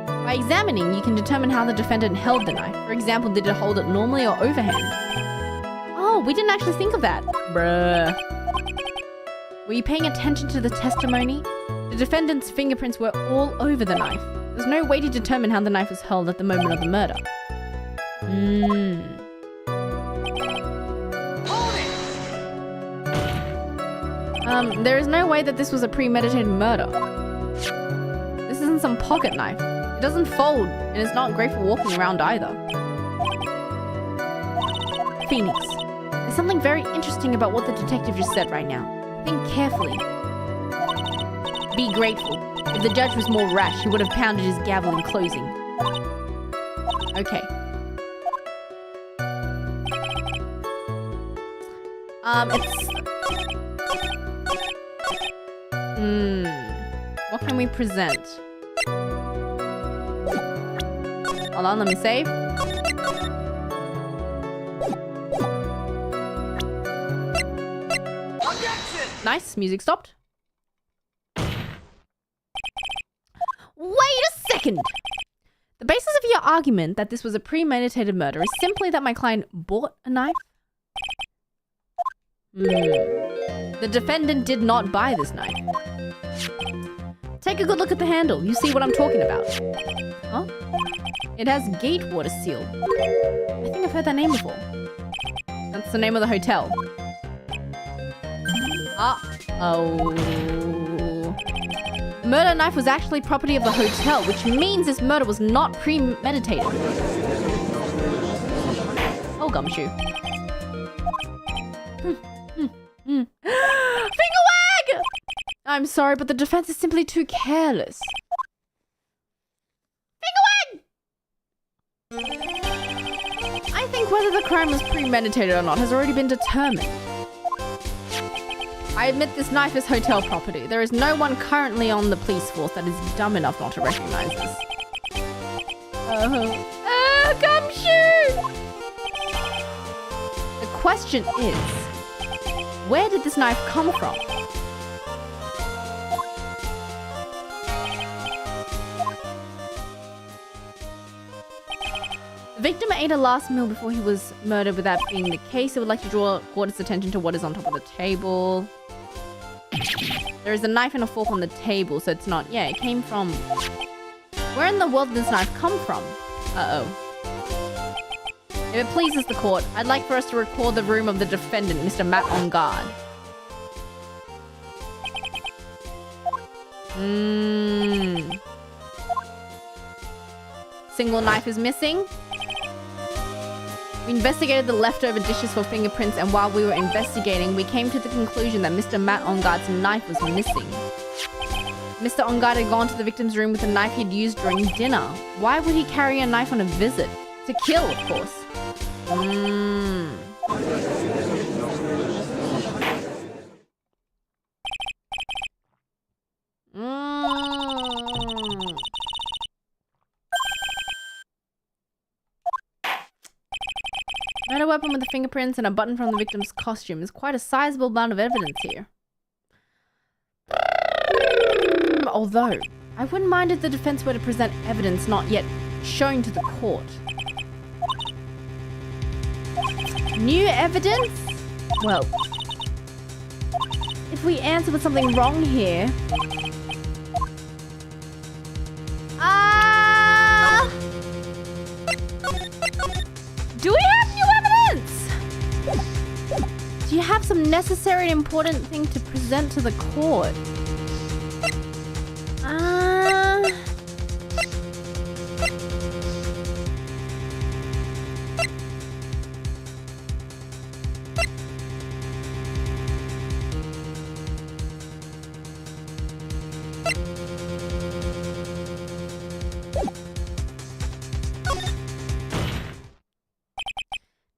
By examining, you can determine how the defendant held the knife. For example, did it hold it normally or overhand? Oh, we didn't actually think of that. Bruh. Were you paying attention to the testimony? The defendant's fingerprints were all over the knife. There's no way to determine how the knife was held at the moment of the murder. There is no way that this was a premeditated murder. This isn't some pocket knife. It doesn't fold, and it's not great for walking around either. Phoenix, there's something very interesting about what the detective just said right now. Think carefully. Be grateful. If the judge was more rash, he would have pounded his gavel in closing. Okay. What can we present? Hold on, let me save. Nice, music stopped. Wait a second! The basis of your argument that this was a premeditated murder is simply that my client bought a knife? The defendant did not buy this knife. Take a good look at the handle. You see what I'm talking about. Huh? It has Gatewater seal. I think I've heard that name before. That's the name of the hotel. Uh-oh. The murder knife was actually property of the hotel, which means this murder was not premeditated. Oh, Gumshoe. Finger wag! I'm sorry, but the defense is simply too careless. Finger wag! I think whether the crime was premeditated or not has already been determined. I admit this knife is hotel property. There is no one currently on the police force that is dumb enough not to recognize this. Gumshoe! The question is, where did this knife come from? The victim ate a last meal before he was murdered. With that being the case, I would like to draw court's attention to what is on top of the table. There is a knife and a fork on the table, so it's not... Yeah, it came from... Where in the world did this knife come from? Uh-oh. If it pleases the court, I'd like for us to record the room of the defendant, Mr. Matt Engarde. Single knife is missing. We investigated the leftover dishes for fingerprints, and while we were investigating, we came to the conclusion that Mr. Matt Engarde's knife was missing. Mr. Engarde had gone to the victim's room with a knife he'd used during dinner. Why would he carry a knife on a visit? To kill, of course. Murder weapon with the fingerprints and a button from the victim's costume is quite a sizable amount of evidence here. Although, I wouldn't mind if the defense were to present evidence not yet shown to the court. New evidence? Well, if we answer with something wrong here... Do we have new evidence? Do you have some necessary and important thing to present to the court?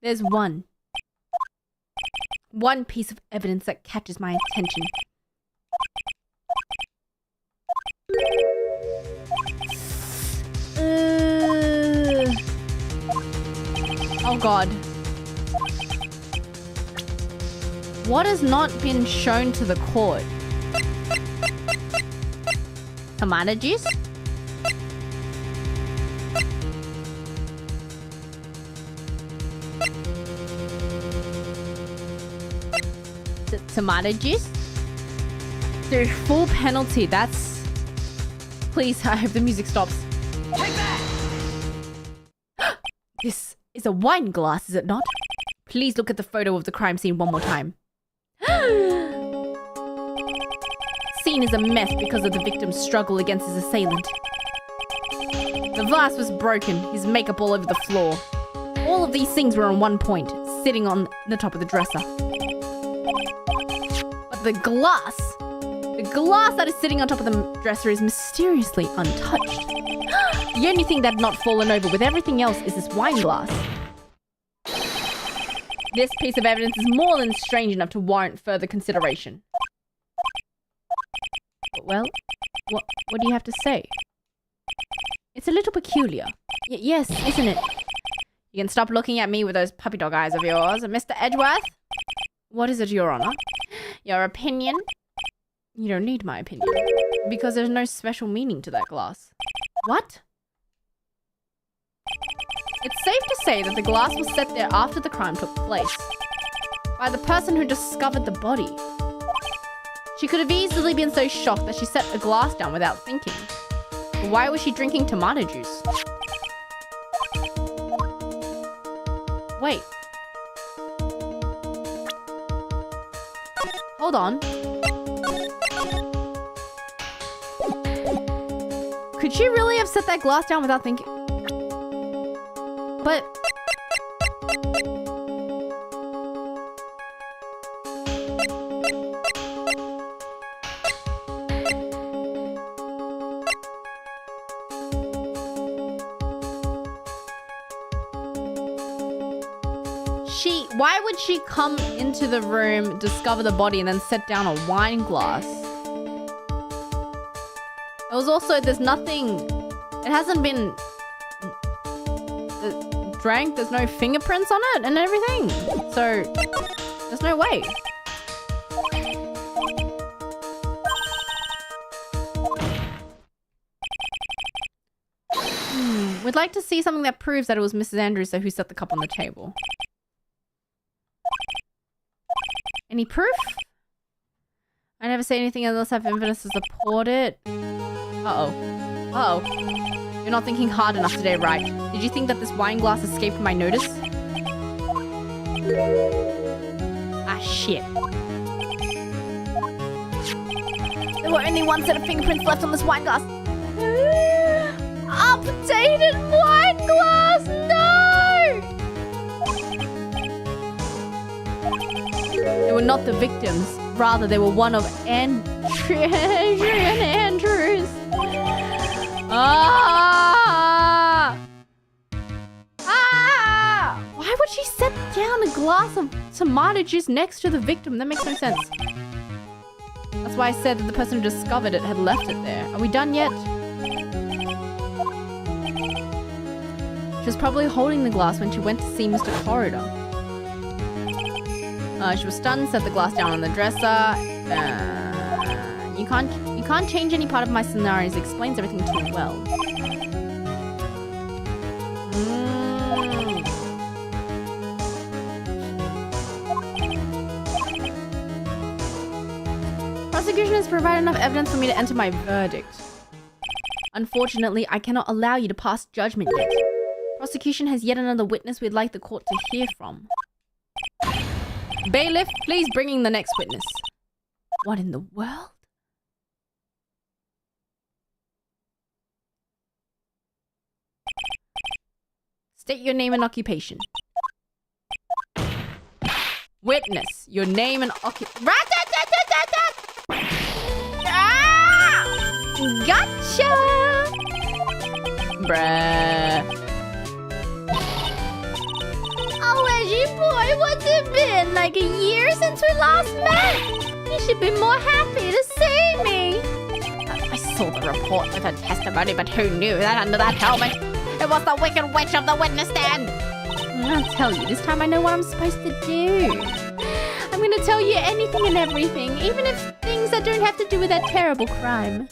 There's one piece of evidence that catches my attention. Oh God. What has not been shown to the court? Tomato juice? Tomato juice? Dude, full penalty. That's... Please, I hope the music stops. Take that! This is a wine glass, is it not? Please look at the photo of the crime scene one more time. Scene is a mess because of the victim's struggle against his assailant. The vase was broken, his makeup all over the floor. All of these things were on one point, sitting on the top of the dresser. But the glass that is sitting on top of the dresser is mysteriously untouched. The only thing that had not fallen over with everything else is this wine glass. This piece of evidence is more than strange enough to warrant further consideration. Well, what do you have to say? It's a little peculiar. Yes, isn't it? You can stop looking at me with those puppy dog eyes of yours, Mr. Edgeworth. What is it, Your Honor? Your opinion? You don't need my opinion. Because there's no special meaning to that glass. What? It's safe to say that the glass was set there after the crime took place. By the person who discovered the body. She could have easily been so shocked that she set a glass down without thinking. But why was she drinking tomato juice? Wait. Hold on. Could she really have set that glass down without thinking? But... Why would she come into the room, discover the body, and then set down a wine glass? It was also, there's nothing... It hasn't been... drank, there's no fingerprints on it and everything. So, there's no way. We'd like to see something that proves that it was Mrs. Andrews who set the cup on the table. Any proof? I never say anything unless I have evidence to support it. Uh-oh. Uh-oh. You're not thinking hard enough today, Wright. Did you think that this wine glass escaped my notice? Ah, shit. There were only one set of fingerprints left on this wine glass. Updated wine glass! No! They were not the victims. Rather, they were one of Adrian Andrews. Why would she set down a glass of tomato juice next to the victim? That makes no sense. That's why I said that the person who discovered it had left it there. Are we done yet? She was probably holding the glass when she went to see Mr. Corridor. She was stunned, set the glass down on the dresser. You can't change any part of my scenarios. It explains everything too well. prosecution has provided enough evidence for me to enter my verdict. Unfortunately, I cannot allow you to pass judgment yet. Prosecution has yet another witness we'd like the court to hear from. Bailiff, please bring in the next witness. What in the world? State your name and occupation. Witness, your name and occupation. Ah! Gotcha! Bruh. Oh, Edgy boy, what's it been? Like a year since we last met? You should be more happy to see me. I saw the report with her testimony, but who knew that under that helmet? It was the wicked witch of the witness stand. I'll tell you, this time I know what I'm supposed to do. I'm gonna tell you anything and everything, even if things that don't have to do with that terrible crime.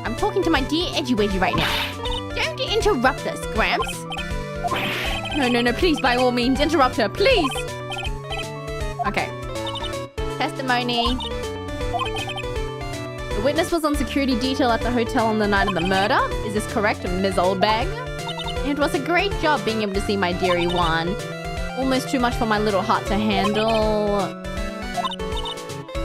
I'm talking to my dear Edgy Wedgy right now. Don't interrupt us, Gramps. No, please, by all means, interrupt her, please. Okay. Testimony. The witness was on security detail at the hotel on the night of the murder. Is this correct, Ms. Oldbag? It was a great job being able to see my dearie one. Almost too much for my little heart to handle.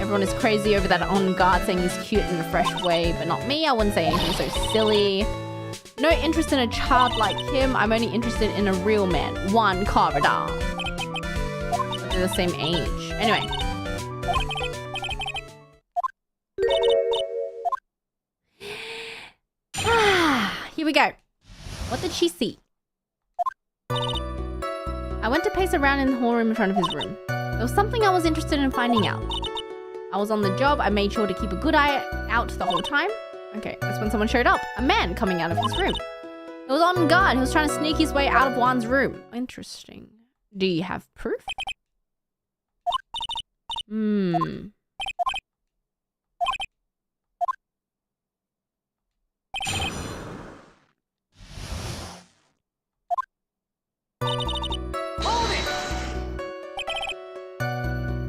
Everyone is crazy over that Engarde saying he's cute in a fresh way, but not me. I wouldn't say anything so silly. No interest in a child like him. I'm only interested in a real man. One corridor. They're the same age. Anyway. Here we go. What did she see? I went to pace around in the hallroom in front of his room. There was something I was interested in finding out. I was on the job. I made sure to keep a good eye out the whole time. Okay, that's when someone showed up. A man coming out of his room. He was on guard. He was trying to sneak his way out of Juan's room. Interesting. Do you have proof?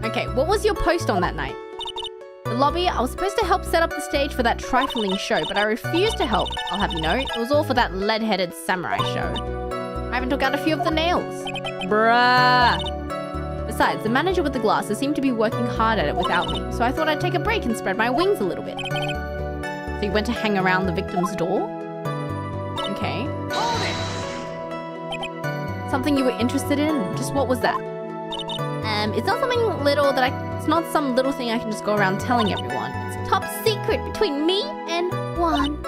Okay, what was your post on that night? The lobby, I was supposed to help set up the stage for that trifling show, but I refused to help. I'll have you know, it was all for that lead-headed samurai show. I even took out a few of the nails. Bruh. Besides, the manager with the glasses seemed to be working hard at it without me, so I thought I'd take a break and spread my wings a little bit. So you went to hang around the victim's door? Okay. Something you were interested in? Just what was that? It's not something little that it's not some little thing I can just go around telling everyone. It's top secret between me and Juan.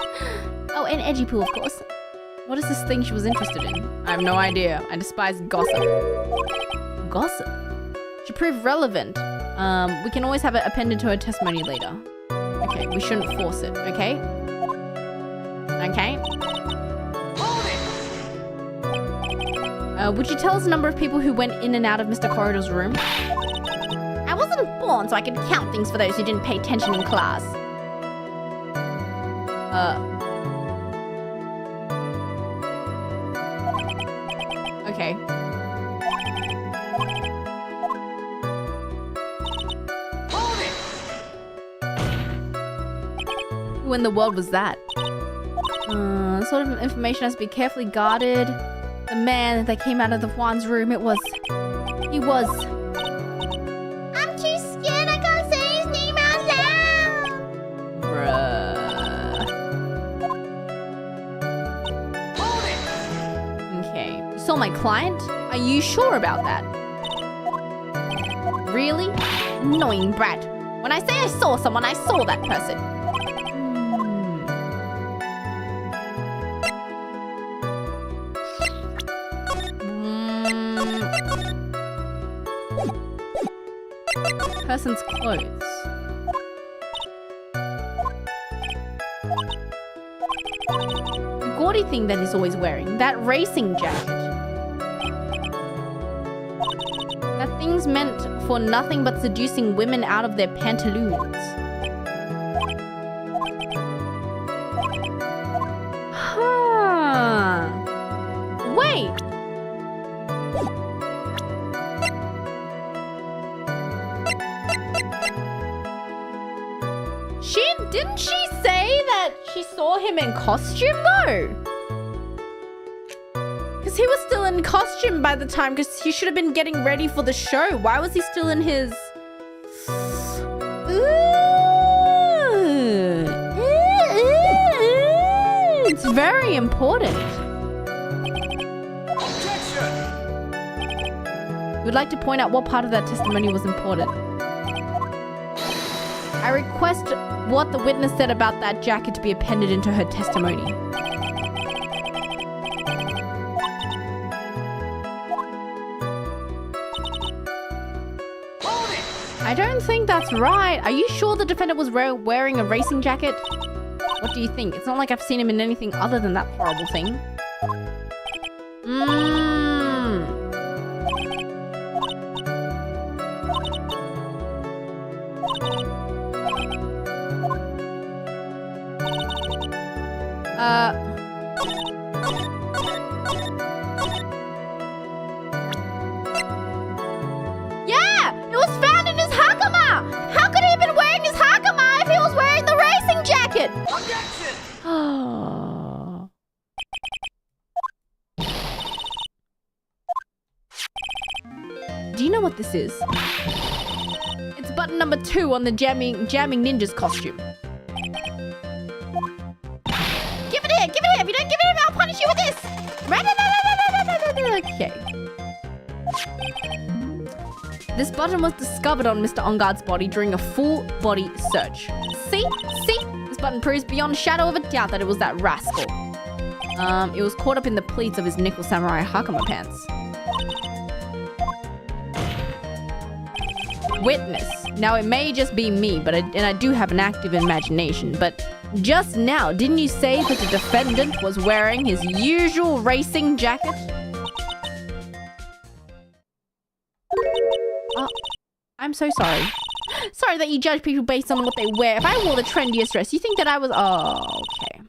Oh, and Edgy Poo, of course. What is this thing she was interested in? I have no idea. I despise gossip. Gossip? Should prove relevant. We can always have it appended to her testimony later. Okay, we shouldn't force it, okay? Okay. Would you tell us the number of people who went in and out of Mr. Corridor's room? I wasn't born so I could count things for those who didn't pay attention in class. Okay. Who in the world was that? Sort of information has to be carefully guarded. The man that came out of the Juan's room, he was... I'm too scared, I can't say his name out loud. Bruh. Okay. You saw my client? Are you sure about that? Really? Annoying brat. When I say I saw someone, I saw that person. Person's clothes. The gaudy thing that he's always wearing. That racing jacket. That thing's meant for nothing but seducing women out of their pantaloons. Huh. Wait. Didn't she say that she saw him in costume though? Because he was still in costume by the time, because he should have been getting ready for the show. Why was he still in his... It's very important. Would like to point out what part of that testimony was important. I request what the witness said about that jacket to be appended into her testimony. I don't think that's right. Are you sure the defendant was wearing a racing jacket? What do you think? It's not like I've seen him in anything other than that horrible thing. Yeah! It was found in his hakama! How could he have been wearing his hakama if he was wearing the racing jacket? Do you know what this is? It's button number 2 on the jamming ninja's costume. Give it here! Give it here! If you don't give it here, I'll punish you with this! Okay. This button was discovered on Mr. Engarde's body during a full body search. See? This button proves beyond a shadow of a doubt that it was that rascal. It was caught up in the pleats of his nickel samurai hakama pants. Witness. Now, it may just be me, but I do have an active imagination, but just now, didn't you say that the defendant was wearing his usual racing jacket? Oh, I'm so sorry. Sorry that you judge people based on what they wear. If I wore the trendiest dress, you think that I was... Oh, okay.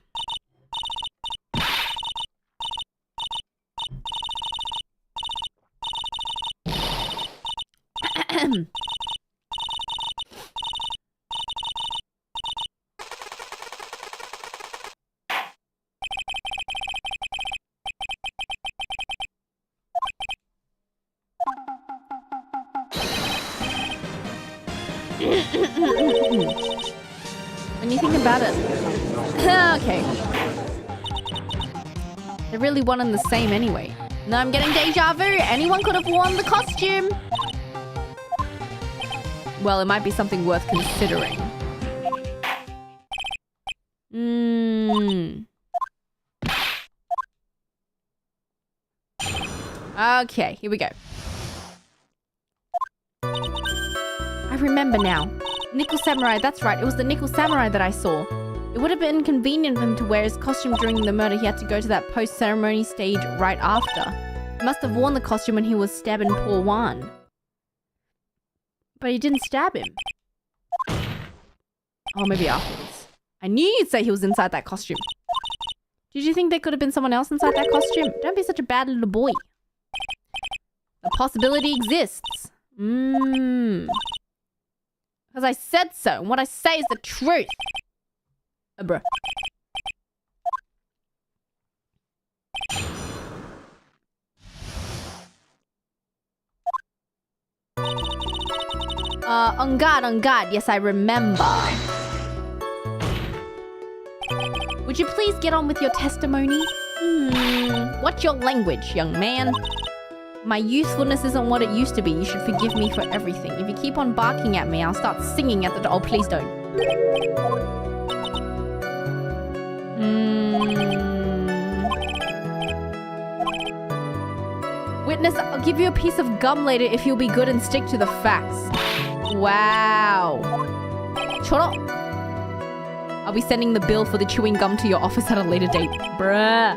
When you think about it... Okay. They're really one and the same anyway. No, I'm getting deja vu. Anyone could have worn the costume. Well, it might be something worth considering. Okay, here we go. I remember now. Nickel Samurai, that's right. It was the Nickel Samurai that I saw. It would have been convenient for him to wear his costume during the murder. He had to go to that post-ceremony stage right after. He must have worn the costume when he was stabbing poor Juan. But he didn't stab him. Oh, maybe afterwards. I knew you'd say he was inside that costume. Did you think there could have been someone else inside that costume? Don't be such a bad little boy. The possibility exists. Because I said so, and what I say is the truth. Bruh. Engarde, yes, I remember. Would you please get on with your testimony? What's your language, young man? My youthfulness isn't what it used to be. You should forgive me for everything. If you keep on barking at me, I'll start singing at the door. Oh, please don't. Witness, I'll give you a piece of gum later if you'll be good and stick to the facts. Wow. Choro. I'll be sending the bill for the chewing gum to your office at a later date. Bruh.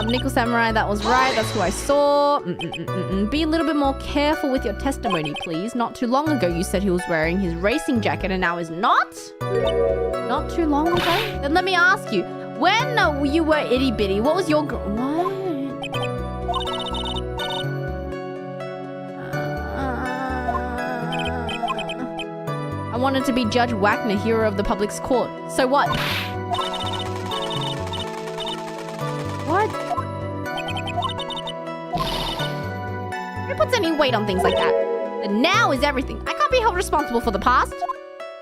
Nickel Samurai, that was right. That's who I saw. Be a little bit more careful with your testimony, please. Not too long ago, you said he was wearing his racing jacket and now is not? Not too long ago? Then let me ask you. When you were itty bitty, what was your... What? wanted to be Judge Wagner, hero of the public's court. So what? What? Who puts any weight on things like that? The now is everything. I can't be held responsible for the past.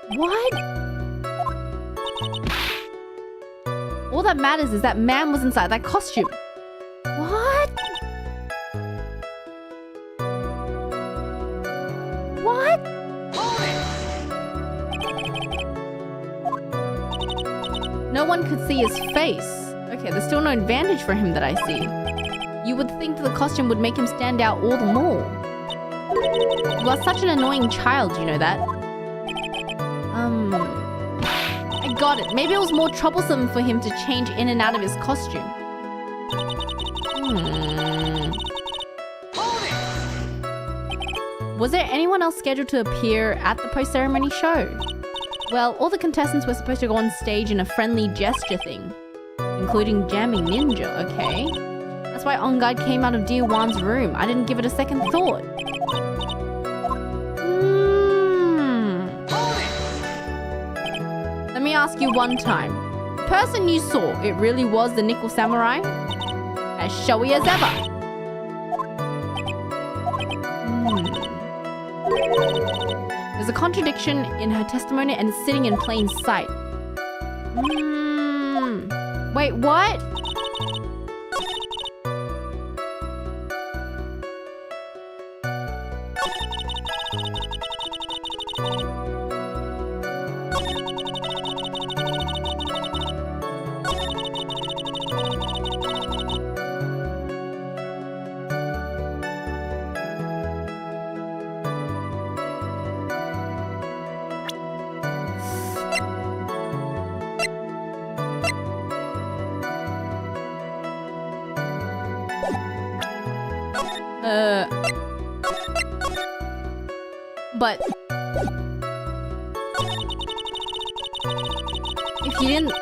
What? All that matters is that man was inside that costume. What? What? No one could see his face. Okay, there's still no advantage for him that I see. You would think that the costume would make him stand out all the more. You are such an annoying child, you know that? I got it. Maybe it was more troublesome for him to change in and out of his costume. Was there anyone else scheduled to appear at the post-ceremony show? Well, all the contestants were supposed to go on stage in a friendly gesture thing, including Jamming Ninja, okay? That's why Engarde came out of Dear Wan's room. I didn't give it a second thought. Let me ask you one time. The person you saw, it really was the Nickel Samurai? As showy as ever. There's a contradiction in her testimony and it's sitting in plain sight. Wait, what? But if you didn't...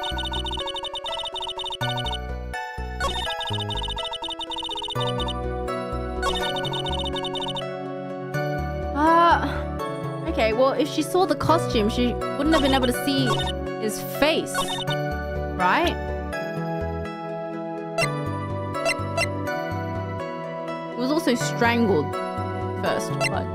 Okay, well, if she saw the costume, she wouldn't have been able to see his face, right? He was also strangled first, but...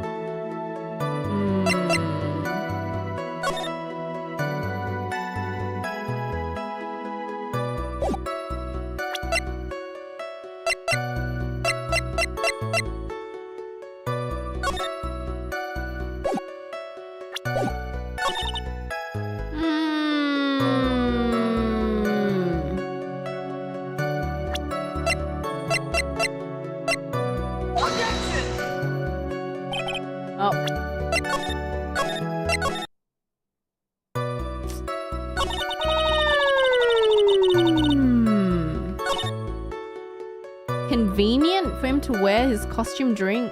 Convenient for him to wear his costume during...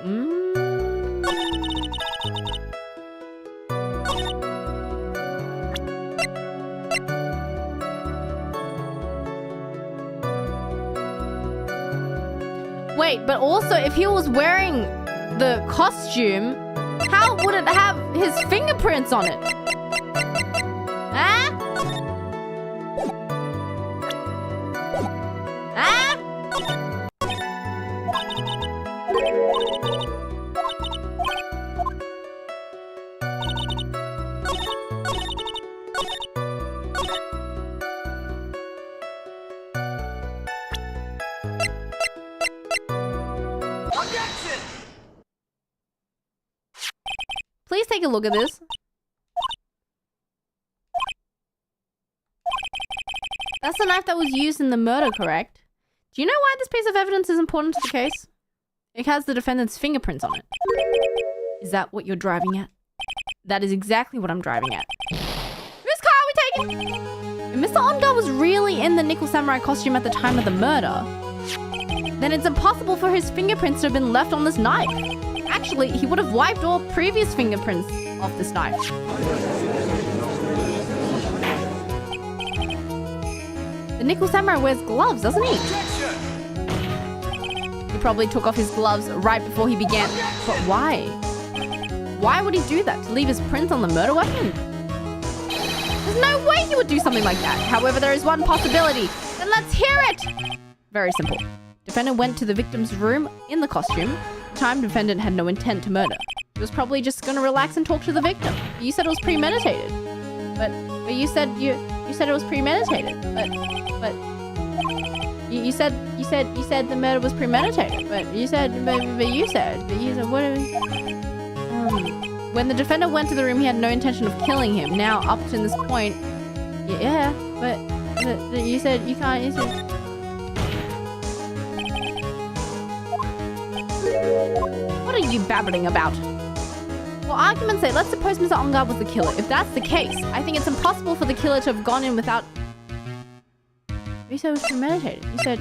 Wait, but also if he was wearing the costume, how would it have his fingerprints on it? Huh? Huh? Please take a look at this. That's the knife that was used in the murder, correct? Do you know why this piece of evidence is important to the case? It has the defendant's fingerprints on it. Is that what you're driving at? That is exactly what I'm driving at. Whose car are we taking? If Mr. Engarde was really in the Nickel Samurai costume at the time of the murder, then it's impossible for his fingerprints to have been left on this knife. Actually, he would have wiped all previous fingerprints off this knife. The Nickel Samurai wears gloves, doesn't he? He probably took off his gloves right before he began. But why? Why would he do that? To leave his print on the murder weapon? There's no way he would do something like that. However, there is one possibility. Then let's hear it! Very simple. Defendant went to the victim's room in the costume. At the time, defendant had no intent to murder. He was probably just gonna relax and talk to the victim. You said it was premeditated. But you said it was premeditated. But you said the murder was premeditated. But you said what are we... When the defendant went to the room, he had no intention of killing him. Now, up to this point... Yeah, but you said you can't... You said... What are you babbling about? Well, arguments say, let's suppose Mr. Engarde was the killer. If that's the case, I think it's impossible for the killer to have gone in without... You said it was premeditated. You said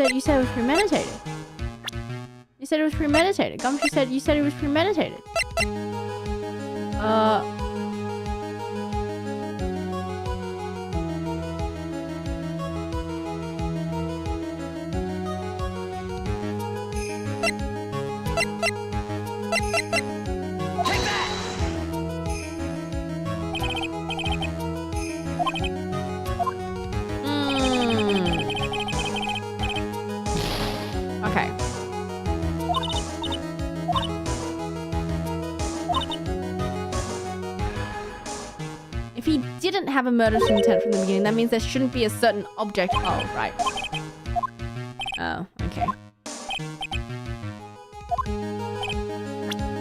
it was premeditated. You said it was premeditated. Gumshoe said you said it was premeditated. Okay. If he didn't have a murderous intent from the beginning, that means there shouldn't be a certain object. Oh, right. Oh, okay.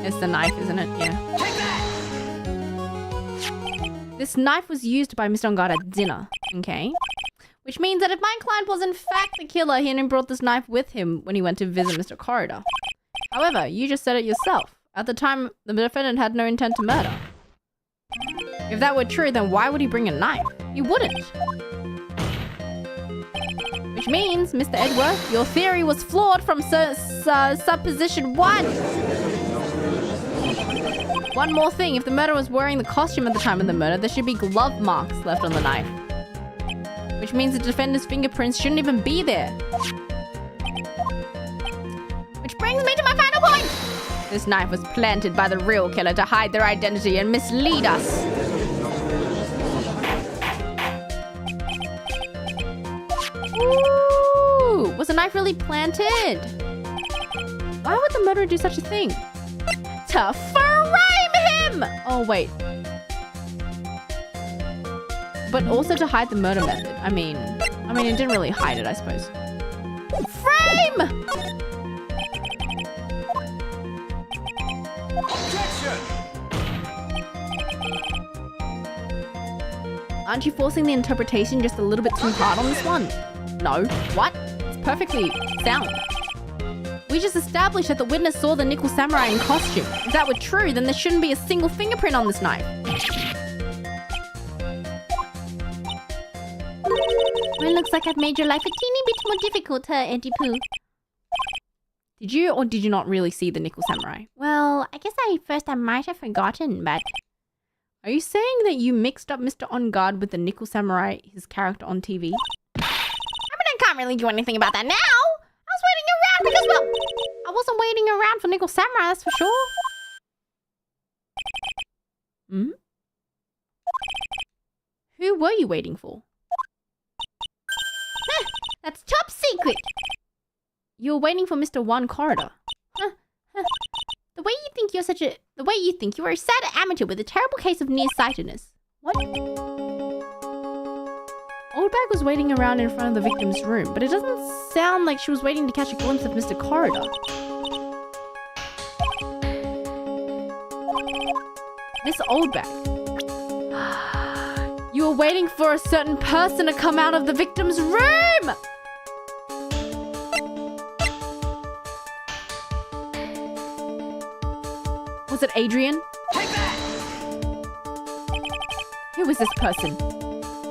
It's the knife, isn't it? Yeah. This knife was used by Mr. Engarde at dinner, okay? Which means that if my client was in fact the killer, he hadn't brought this knife with him when he went to visit Mr. Corridor. However, you just said it yourself. At the time, the defendant had no intent to murder. If that were true, then why would he bring a knife? He wouldn't. Which means, Mr. Edgeworth, your theory was flawed from supposition 1. One more thing, if the murderer was wearing the costume at the time of the murder, there should be glove marks left on the knife. Which means the defendant's fingerprints shouldn't even be there. Which brings me to my final point! This knife was planted by the real killer to hide their identity and mislead us. Ooh, was the knife really planted? Why would the murderer do such a thing? To frame him! Oh, wait. But also to hide the murder method. I mean, it didn't really hide it, I suppose. Frame! Objection! Aren't you forcing the interpretation just a little bit too hard on this one? No. What? It's perfectly sound. We just established that the witness saw the nickel samurai in costume. If that were true, then there shouldn't be a single fingerprint on this knife. Well, it looks like I've made your life a teeny bit more difficult, Eddie Pooh. Did you or did you not really see the nickel samurai? Well, I guess I might have forgotten, but... Are you saying that you mixed up Mr. Engarde with the nickel samurai, his character on TV? I can't really do anything about that now. I was waiting around because, well, I wasn't waiting around for nickel samurai, that's for sure. Hmm? Who were you waiting for? That's top secret. You were waiting for Mr. One Corridor. The way you think you are a sad amateur with a terrible case of nearsightedness. What? Oldbag was waiting around in front of the victim's room, but it doesn't sound like she was waiting to catch a glimpse of Mr. Corridor. This Oldbag. You were waiting for a certain person to come out of the victim's room! Was it Adrian? Who was this person?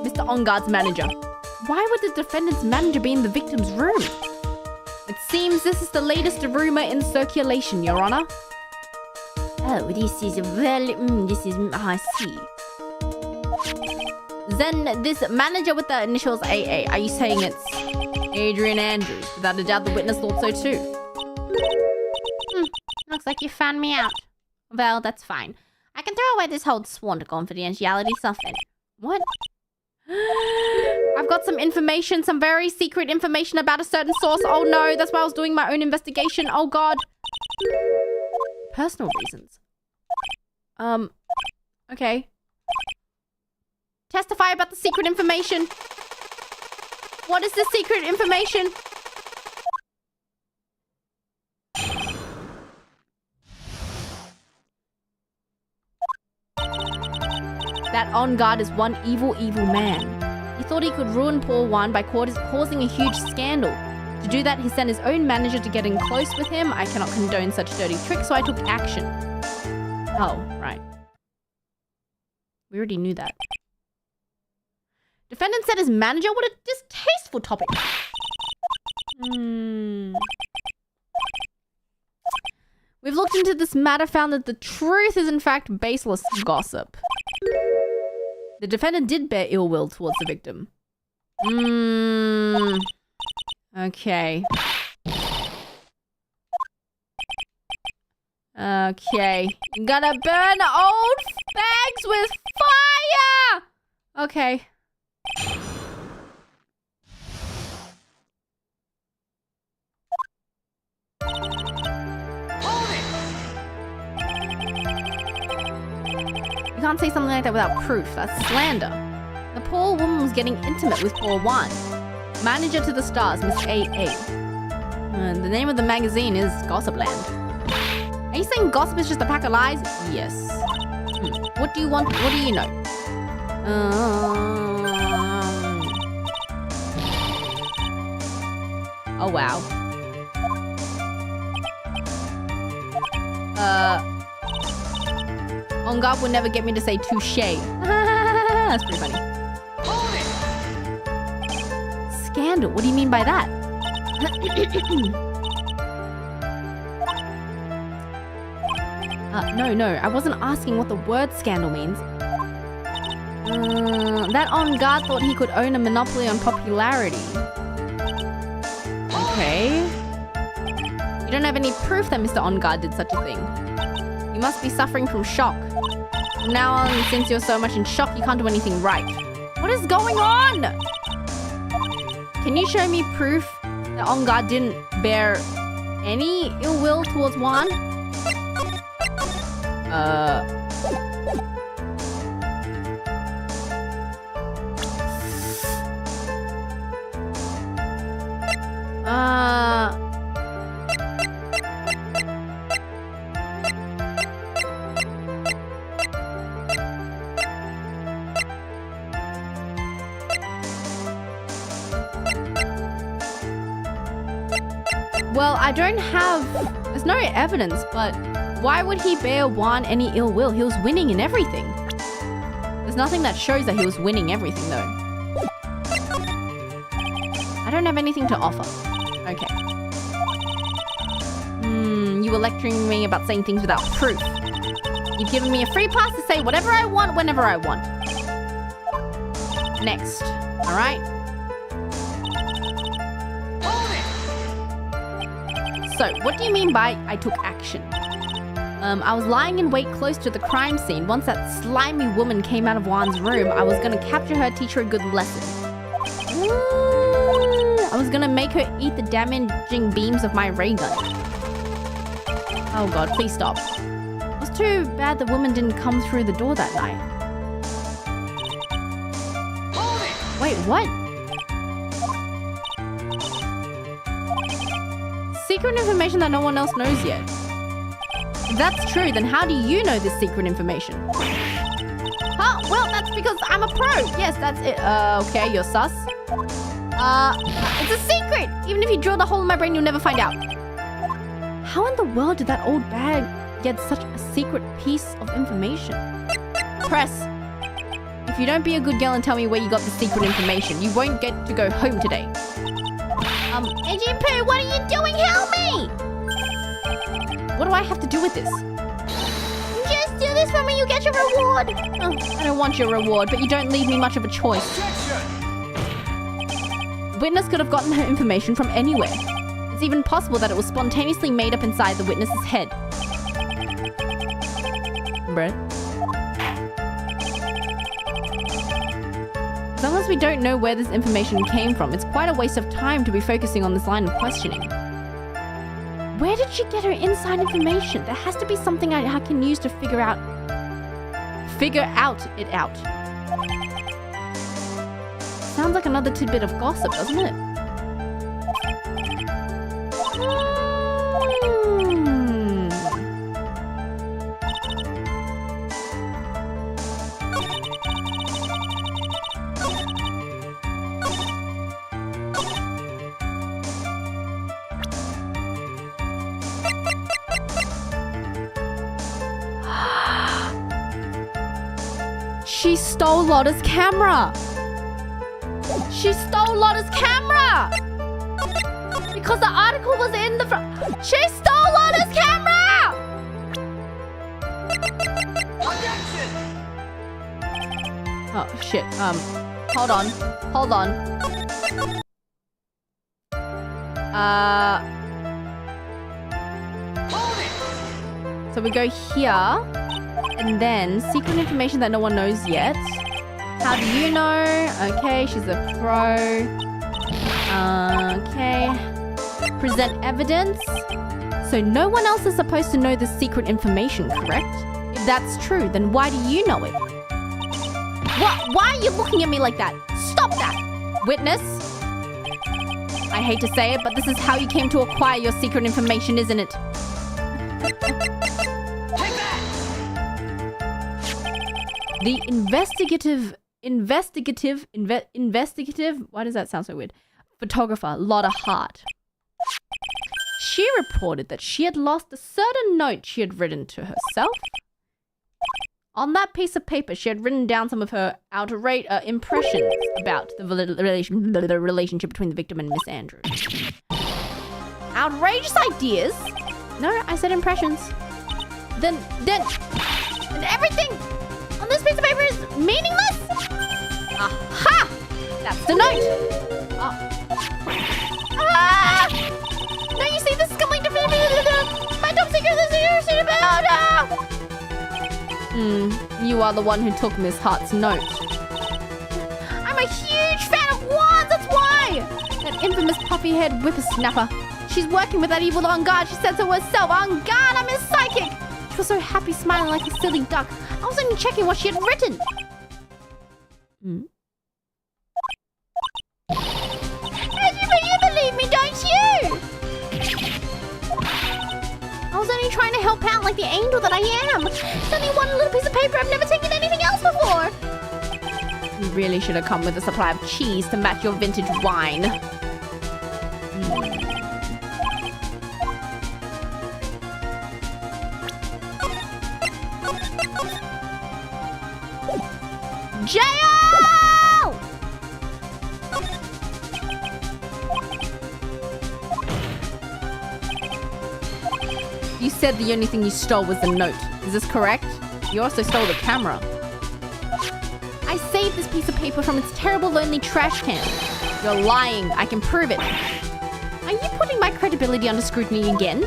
Mr. Engarde's manager. Why would the defendant's manager be in the victim's room? It seems this is the latest rumor in circulation, Your Honor. Oh, this is I see. Then this manager with the initials AA, are you saying it's Adrian Andrews? Without a doubt, the witness thought so too. Looks like you found me out. Well, that's fine. I can throw away this whole sworn to confidentiality stuff then. What? I've got some information, some very secret information about a certain source. Oh no, that's why I was doing my own investigation. Oh god. Personal reasons. Okay. Testify about the secret information. What is the secret information? That Engarde is one evil, evil man. He thought he could ruin poor Juan by causing a huge scandal. To do that, he sent his own manager to get in close with him. I cannot condone such dirty tricks, so I took action. Oh, right. We already knew that. Defendant said his manager? What a distasteful topic. We've looked into this matter, found that the truth is in fact baseless gossip. The defendant did bear ill will towards the victim. Okay. Okay. Gonna burn old bags with fire! Okay. You can't say something like that without proof. That's slander. The poor woman was getting intimate with poor Juan. Manager to the stars, Miss A.A. The name of the magazine is Gossipland. Are you saying gossip is just a pack of lies? Yes. What do you want? What do you know? Oh, wow. Engarde would never get me to say touche. That's pretty funny. Scandal? What do you mean by that? No. I wasn't asking what the word scandal means. That Engarde thought he could own a monopoly on popularity. Okay. You don't have any proof that Mr. Engarde did such a thing. You must be suffering from shock. From now on, since you're so much in shock, you can't do anything right. What is going on? Can you show me proof that Engarde didn't bear any ill will towards Juan? Well, I don't have... There's no evidence, but why would he bear Juan any ill will? He was winning in everything. There's nothing that shows that he was winning everything, though. I don't have anything to offer. Okay. You were lecturing me about saying things without proof. You've given me a free pass to say whatever I want, whenever I want. Next. Alright? So, what do you mean by I took action? I was lying in wait close to the crime scene. Once that slimy woman came out of Juan's room, I was gonna capture her, teach her a good lesson. I was gonna make her eat the damaging beams of my ray gun. Oh god, please stop. It was too bad the woman didn't come through the door that night. Wait, what? Secret information that no one else knows yet. If that's true, then how do you know this secret information? Huh? Well, that's because I'm a pro. Yes, that's it. Okay, you're sus. It's a secret! Even if you drill the hole in my brain, you'll never find out. How in the world did that old bag get such a secret piece of information? Press. If you don't be a good girl and tell me where you got the secret information, you won't get to go home today. Adrian Poo, what are you doing? Help me! What do I have to do with this? Just do this for me, you get your reward. Oh, I don't want your reward, but you don't leave me much of a choice. The witness could have gotten her information from anywhere. It's even possible that it was spontaneously made up inside the witness's head. Bruh. As long as we don't know where this information came from, it's quite a waste of time to be focusing on this line of questioning. Where did she get her inside information? There has to be something I can use to figure it out. Sounds like another tidbit of gossip, doesn't it? She stole Lotta's camera! She stole Lotta's camera! Because the article was in the front. She stole Lotta's camera! Oh, shit. Hold on. So we go here. And then, secret information that no one knows yet. How do you know? Okay, she's a pro. Okay. Present evidence. So no one else is supposed to know the secret information, correct? If that's true, then why do you know it? What? Why are you looking at me like that? Stop that! Witness? I hate to say it, but this is how you came to acquire your secret information, isn't it? The investigative, why does that sound so weird? Photographer, Lotta Hart. She reported that she had lost a certain note she had written to herself. On that piece of paper, she had written down some of her outright impressions about the relationship between the victim and Miss Andrews. Outrageous ideas? No, I said impressions. Then everything on this piece of paper is meaningless? Aha! That's the note! No, you see, this is complete my top secret is here about you are the one who took Miss Hart's note. I'm a huge fan of wands, that's why! That infamous puffy-haired whippersnapper. She's working with that evil Engarde. She said so herself. Engarde, I'm his psychic! She was so happy, smiling like a silly duck. I was only checking what she had written. You believe me, don't you? I was only trying to help out like the angel that I am. It's only one little piece of paper. I've never taken anything else before. You really should have come with a supply of cheese to match your vintage wine. Jail! You said the only thing you stole was the note. Is this correct? You also stole the camera. I saved this piece of paper from its terrible, lonely trash can. You're lying. I can prove it. Are you putting my credibility under scrutiny again?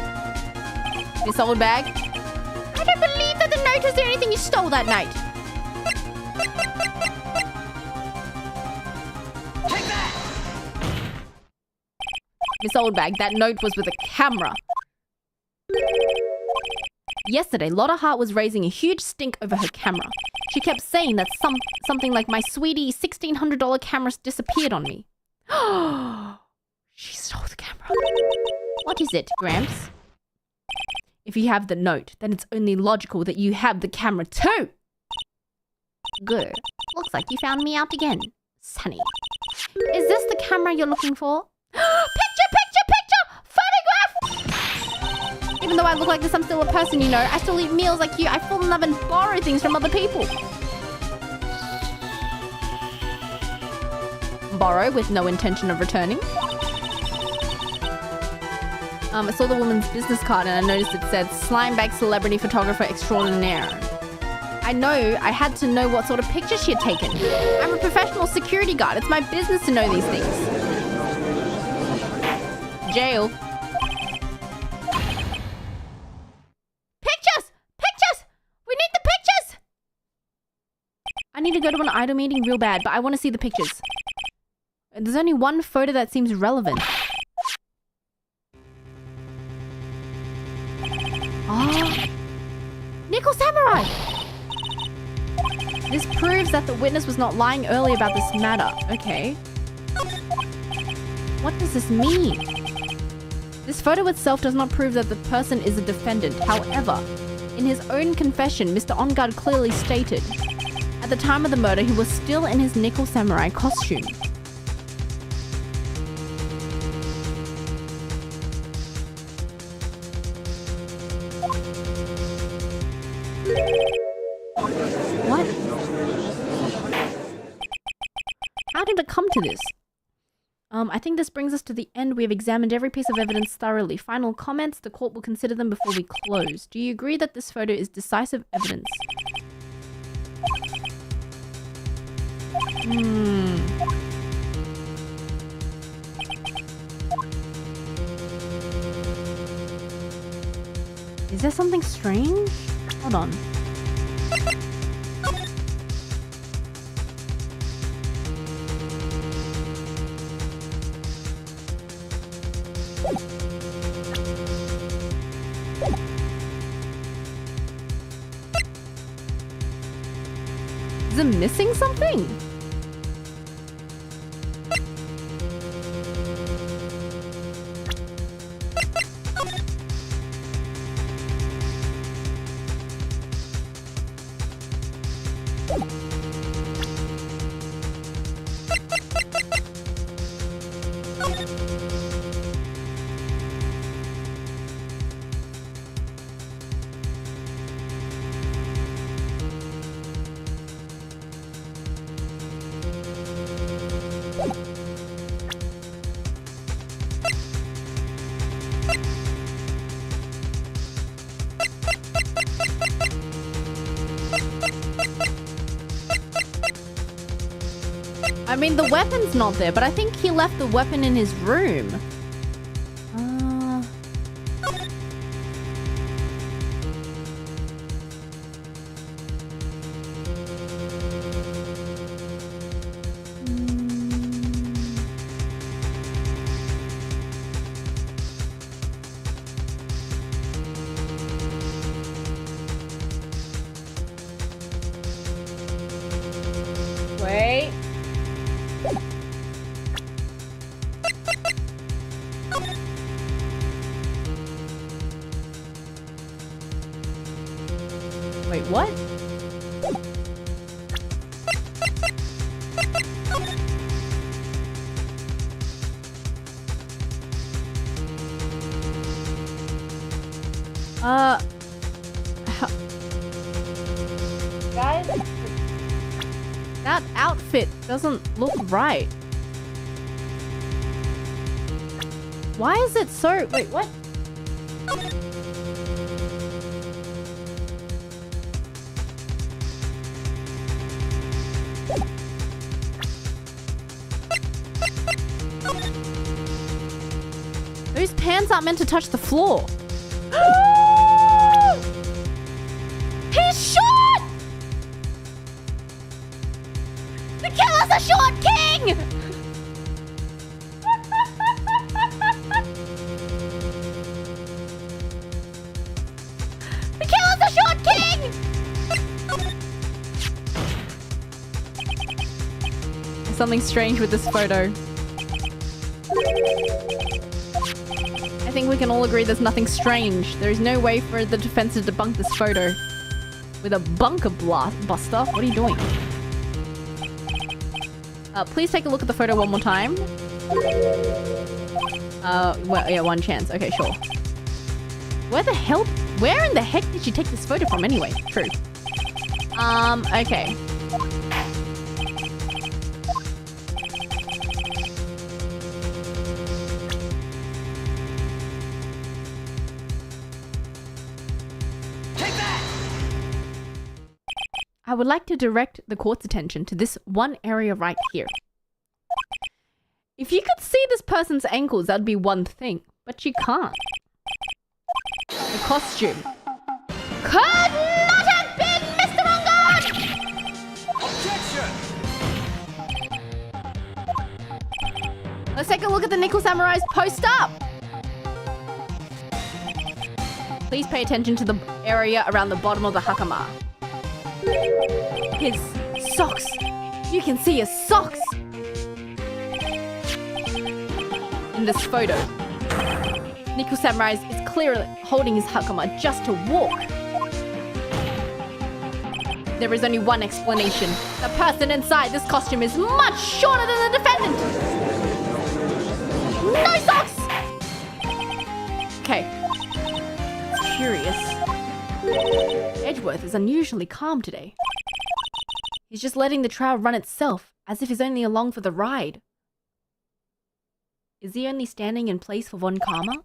Miss Oldbag? I don't believe that the note was the only thing you stole that night. Take that! Miss Oldbag, that note was with a camera. Yesterday, Lotta Hart was raising a huge stink over her camera. She kept saying that something like my sweetie $1,600 camera disappeared on me. She stole the camera. What is it, Gramps? If you have the note, then it's only logical that you have the camera too. Good. Looks like you found me out again, Sonny. Is this the camera you're looking for? Picture! Photograph! Even though I look like this, I'm still a person, you know. I still eat meals like you. I fall in love and borrow things from other people. Borrow with no intention of returning. I saw the woman's business card and I noticed it said Slimebag Celebrity Photographer Extraordinaire. I had to know what sort of picture she had taken. I'm a professional security guard. It's my business to know these things. Jail. Pictures! need to go to an idol meeting real bad, but I want to see the pictures. There's only one photo that seems relevant. Oh. Nickel Samurai! This proves that the witness was not lying earlier about this matter. Okay. What does this mean? This photo itself does not prove that the person is a defendant. However, in his own confession, Mr. Engarde clearly stated, at the time of the murder, he was still in his Nickel Samurai costume. What? How did it come to this? I think this brings us to the end. We have examined every piece of evidence thoroughly. Final comments? The court will consider them before we close. Do you agree that this photo is decisive evidence? Is there something strange? Hold on. Is it missing something? I mean, the weapon's not there, but I think he left the weapon in his room. Wait. Wait, what? Guys, that outfit doesn't look right. Why is it so... Wait, what? Those pants aren't meant to touch the floor. He's short! The killer's a short king! The killer's a short king! There's something strange with this photo. I think we can all agree there's nothing strange. There is no way for the defense to debunk this photo. With a bunker buster? What are you doing? Please take a look at the photo one more time. Well, yeah, one chance. Okay, sure. Where in the heck did she take this photo from anyway? True. Okay. I would like to direct the court's attention to this one area right here. If you could see this person's ankles, that'd be one thing, but you can't. The costume. Could not have been Mr. Engarde! Objection! Let's take a look at the Nickel Samurai's poster. Please pay attention to the area around the bottom of the hakama. His socks. You can see his socks. In this photo, Nickel Samurai is clearly holding his hakama just to walk. There is only one explanation. The person inside this costume is much shorter than the defendant. No socks! Okay. It's curious. Edgeworth is unusually calm today. He's just letting the trial run itself, as if he's only along for the ride. Is he only standing in place for Von Karma?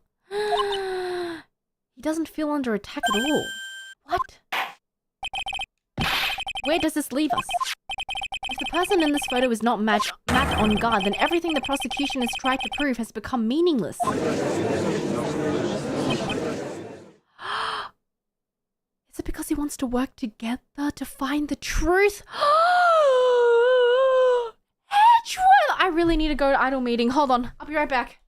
He doesn't feel under attack at all. What? Where does this leave us? If the person in this photo is not Matt Engarde, then everything the prosecution has tried to prove has become meaningless. Is it because he wants to work together to find the truth? Edgeworth! I really need to go to idol meeting. Hold on. I'll be right back.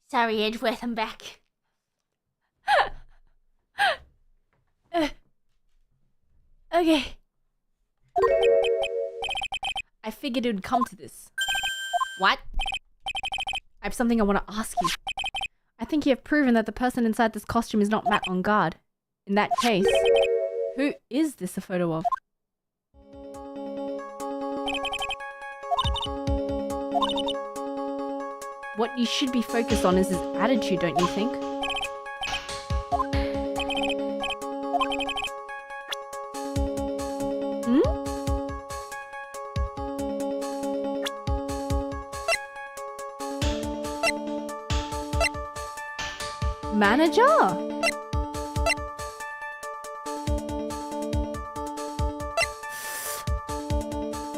Sorry, Edgeworth, I'm back. Okay. I figured it would come to this. What? I have something I want to ask you. I think you have proven that the person inside this costume is not Matt Engarde. In that case, who is this a photo of? What you should be focused on is his attitude, don't you think? Manager?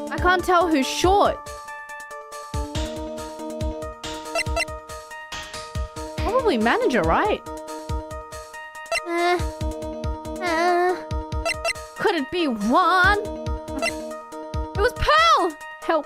I can't tell who's short. Probably manager, right? Could it be one? It was Pearl! Help.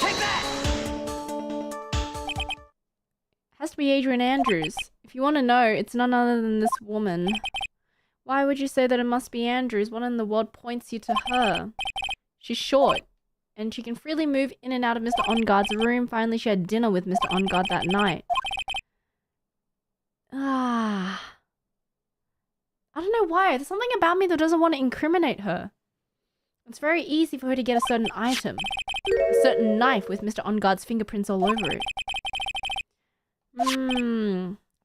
Take that! Has to be Adrian Andrews. If you want to know, it's none other than this woman. Why would you say that it must be Andrews? What in the world points you to her? She's short, and she can freely move in and out of Mr. Engarde's room. Finally, she had dinner with Mr. Engarde that night. I don't know why. There's something about me that doesn't want to incriminate her. It's very easy for her to get a certain item. A certain knife with Mr. Engarde's fingerprints all over it.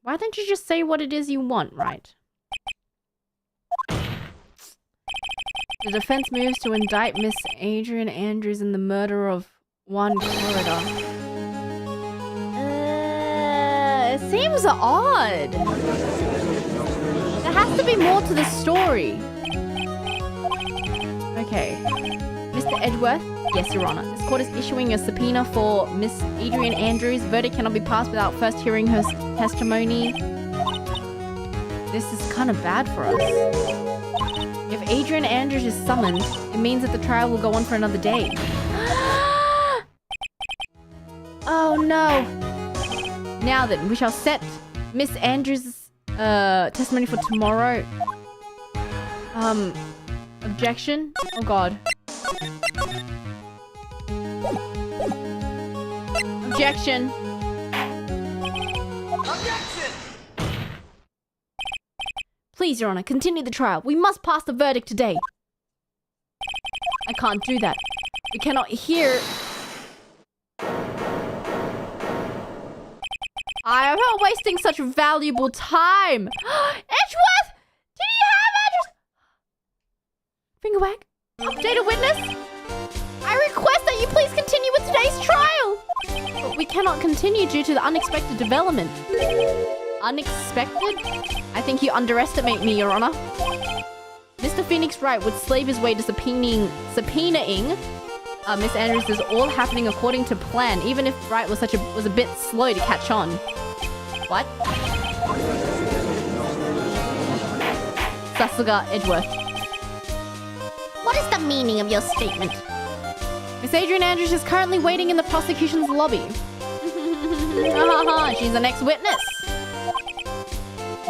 Why don't you just say what it is you want, right? The defense moves to indict Miss Adrian Andrews in the murder of one corridor. It seems odd. There has to be more to the story. Okay. Mr. Edgeworth? Yes, Your Honor. This court is issuing a subpoena for Miss Adrian Andrews. Verdict cannot be passed without first hearing her testimony. This is kind of bad for us. If Adrian Andrews is summoned, it means that the trial will go on for another day. Oh no. Now then, we shall set Miss Andrews' testimony for tomorrow. Objection? Oh god. Objection. Objection! Please, Your Honor, continue the trial. We must pass the verdict today. I can't do that. We cannot hear... I am not wasting such valuable time. Edgeworth! Did you have Edgeworth? Finger wag? Update a witness? I request that you please continue with today's trial. But we cannot continue due to the unexpected development. Unexpected? I think you underestimate me, Your Honor. Mr. Phoenix Wright would slave his way to subpoenaing Miss Andrews. Is all happening according to plan, even if Wright was a bit slow to catch on. What? Sasuga Edgeworth. What is the meaning of your statement? Miss Adrian Andrews is currently waiting in the prosecution's lobby. She's the next witness.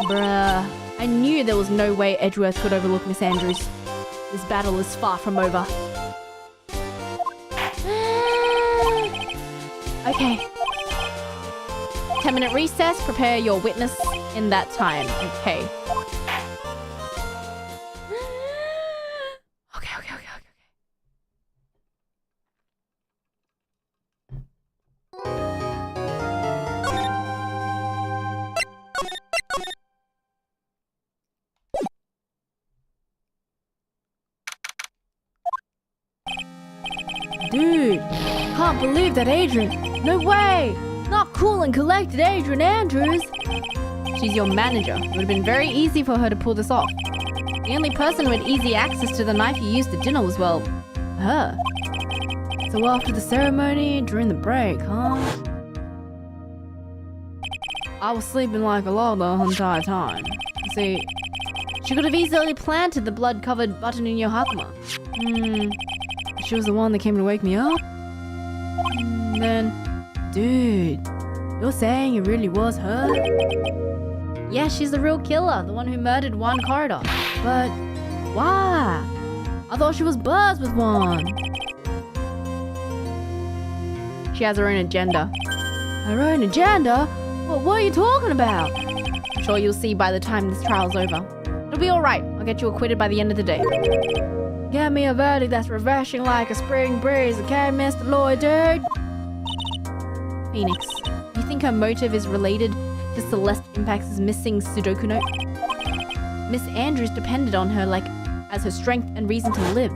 Bruh. I knew there was no way Edgeworth could overlook Miss Andrews. This battle is far from over. Okay. 10-minute recess. Prepare your witness in that time. Okay. Okay. Dude, can't believe that Adrian. No way! Not cool and collected Adrian Andrews. She's your manager. It would have been very easy for her to pull this off. The only person who had easy access to the knife you used at dinner was, well, her. So after the ceremony, during the break, huh? I was sleeping like a log the entire time. See, she could have easily planted the blood-covered button in your hakama. She was the one that came to wake me up. Then, dude, you're saying it really was her? Yeah, she's the real killer, the one who murdered one corridor. But why? I thought she was buzzed with one. She has her own agenda. Her own agenda? What are you talking about? I'm sure you'll see by the time this trial's over. It'll be alright. I'll get you acquitted by the end of the day. Get me a verdict that's refreshing like a spring breeze, okay, Mr. Lloyd, dude? Phoenix, you think her motive is related to Celeste Impact's missing Sudoku note? Miss Andrews depended on her like as her strength and reason to live.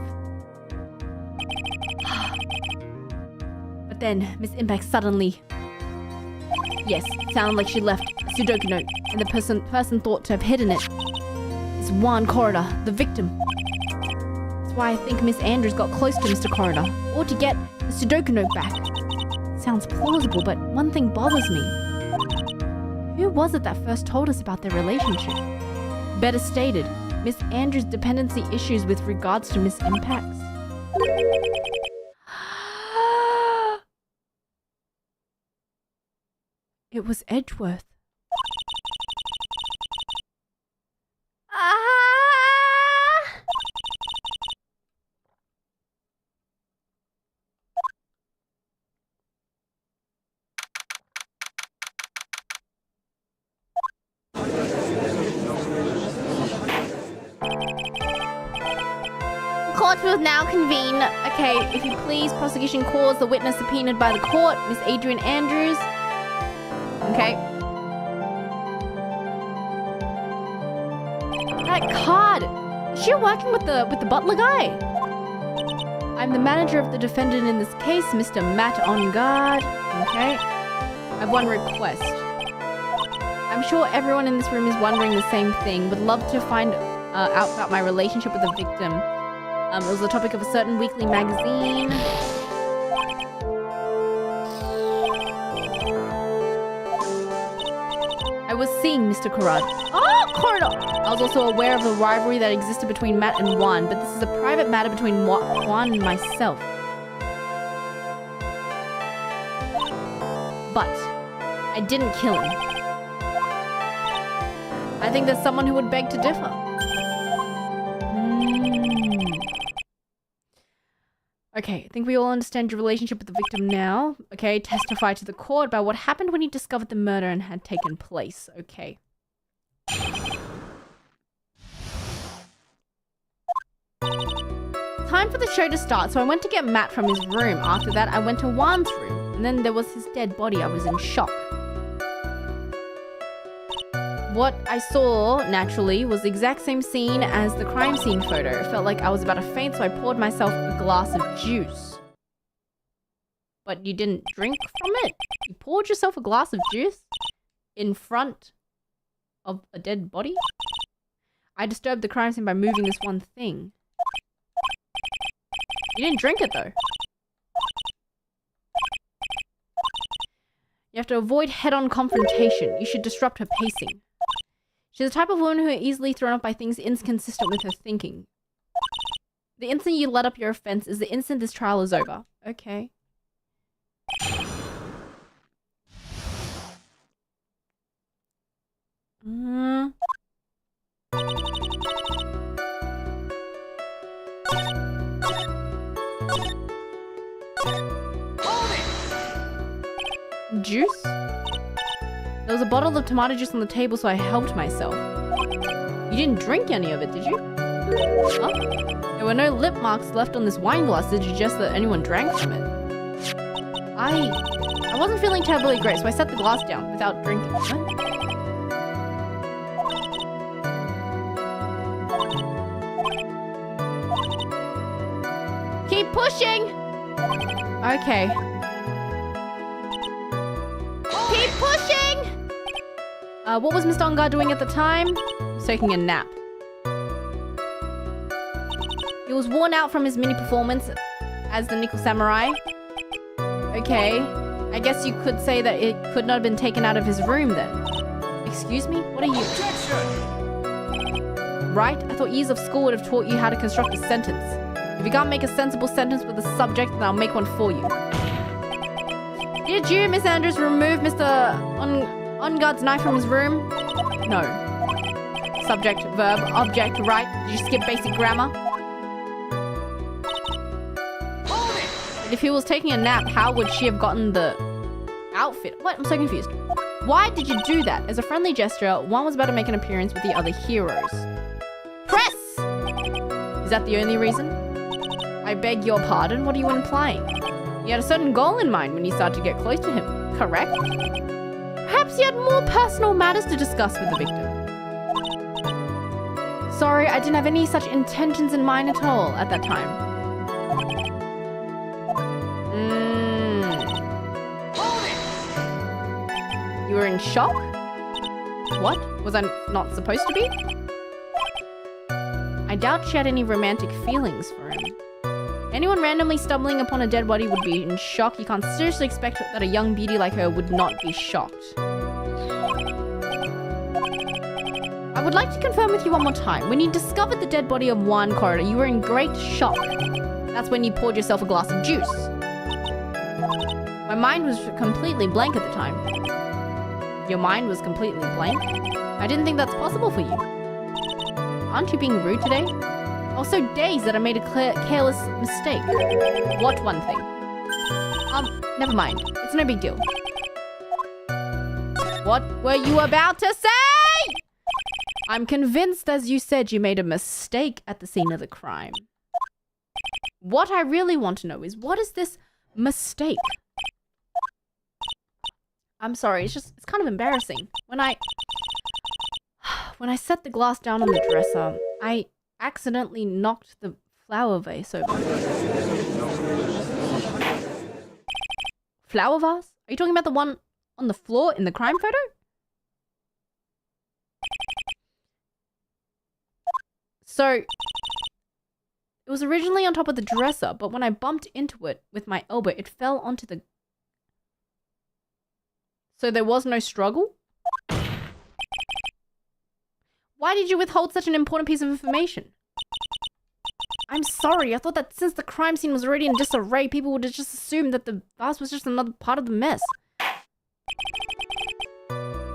But then Miss Impact suddenly... Yes, it sounded like she left a Sudoku note, and the person thought to have hidden it is Juan Corridor, the victim. Why I think Miss Andrews got close to Mr. Corridor, or to get the Sudoku note back. Sounds plausible, but one thing bothers me. Who was it that first told us about their relationship? Better stated, Miss Andrews' dependency issues with regards to Miss Impact's. It was Edgeworth. court will now convene. Okay, if you please, prosecution calls the witness subpoenaed by the court, Miss Adrian Andrews. Okay. That card. Is she working with the butler guy? I'm the manager of the defendant in this case, Mr. Matt Engarde. Okay. I've one request. I'm sure everyone in this room is wondering the same thing. Would love to find out about my relationship with the victim. It was the topic of a certain weekly magazine. I was seeing Mr. Corrad. Oh, corridor! I was also aware of the rivalry that existed between Matt and Juan, but this is a private matter between Juan and myself. But I didn't kill him. I think there's someone who would beg to differ. Okay, I think we all understand your relationship with the victim now. Okay, testify to the court about what happened when you discovered the murder and had taken place. Okay. Time for the show to start, so I went to get Matt from his room. After that, I went to Juan's room, and then there was his dead body. I was in shock. What I saw, naturally, was the exact same scene as the crime scene photo. It felt like I was about to faint, so I poured myself a glass of juice. But you didn't drink from it? You poured yourself a glass of juice? In front of a dead body? I disturbed the crime scene by moving this one thing. You didn't drink it, though. You have to avoid head-on confrontation. You should disrupt her pacing. She's the type of woman who is easily thrown off by things inconsistent with her thinking. The instant you let up your offense is the instant this trial is over. Okay. Juice? There was a bottle of tomato juice on the table, so I helped myself. You didn't drink any of it, did you? Huh? There were no lip marks left on this wine glass to suggest that anyone drank from it. I wasn't feeling terribly great, so I set the glass down without drinking. What? Keep pushing! Okay. Keep pushing! What was Mr. Engarde doing at the time? He was taking a nap. He was worn out from his mini performance as the Nickel Samurai. Okay. I guess you could say that it could not have been taken out of his room then. Excuse me? What are you? Right? I thought years of school would have taught you how to construct a sentence. If you can't make a sensible sentence with a subject, then I'll make one for you. Did you, Miss Andrews, remove Mr. Engarde's knife from his room? No. Subject, verb, object, right? Did you skip basic grammar? If he was taking a nap, how would she have gotten the outfit? What? I'm so confused. Why did you do that? As a friendly gesture, one was about to make an appearance with the other heroes. Press! Is that the only reason? I beg your pardon, what are you implying? You had a certain goal in mind when you started to get close to him, correct? Perhaps you had more personal matters to discuss with the victim. Sorry, I didn't have any such intentions in mind at all at that time. You were in shock? What? Was I not supposed to be? I doubt she had any romantic feelings for him. Anyone randomly stumbling upon a dead body would be in shock. You can't seriously expect that a young beauty like her would not be shocked. I would like to confirm with you one more time. When you discovered the dead body of Juan Corridor, you were in great shock. That's when you poured yourself a glass of juice. My mind was completely blank at the time. Your mind was completely blank? I didn't think that's possible for you. Aren't you being rude today? I was so dazed that I made a careless mistake. What one thing? Never mind. It's no big deal. What were you about to say? I'm convinced, as you said, you made a mistake at the scene of the crime. What I really want to know is, what is this mistake? I'm sorry, it's kind of embarrassing. When I set the glass down on the dresser, I accidentally knocked the flower vase over. Flower vase? Are you talking about the one on the floor in the crime photo? So, it was originally on top of the dresser, but when I bumped into it with my elbow, it fell onto the... So there was no struggle? Why did you withhold such an important piece of information? I'm sorry, I thought that since the crime scene was already in disarray, people would have just assumed that the vase was just another part of the mess.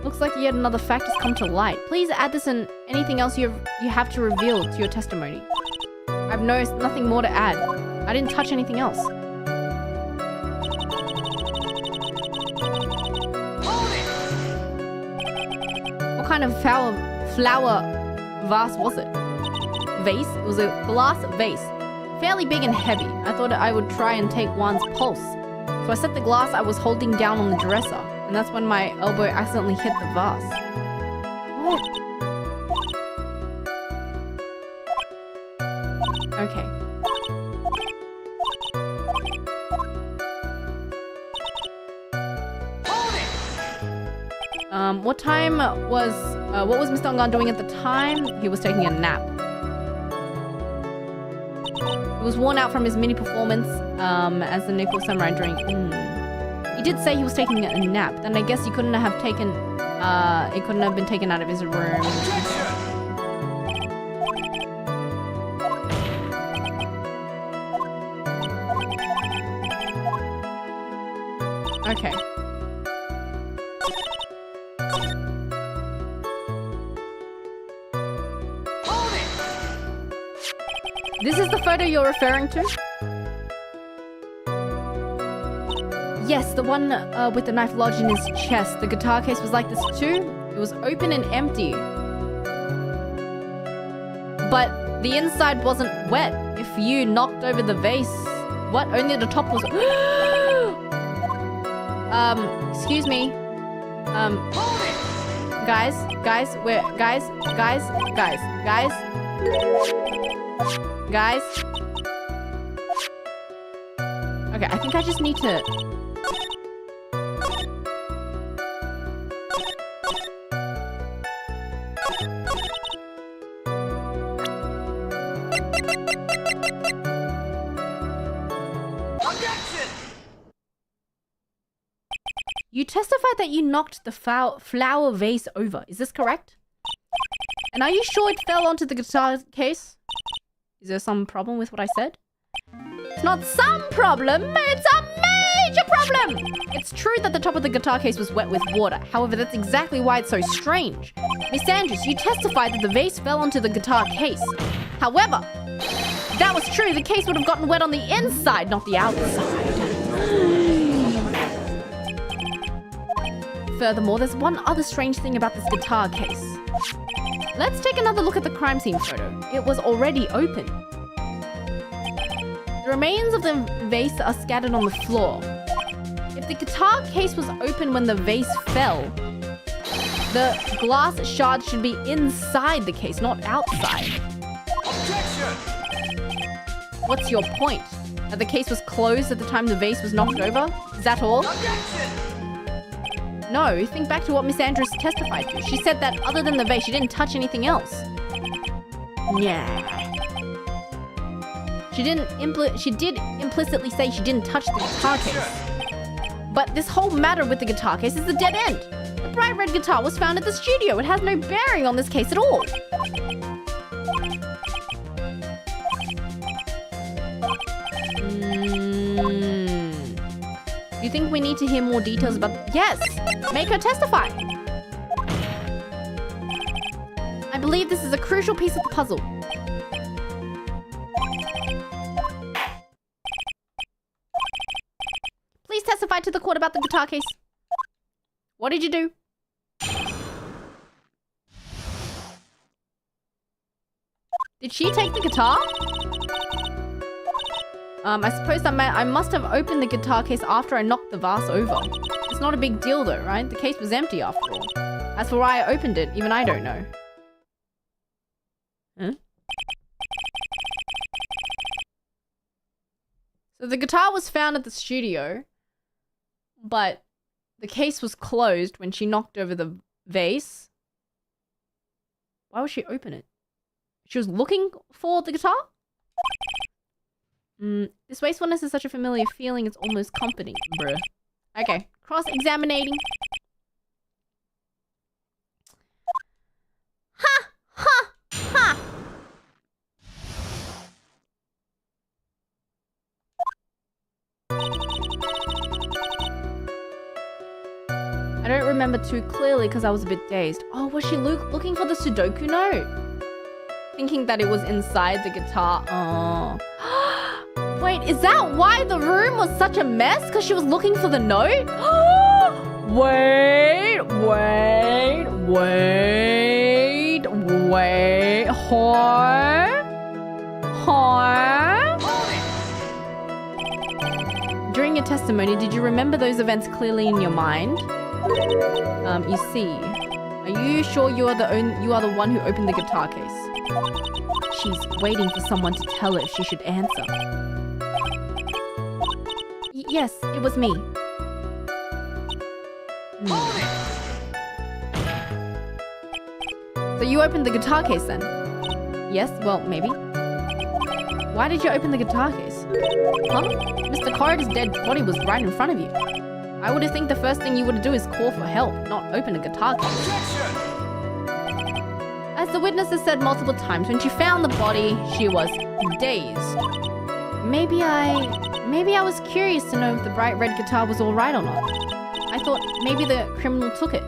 Looks like yet another fact has come to light. Please add this and anything else you have to reveal to your testimony. I've noticed nothing more to add. I didn't touch anything else. What kind of flower vase was it? Vase? It was a glass vase. Fairly big and heavy. I thought I would try and take Juan's pulse. So I set the glass I was holding down on the dresser. And that's when my elbow accidentally hit the vase. What? Okay. What time was... what was Mr. Engarde doing at the time? He was taking a nap. He was worn out from his mini performance as the Nickel Samurai drink. He did say he was taking a nap. Then I guess he couldn't have taken... it couldn't have been taken out of his room. Okay. This is the photo you're referring to? Yes, the one with the knife lodged in his chest. The guitar case was like this too. It was open and empty. But the inside wasn't wet. If you knocked over the vase... What? Only the top was... excuse me. Guys. Okay, I think I just need to... You testified that you knocked the flower vase over. Is this correct? And are you sure it fell onto the guitar case? Is there some problem with what I said? It's not some problem, it's a major problem! It's true that the top of the guitar case was wet with water. However, that's exactly why it's so strange. Miss Andrews, you testified that the vase fell onto the guitar case. However, if that was true, the case would have gotten wet on the inside, not the outside. Furthermore, there's one other strange thing about this guitar case. Let's take another look at the crime scene photo. It was already open. The remains of the vase are scattered on the floor. If the guitar case was open when the vase fell, the glass shard should be inside the case, not outside. Objection! What's your point? That the case was closed at the time the vase was knocked over? Is that all? Objection! No, think back to what Miss Andrews testified to. She said that other than the vase, she didn't touch anything else. Yeah. She did implicitly say she didn't touch the guitar case. But this whole matter with the guitar case is a dead end. The bright red guitar was found at the studio. It has no bearing on this case at all. Do you think we need to hear more details about... Yes! Make her testify! I believe this is a crucial piece of the puzzle. Please testify to the court about the guitar case. What did you do? Did she take the guitar? I suppose that meant I must have opened the guitar case after I knocked the vase over. It's not a big deal though, right? The case was empty after all. As for why I opened it, even I don't know. Huh? So the guitar was found at the studio, but the case was closed when she knocked over the vase. Why would she open it? She was looking for the guitar? This wastefulness is such a familiar feeling, it's almost comforting, bruh. Okay, cross-examinating. Ha! Ha! Ha! I don't remember too clearly because I was a bit dazed. Oh, was she looking for the Sudoku note? Thinking that it was inside the guitar. Oh. Wait, is that why the room was such a mess? Because she was looking for the note? Wait. During your testimony, did you remember those events clearly in your mind? You see. Are you sure you are the one who opened the guitar case? She's waiting for someone to tell her if she should answer. Yes, it was me. So you opened the guitar case then? Yes, well, maybe. Why did you open the guitar case? Huh? Mr. Corrigan's dead body was right in front of you. I would think the first thing you would do is call for help, not open a guitar case. As the witnesses said multiple times, when she found the body, she was dazed. Maybe I was curious to know if the bright red guitar was all right or not. I thought maybe the criminal took it.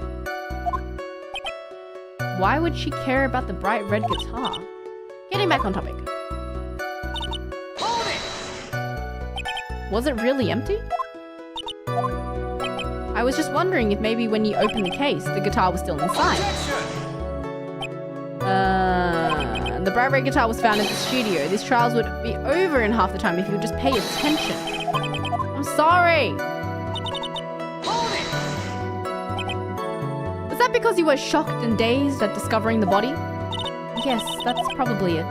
Why would she care about the bright red guitar? Getting back on topic. Was it really empty? I was just wondering if maybe when you opened the case, the guitar was still inside. The bright red guitar was found at the studio. These trials would be over in half the time if you would just pay attention. I'm sorry. Was that because you were shocked and dazed at discovering the body? Yes, that's probably it.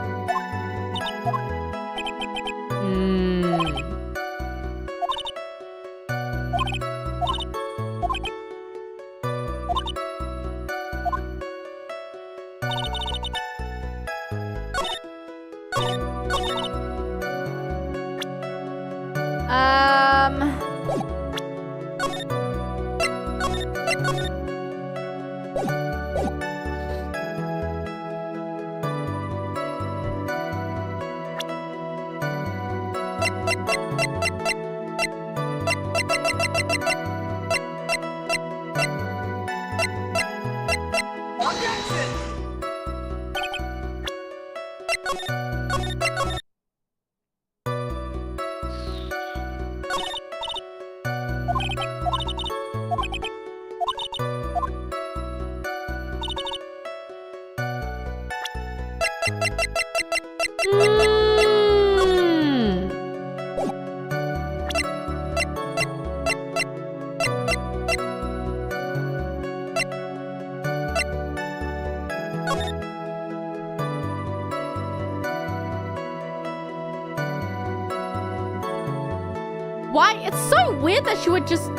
Why? It's so weird that she would just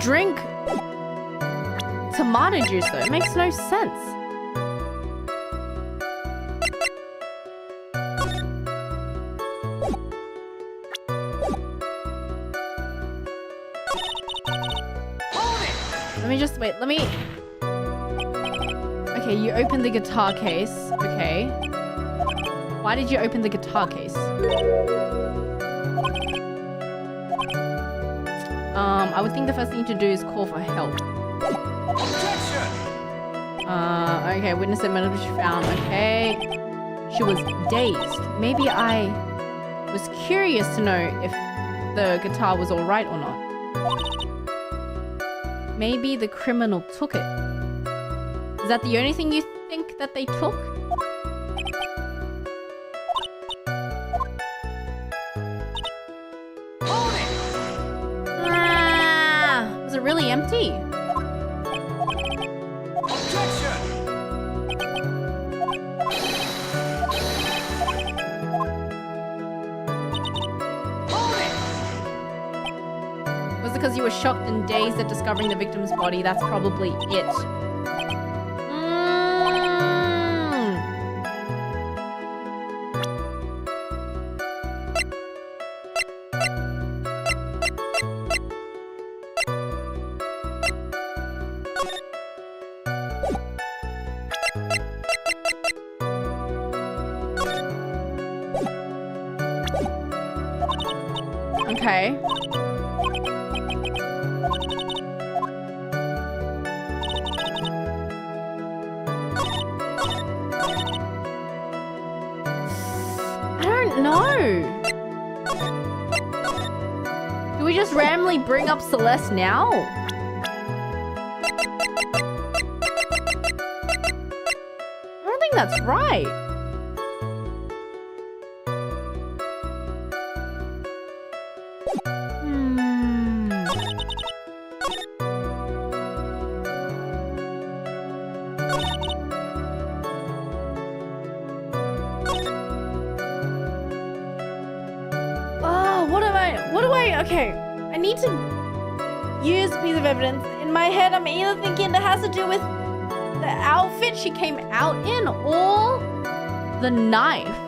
drink tomato juice though. It makes no sense. Wait, let me... Okay, you opened the guitar case. Okay. Why did you open the guitar case? I would think the first thing to do is call for help. Okay, witness admitted she found. Okay. She was dazed. Maybe I was curious to know if the guitar was alright or not. Maybe the criminal took it. Is that the only thing you think that they took? really empty? Objection! Hold it! Was it because you were shocked and dazed at discovering the victim's body? That's probably it. Okay. I don't know. Do we just randomly bring up Celeste now? I don't think that's right. Okay, I need to use a piece of evidence. In my head, I'm either thinking it has to do with the outfit she came out in or the knife.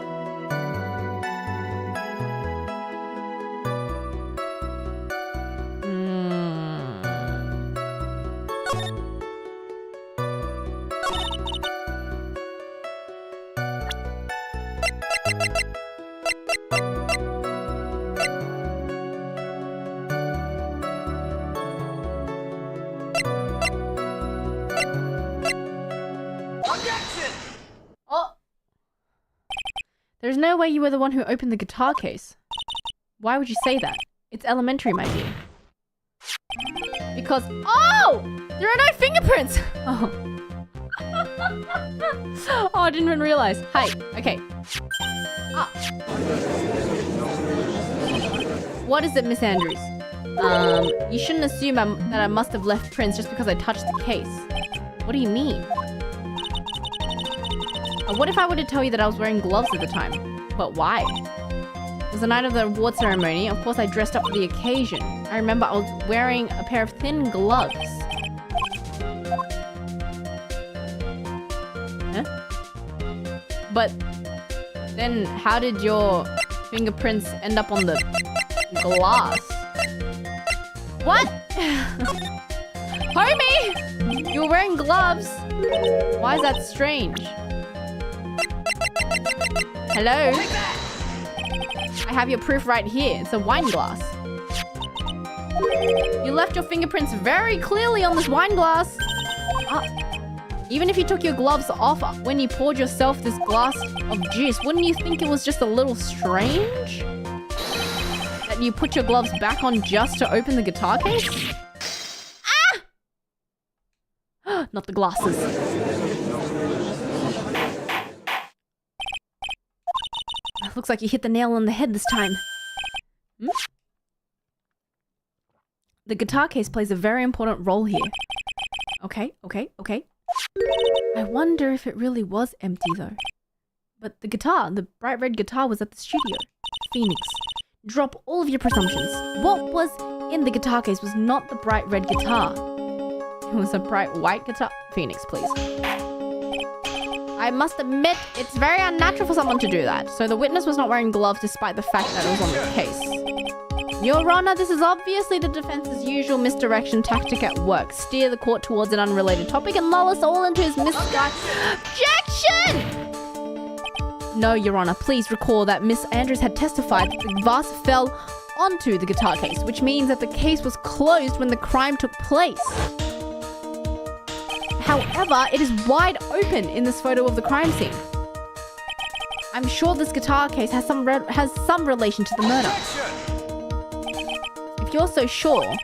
There's no way you were the one who opened the guitar case. Why would you say that? It's elementary, my dear. Because... Oh! There are no fingerprints! Oh. Oh, I didn't even realize. Hi. Okay. Ah. What is it, Miss Andrews? You shouldn't assume that I must have left prints just because I touched the case. What do you mean? What if I were to tell you that I was wearing gloves at the time? But why? It was the night of the award ceremony. Of course, I dressed up for the occasion. I remember I was wearing a pair of thin gloves. Huh? But then how did your fingerprints end up on the glass? What? Homie! You were wearing gloves. Why is that strange? Hello? I have your proof right here. It's a wine glass. You left your fingerprints very clearly on this wine glass. Even if you took your gloves off when you poured yourself this glass of juice, wouldn't you think it was just a little strange? That you put your gloves back on just to open the guitar case? Ah! Not the glasses. Looks like you hit the nail on the head this time. Hmm? The guitar case plays a very important role here. Okay. I wonder if it really was empty though. But the guitar, the bright red guitar, was at the studio. Phoenix, drop all of your presumptions. What was in the guitar case was not the bright red guitar. It was a bright white guitar. Phoenix, please. I must admit, it's very unnatural for someone to do that. So the witness was not wearing gloves despite the fact that it was on the case. Your Honor, this is obviously the defense's usual misdirection tactic at work. Steer the court towards an unrelated topic and lull us all into his misguided... Objection! No, Your Honor, please recall that Miss Andrews had testified that the vase fell onto the guitar case, which means that the case was closed when the crime took place. However, it is wide open in this photo of the crime scene. I'm sure this guitar case has some relation to the murder. If you're so sure,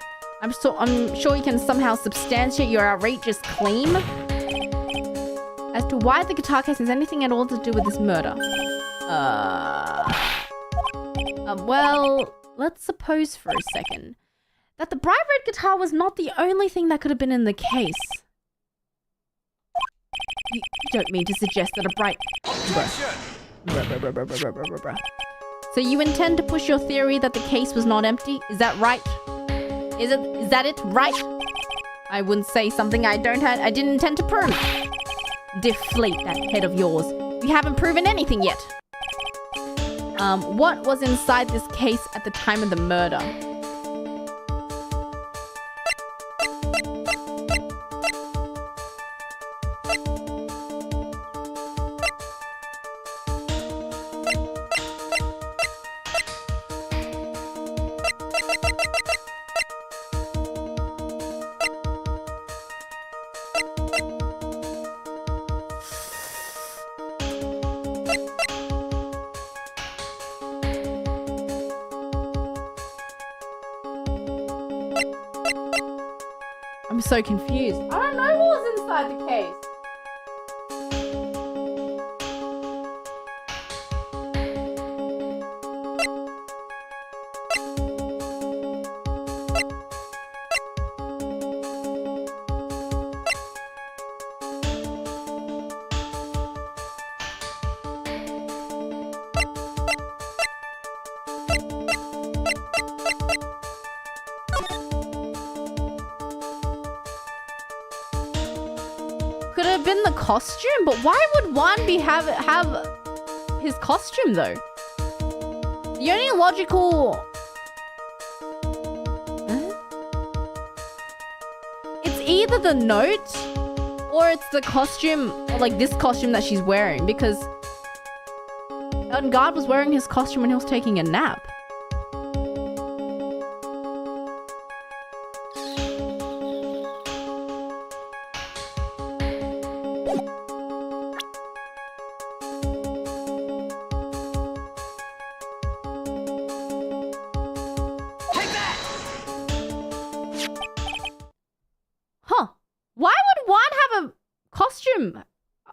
I'm sure you can somehow substantiate your outrageous claim as to why the guitar case has anything at all to do with this murder. Well, let's suppose for a second that the bright red guitar was not the only thing that could have been in the case. You don't mean to suggest that a bright... Objection! So you intend to push your theory that the case was not empty? Is that right? Is that it? Right? I wouldn't say something I didn't intend to prove. Deflate that head of yours. You haven't proven anything yet. What was inside this case at the time of the murder? I'm so confused. I don't know what was inside the case. Could have been the costume, but why would one have his costume though? The only logical... It's either the note or it's the costume, or like this costume that she's wearing, because Engarde was wearing his costume when he was taking a nap.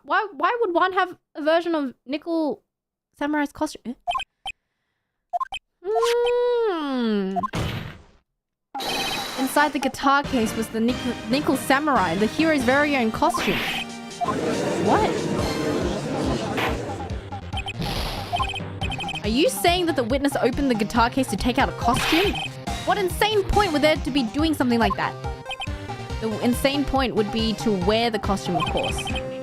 Why would one have a version of Nickel Samurai's costume? Inside the guitar case was the Nickel Samurai, the hero's very own costume. What? Are you saying that the witness opened the guitar case to take out a costume? What insane point would there to be doing something like that? The insane point would be to wear the costume, of course.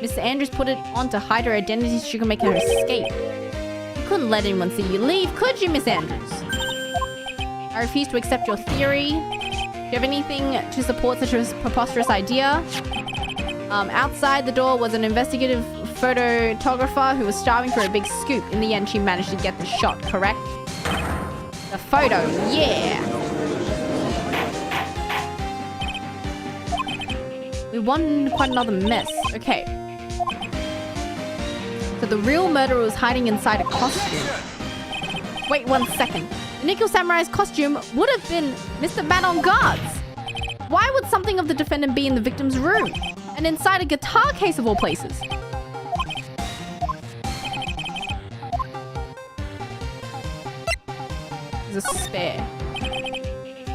Mr. Andrews put it on to hide her identity so she could make her escape. You couldn't let anyone see you leave, could you, Miss Andrews? I refuse to accept your theory. Do you have anything to support such a preposterous idea? Outside the door was an investigative photographer who was starving for a big scoop. In the end, she managed to get the shot, correct? The photo, yeah! We won quite another mess. Okay. So the real murderer was hiding inside a costume. Wait 1 second. The Nickel Samurai's costume would have been Mr. Man on Guard's. Why would something of the defendant be in the victim's room? And inside a guitar case of all places? There's a spare.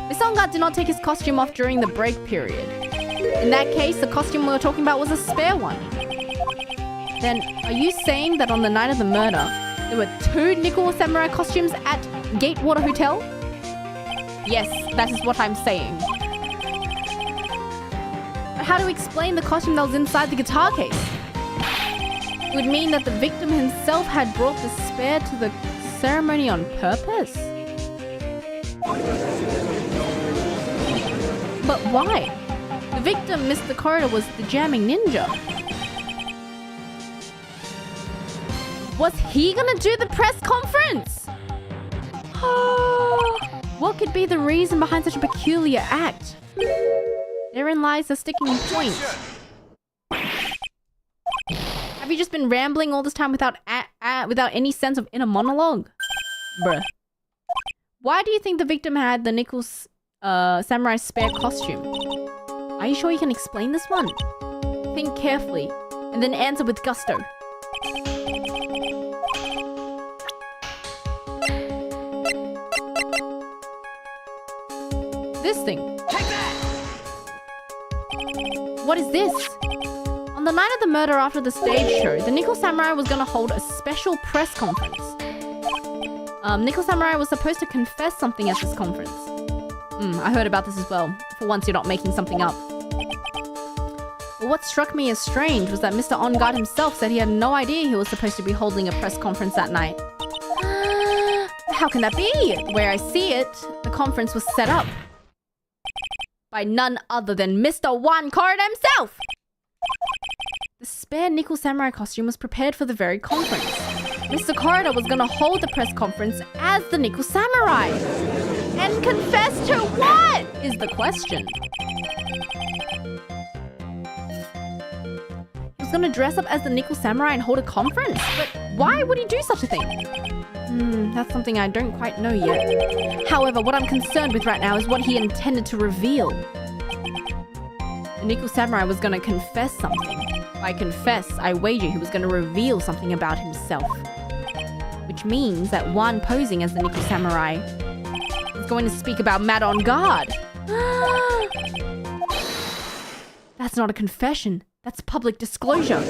Mr. Engarde did not take his costume off during the break period. In that case, the costume we were talking about was a spare one. Then, are you saying that on the night of the murder, there were 2 Nickel Samurai costumes at Gatewater Hotel? Yes, that is what I'm saying. But how do we explain the costume that was inside the guitar case? It would mean that the victim himself had brought the spare to the ceremony on purpose? But why? The victim, Mr. Corridor, was the jamming ninja. Was he gonna do the press conference? What could be the reason behind such a peculiar act? Therein lies the sticking point. Have you just been rambling all this time without any sense of inner monologue? Bruh. Why do you think the victim had the Nickel Samurai spare costume? Are you sure you can explain this one? Think carefully, and then answer with gusto. this thing? Take that! What is this? On the night of the murder after the stage show, the Nickel Samurai was going to hold a special press conference. Nickel Samurai was supposed to confess something at this conference. I heard about this as well. For once, you're not making something up. But what struck me as strange was that Mr. Engarde himself said he had no idea he was supposed to be holding a press conference that night. How can that be? The way I see it, the conference was set up by none other than Mr. Corda himself! The spare Nickel Samurai costume was prepared for the very conference. Mr. Corda was gonna hold the press conference as the Nickel Samurai. And confess to what? Is the question. He was gonna dress up as the Nickel Samurai and hold a conference? But why would he do such a thing? That's something I don't quite know yet. However, what I'm concerned with right now is what he intended to reveal. The Nickel Samurai was gonna confess something. By confess, I wager he was gonna reveal something about himself. Which means that one posing as the Nickel Samurai is going to speak about Matt Engarde. That's not a confession. That's public disclosure.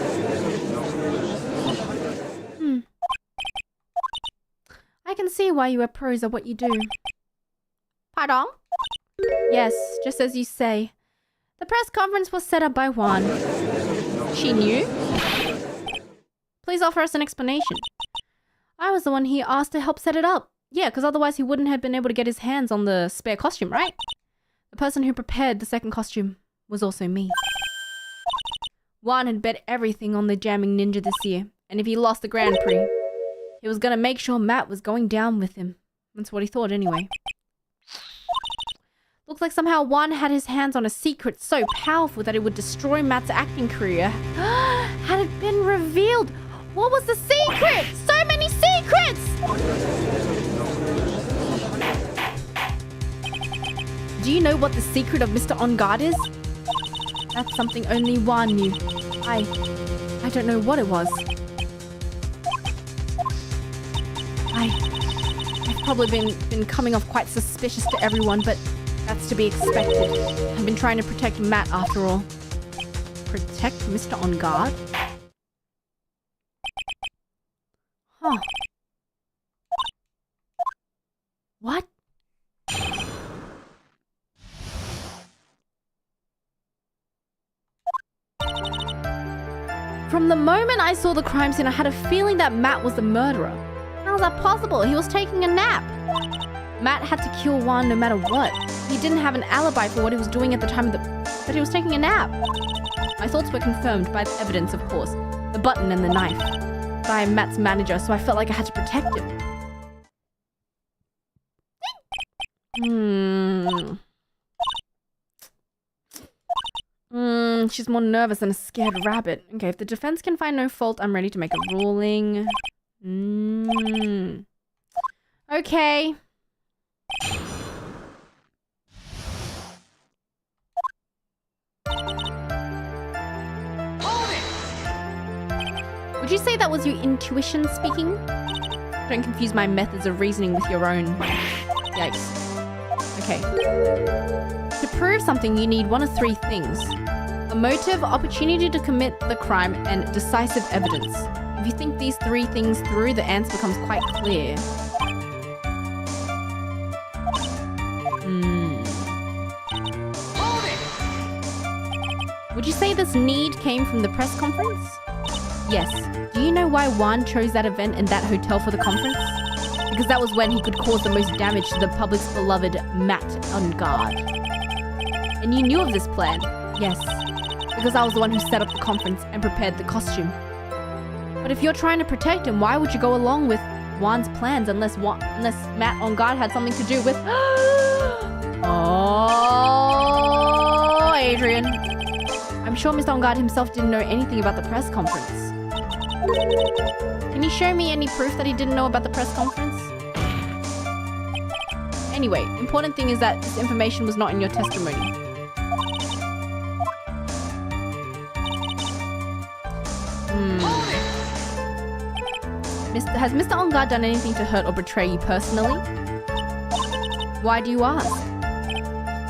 I can see why you are pros at what you do. Pardon? Yes, just as you say. The press conference was set up by Juan. She knew? Please offer us an explanation. I was the one he asked to help set it up. Yeah, because otherwise he wouldn't have been able to get his hands on the spare costume, right? The person who prepared the second costume was also me. Juan had bet everything on the jamming ninja this year, and if he lost the Grand Prix, he was gonna make sure Matt was going down with him. That's what he thought anyway. Looks like somehow Juan had his hands on a secret so powerful that it would destroy Matt's acting career. Had it been revealed? What was the secret? So many secrets! Do you know what the secret of Mr. Engarde is? That's something only Juan knew. I don't know what it was. I've probably been coming off quite suspicious to everyone, but that's to be expected. I've been trying to protect Matt after all. Protect Mr. Engarde? Huh. What? From the moment I saw the crime scene, I had a feeling that Matt was the murderer. How was that possible? He was taking a nap. Matt had to kill Juan no matter what. He didn't have an alibi for what he was doing at the time that he was taking a nap. My thoughts were confirmed by the evidence, of course. The button and the knife. But I am Matt's manager, so I felt like I had to protect him. She's more nervous than a scared rabbit. Okay, if the defense can find no fault, I'm ready to make a ruling. Okay. Would you say that was your intuition speaking? Don't confuse my methods of reasoning with your own. Yikes. Okay. To prove something, you need one of three things. A motive, opportunity to commit the crime, and decisive evidence. If you think these three things through, the answer becomes quite clear. Would you say this need came from the press conference? Yes. Do you know why Juan chose that event and that hotel for the conference? Because that was when he could cause the most damage to the public's beloved Matt Engarde. And you knew of this plan? Yes. Because I was the one who set up the conference and prepared the costume. But if you're trying to protect him, why would you go along with Juan's plans unless Matt Engarde had something to do with... Oh, Adrian. I'm sure Mr. Engarde himself didn't know anything about the press conference. Can you show me any proof that he didn't know about the press conference? Anyway, important thing is that this information was not in your testimony. Has Mr. Engarde done anything to hurt or betray you personally? Why do you ask?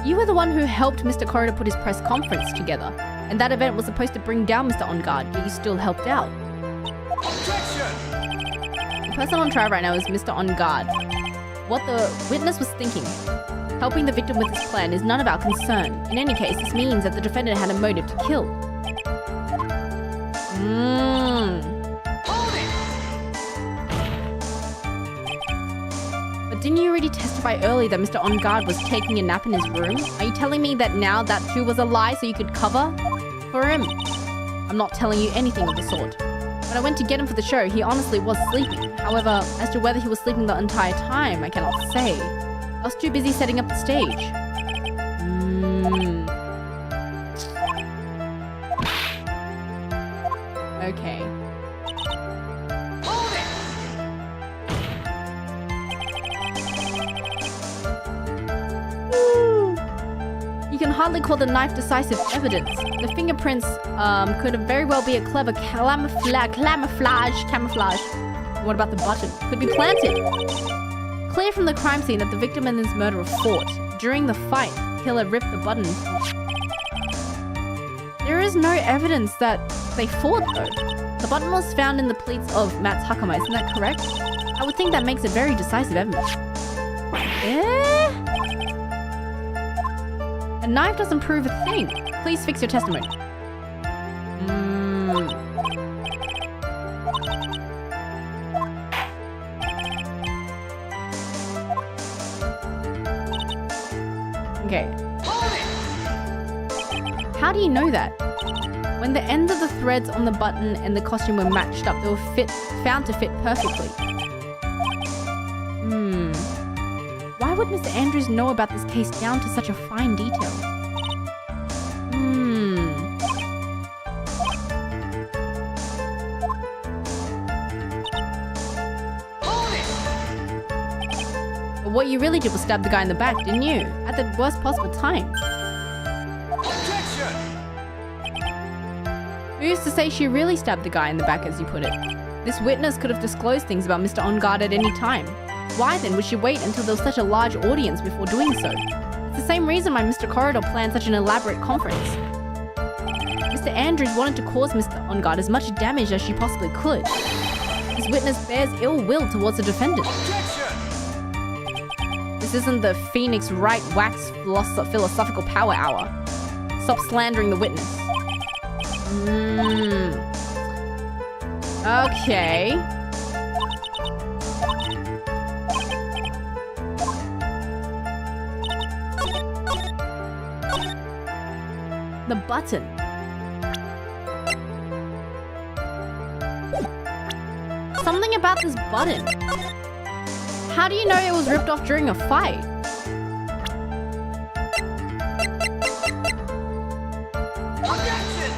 You were the one who helped Mr. Corridor put his press conference together. And that event was supposed to bring down Mr. Engarde, yet you still helped out. Objection! The person on trial right now is Mr. Engarde. What the witness was thinking. Helping the victim with his plan is none of our concern. In any case, this means that the defendant had a motive to kill. Hold it! But didn't you already testify earlier that Mr. Engarde was taking a nap in his room? Are you telling me that now that too was a lie so you could cover for him? I'm not telling you anything of the sort. When I went to get him for the show, he honestly was sleeping. However, as to whether he was sleeping the entire time, I cannot say. I was too busy setting up the stage. Okay. Hold it! You can hardly call the knife decisive evidence. The fingerprints could very well be a clever camouflage. What about the button? Could be planted. Clear from the crime scene that the victim and his murderer fought. During the fight, the killer ripped the button. There is no evidence that they fought though. The button was found in the pleats of Matt's hakama, isn't that correct? I would think that makes it very decisive evidence. A knife doesn't prove a thing. Please fix your testimony. Okay. How do you know that? When the ends of the threads on the button and the costume were matched up, they were found to fit perfectly. Why would Mr. Andrews know about this case down to such a fine detail? But what you really did was stab the guy in the back, didn't you? At the worst possible time. Objection! Who's to say she really stabbed the guy in the back, as you put it? This witness could have disclosed things about Mr. Engarde at any time. Why then would she wait until there was such a large audience before doing so? It's the same reason why Mr. Corridor planned such an elaborate conference. Mr. Andrews wanted to cause Mr. Engarde as much damage as she possibly could. This witness bears ill will towards the defendant. Objection! This isn't the Phoenix Wright wax philosophical power hour. Stop slandering the witness. Okay. The button. Something about this button. How do you know it was ripped off during a fight? Objection!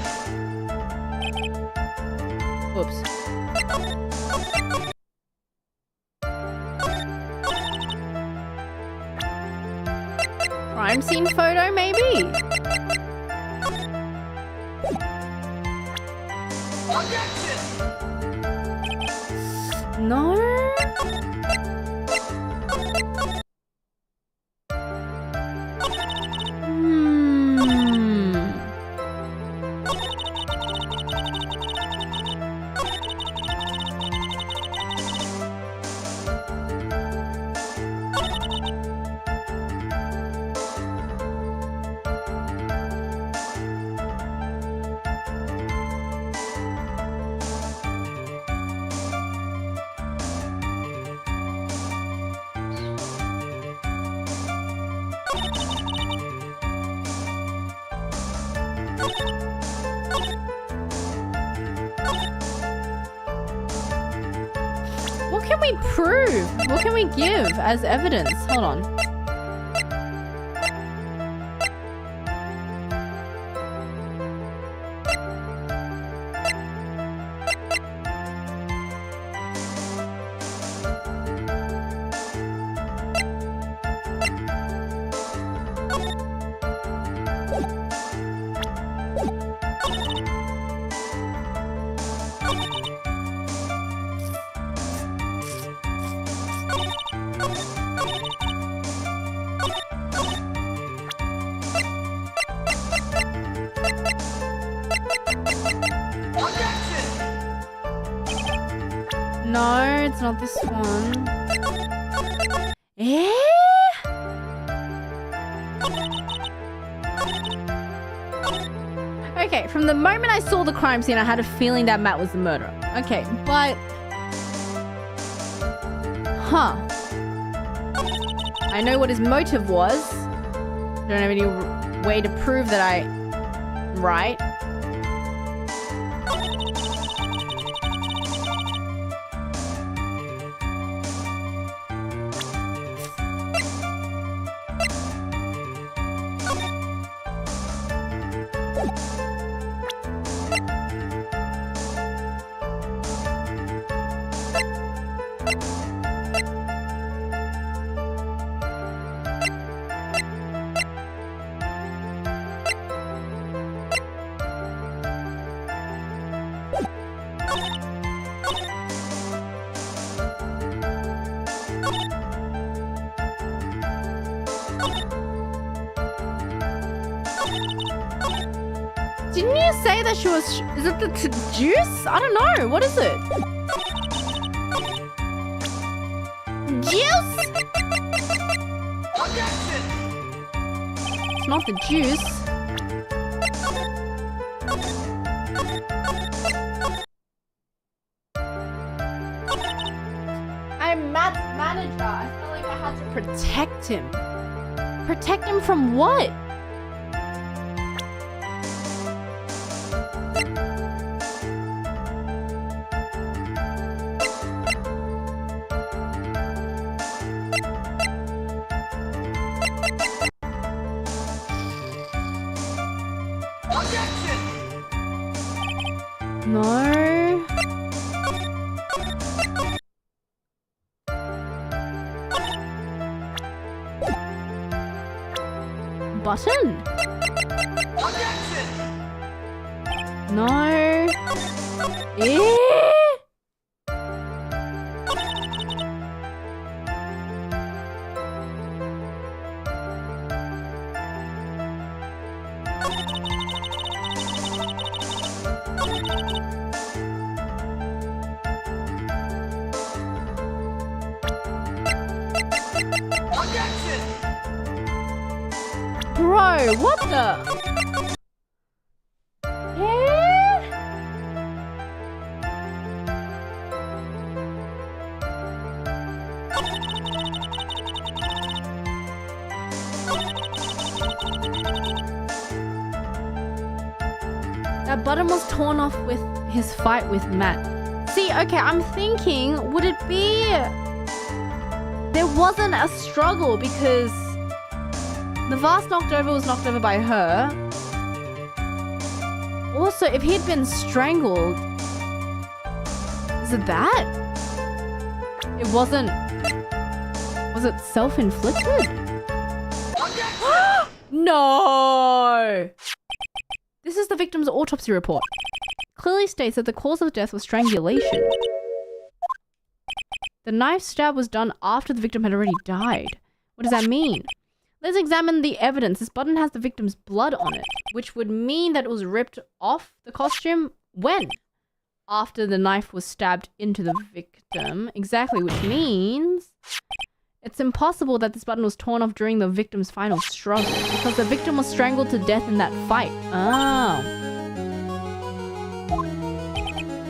Whoops. Crime scene photo, maybe? Objection! No? What can we prove? What can we give as evidence? Hold on. No, it's not this one. Eh? Okay, from the moment I saw the crime scene, I had a feeling that Matt was the murderer. Okay, but... Huh. I know what his motive was. Don't have any way to prove that I'm right. Didn't you say that she was... Is it the juice? I don't know. What is it? Juice? Objection! It's not the juice. I'm Matt's manager. I felt like I had to protect him. Protect him from what? No. Button? Objection! No. Eh? Bro, what the? Yeah? That button was torn off with his fight with Matt. See, okay, I'm thinking, would it be... There wasn't a struggle because... The vase knocked over was knocked over by her. Also, if he'd been strangled... Is it that? It wasn't... Was it self-inflicted? No! This is the victim's autopsy report. Clearly states that the cause of death was strangulation. The knife stab was done after the victim had already died. What does that mean? Let's examine the evidence. This button has the victim's blood on it, which would mean that it was ripped off the costume when? After the knife was stabbed into the victim. Exactly, which means it's impossible that this button was torn off during the victim's final struggle because the victim was strangled to death in that fight. Oh.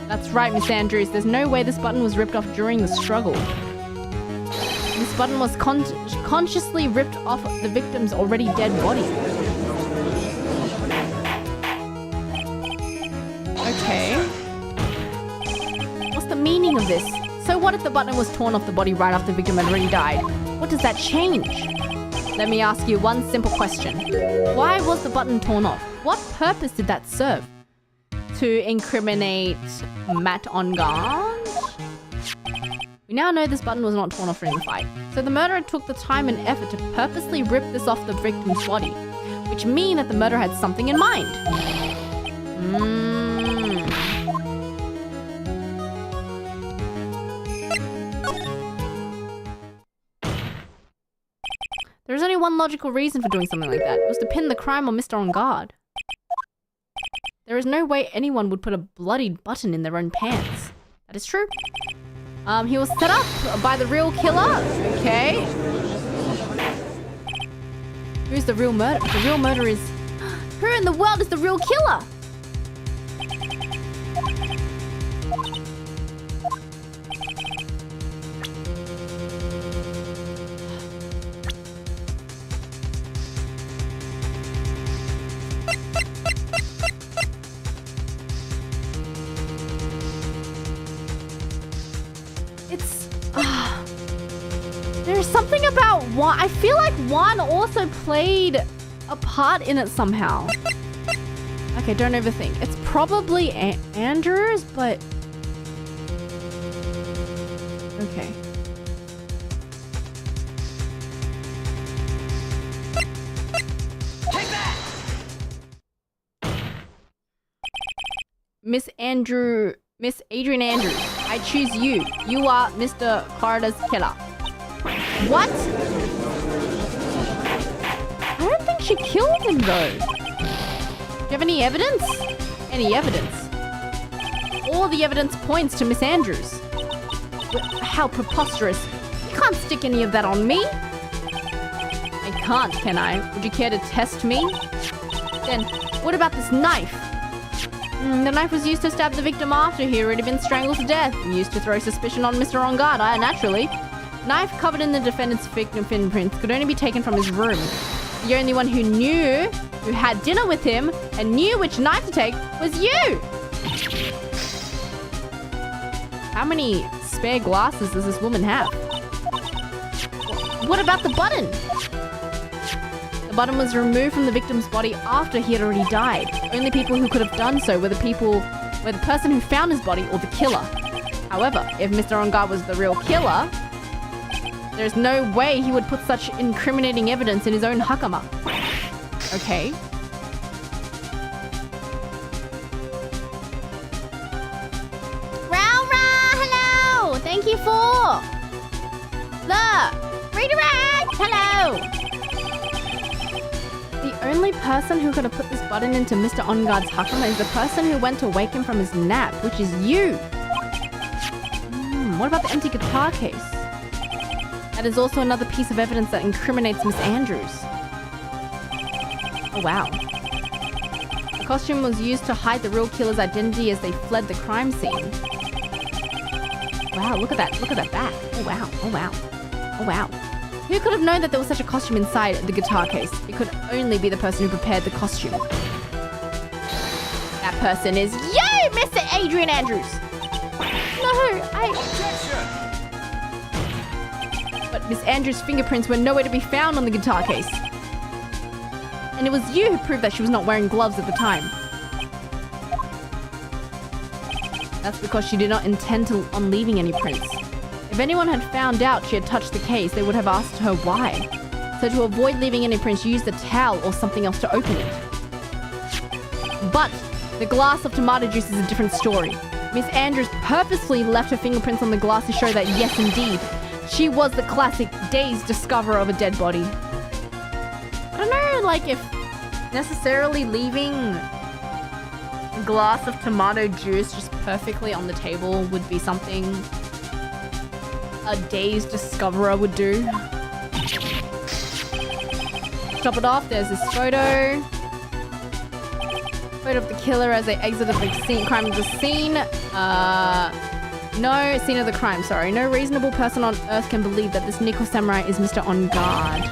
That's right, Miss Andrews. There's no way this button was ripped off during the struggle. This button was consciously ripped off the victim's already dead body. Okay. What's the meaning of this? So what if the button was torn off the body right after the victim had already died? What does that change? Let me ask you one simple question. Why was the button torn off? What purpose did that serve? To incriminate Matt Engarde? We now know this button was not torn off during the fight. So the murderer took the time and effort to purposely rip this off the victim's body, which means that the murderer had something in mind. There's only one logical reason for doing something like that. It was to pin the crime on Mr. Engarde. There is no way anyone would put a bloodied button in their own pants. That is true. He was set up by the real killer. Okay. Who's the real murderer? The real murderer is... Who in the world is the real killer? There's something about Juan. I feel like Juan also played a part in it somehow. Okay, don't overthink. It's probably Andrews, but... Okay. Take that! Miss Adrian Andrews, I choose you. You are Mr. Carter's killer. What? I don't think she killed him though. Do you have any evidence? Any evidence? All the evidence points to Miss Andrews. How preposterous. You can't stick any of that on me. I can't, can I? Would you care to test me? Then, what about this knife? The knife was used to stab the victim after he had already been strangled to death. Used to throw suspicion on Mr. Engarde, naturally. Knife covered in the defendant's victim fingerprints could only be taken from his room. The only one who knew, who had dinner with him, and knew which knife to take was you! How many spare glasses does this woman have? What about the button? The button was removed from the victim's body after he had already died. Only people who could have done so were the person who found his body or the killer. However, if Mr. Engarde was the real killer, there's no way he would put such incriminating evidence in his own hakama. Okay. Raura, hello! Thank you for the redirect! Hello! The only person who could have put this button into Mr. Engarde's hakama is the person who went to wake him from his nap, which is you. What about the empty guitar case? That is also another piece of evidence that incriminates Miss Andrews. Oh, wow. The costume was used to hide the real killer's identity as they fled the crime scene. Wow, look at that. Look at that back. Oh, wow. Oh, wow. Oh, wow. Who could have known that there was such a costume inside the guitar case? It could only be the person who prepared the costume. That person is you, Mr. Adrian Andrews! No, Objection! But Miss Andrews' fingerprints were nowhere to be found on the guitar case. And it was you who proved that she was not wearing gloves at the time. That's because she did not intend on leaving any prints. If anyone had found out she had touched the case, they would have asked her why. So to avoid leaving any prints, she used a towel or something else to open it. But the glass of tomato juice is a different story. Miss Andrews purposely left her fingerprints on the glass to show that, yes, indeed, she was the classic dazed discoverer of a dead body. I don't know, like, if necessarily leaving a glass of tomato juice just perfectly on the table would be something a dazed discoverer would do. Top it off, there's this photo. Photo of the killer as they exited the crime of the scene. No, scene of the crime, sorry. No reasonable person on earth can believe that this Nico Samurai is Mr. Engarde.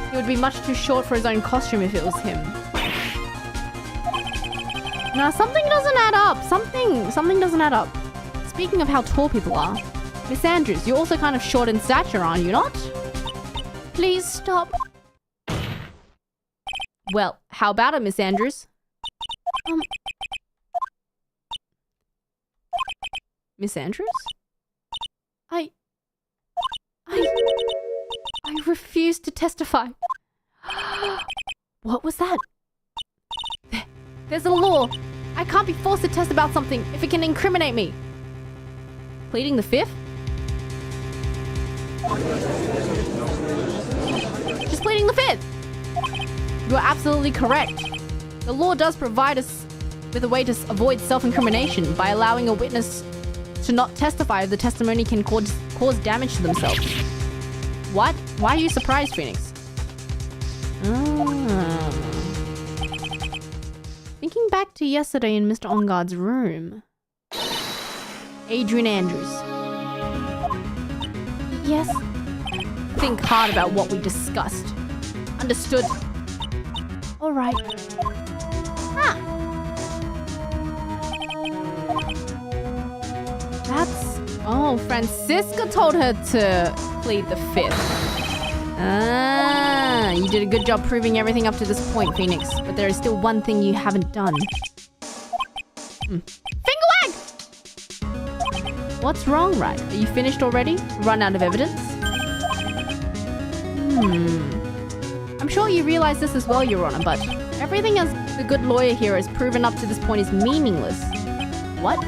He would be much too short for his own costume if it was him. Now, something doesn't add up. Something doesn't add up. Speaking of how tall people are, Miss Andrews, you're also kind of short in stature, aren't you not? Please stop. Well, how about it, Miss Andrews? Miss Andrews? I refuse to testify. What was that? There's a law. I can't be forced to test about something if it can incriminate me. Pleading the fifth? Just pleading the fifth. You are absolutely correct. The law does provide us with a way to avoid self-incrimination by allowing a witness to not testify if the testimony can cause damage to themselves. What? Why are you surprised, Phoenix? Thinking back to yesterday in Mr. Engarde's room. Adrian Andrews. Yes. Think hard about what we discussed. Understood? Alright. Ah. That's... Oh, Francisca told her to plead the fifth. Ah, you did a good job proving everything up to this point, Phoenix. But there is still one thing you haven't done. Finger wag! What's wrong, Wright? Are you finished already? Run out of evidence? I'm sure you realize this as well, Your Honor, but everything as the good lawyer here has proven up to this point is meaningless. What?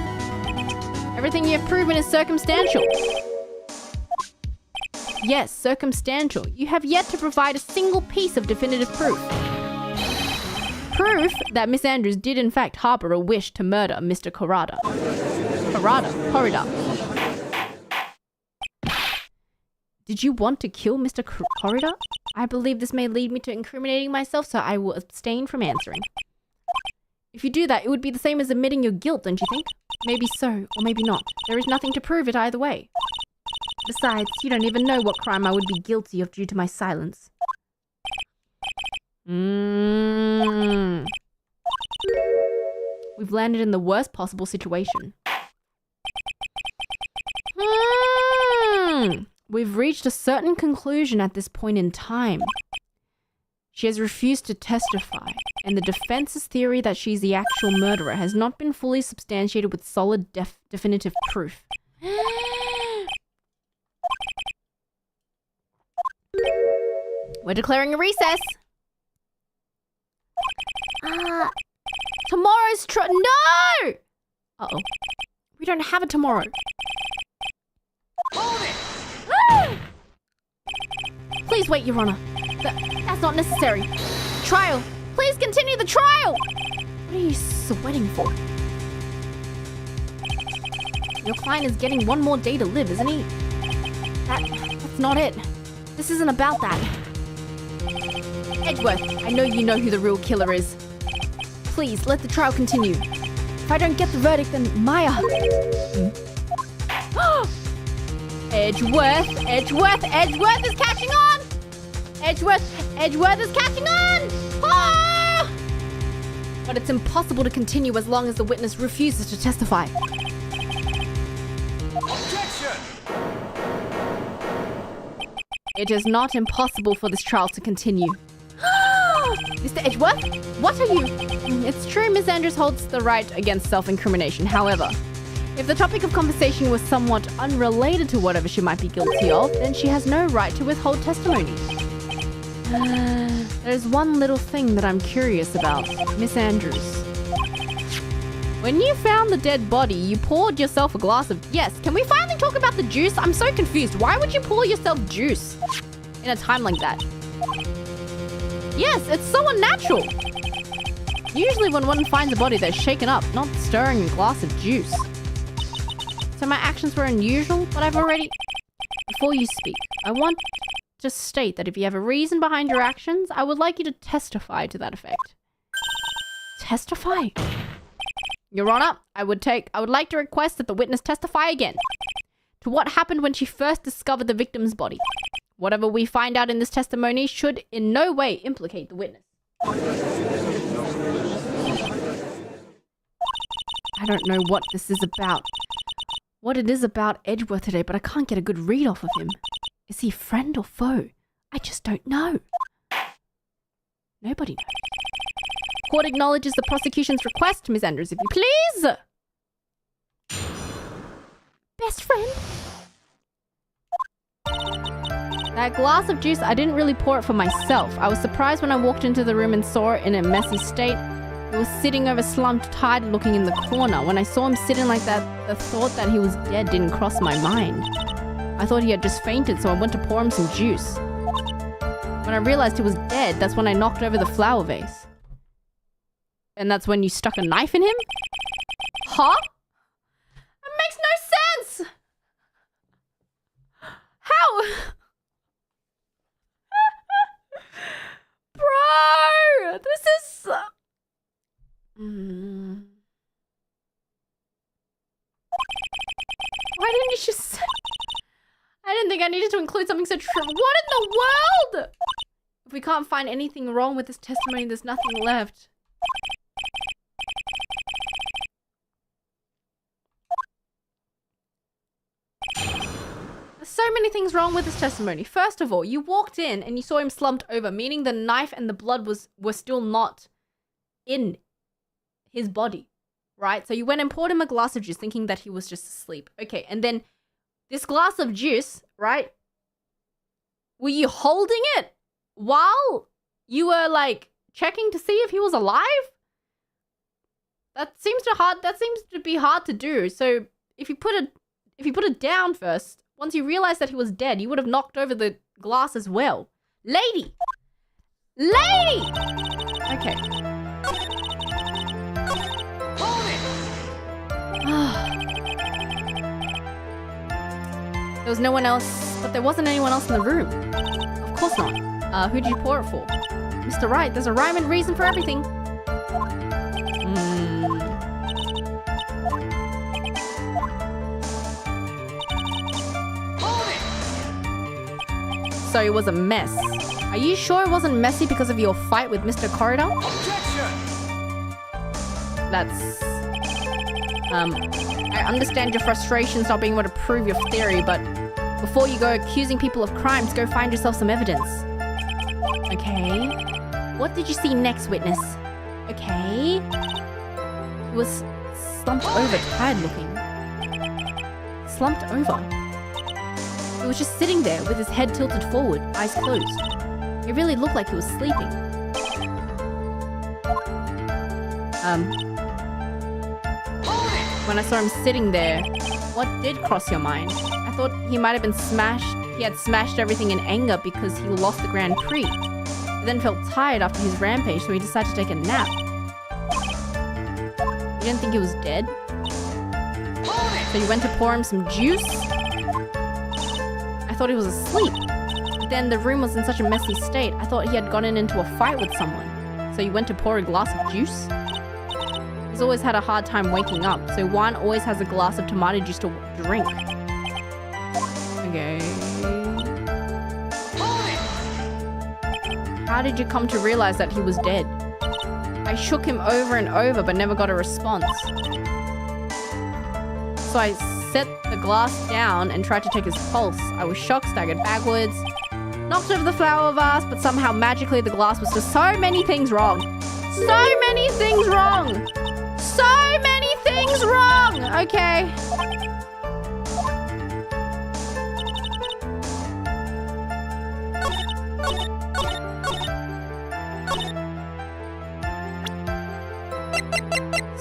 Everything you have proven is circumstantial. Yes, circumstantial. You have yet to provide a single piece of definitive proof. Proof that Miss Andrews did in fact harbor a wish to murder Mr. Corrida. Corrida. Did you want to kill Mr. Corrida? I believe this may lead me to incriminating myself, so I will abstain from answering. If you do that, it would be the same as admitting your guilt, don't you think? Maybe so, or maybe not. There is nothing to prove it either way. Besides, you don't even know what crime I would be guilty of due to my silence. We've landed in the worst possible situation. We've reached a certain conclusion at this point in time. She has refused to testify, and the defense's theory that she's the actual murderer has not been fully substantiated with solid definitive proof. We're declaring a recess. Tomorrow's No! Uh-oh. We don't have a tomorrow. Hold it! Please wait, Your Honor. That's not necessary. Trial. Please continue the trial. What are you sweating for? Your client is getting one more day to live, isn't he? That's not it. This isn't about that. Edgeworth, I know you know who the real killer is. Please, let the trial continue. If I don't get the verdict, then Maya... Edgeworth is catching on! Edgeworth is catching on! Ah! But it's impossible to continue as long as the witness refuses to testify. Objection! It is not impossible for this trial to continue. Mr. Edgeworth, what are you? It's true Miss Andrews holds the right against self-incrimination. However, if the topic of conversation was somewhat unrelated to whatever she might be guilty of, then she has no right to withhold testimony. There's one little thing that I'm curious about, Miss Andrews. When you found the dead body, you poured yourself a glass of... Yes, can we finally talk about the juice? I'm so confused. Why would you pour yourself juice in a time like that? Yes, it's so unnatural. Usually when one finds a body, they're shaken up, not stirring a glass of juice. So my actions were unusual, but I've already... Before you speak, I want to state that if you have a reason behind your actions, I would like you to testify to that effect. Testify? Your Honor, I would like to request that the witness testify again to what happened when she first discovered the victim's body. Whatever we find out in this testimony should in no way implicate the witness. I don't know what this is about. What it is about Edgeworth today, but I can't get a good read off of him. Is he friend or foe? I just don't know. Nobody knows. Court acknowledges the prosecution's request, Ms. Andrews, if you please. Best friend? That glass of juice, I didn't really pour it for myself. I was surprised when I walked into the room and saw it in a messy state. He was sitting over slumped, tired, looking in the corner. When I saw him sitting like that, the thought that he was dead didn't cross my mind. I thought he had just fainted, so I went to pour him some juice. When I realized he was dead, that's when I knocked over the flower vase. And that's when you stuck a knife in him? Huh? That makes no Bro! This is... Why didn't you just... I didn't think I needed to include something so true. What in the world? If we can't find anything wrong with this testimony, there's nothing left. There's so many things wrong with this testimony. First of all, you walked in and you saw him slumped over, meaning the knife and the blood were still not in his body, right? So you went and poured him a glass of juice thinking that he was just asleep. Okay, and then this glass of juice, right? Were you holding it while you were like checking to see if he was alive? That seems to be hard to do. So if you put it down first, once you realized that he was dead, you would have knocked over the glass as well. Lady! Lady! Okay. There was no one else, but there wasn't anyone else in the room. Of course not. Who did you pour it for? Mr. Wright, there's a rhyme and reason for everything. So it was a mess. Are you sure it wasn't messy because of your fight with Mr. Corridor? Objection! That's... I understand your frustrations not being able to prove your theory, but before you go accusing people of crimes, go find yourself some evidence. Okay. What did you see next, witness? Okay. He was slumped over, tired looking. Slumped over. He was just sitting there with his head tilted forward, eyes closed. It really looked like he was sleeping. When I saw him sitting there, what did cross your mind? I thought he might have been smashed. He had smashed everything in anger because he lost the Grand Prix. He then felt tired after his rampage, so he decided to take a nap. You didn't think he was dead? So you went to pour him some juice? I thought he was asleep. But then the room was in such a messy state, I thought he had gotten into a fight with someone. So you went to pour a glass of juice? He's always had a hard time waking up, so Juan always has a glass of tomato juice to drink. Okay. How did you come to realize that he was dead? I shook him over and over, but never got a response. So I set the glass down and tried to take his pulse. I was shocked, staggered backwards, knocked over the flower vase, but somehow magically the glass was just so many things wrong. So many things wrong! So many things wrong! Okay.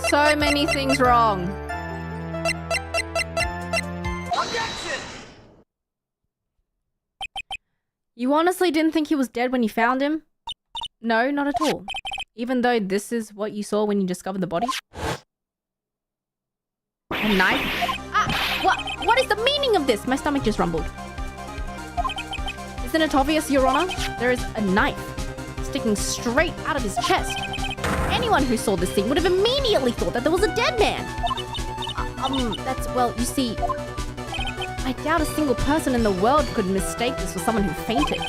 So many things wrong. Objection! You honestly didn't think he was dead when you found him? No, not at all. Even though this is what you saw when you discovered the body? A knife? Ah! What is the meaning of this? My stomach just rumbled. Isn't it obvious, Your Honor? There is a knife sticking straight out of his chest. Anyone who saw this scene would have immediately thought that there was a dead man. Well, you see, I doubt a single person in the world could mistake this for someone who fainted.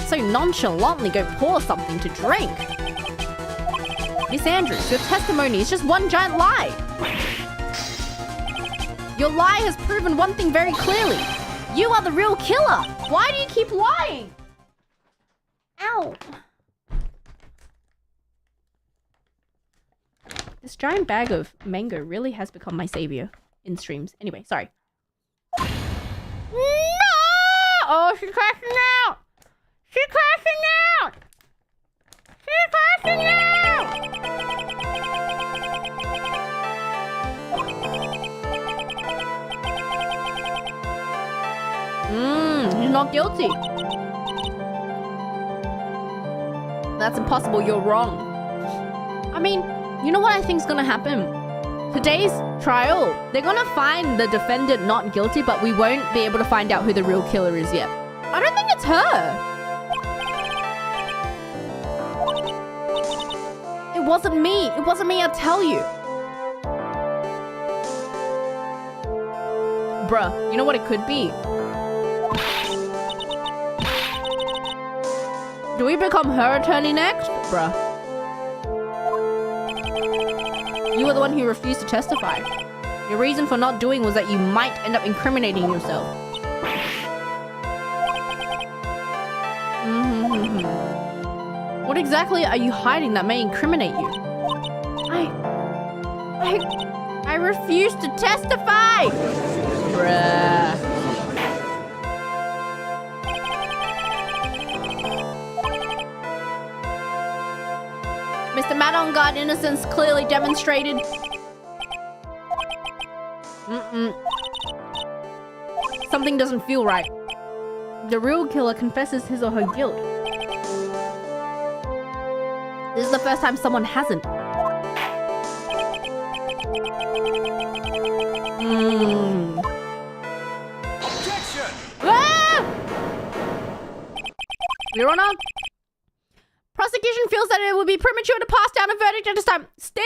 So nonchalantly go pour something to drink. Miss Andrews, your testimony is just one giant lie. Your lie has proven one thing very clearly. You are the real killer. Why do you keep lying? Ow. This giant bag of mango really has become my savior in streams. Anyway, sorry. No! Oh, she's crashing out! She's crashing out! She's crashing out! He's not guilty. That's impossible. You're wrong. I mean, you know what I think's gonna happen? Today's trial, they're gonna find the defendant not guilty, but we won't be able to find out who the real killer is yet. I don't think it's her. It wasn't me. It wasn't me, I tell you. Bruh, you know what it could be? Do we become her attorney next? Bruh. You were the one who refused to testify. Your reason for not doing was that you might end up incriminating yourself. What exactly are you hiding that may incriminate you? I refuse to testify! Bruh. Mr. Matt Engarde innocence clearly demonstrated. Something doesn't feel right. The real killer confesses his or her guilt. This is the first time someone hasn't. Objection! Ah! Your Honor, prosecution feels that it would be premature to pass down a verdict at this time. Still!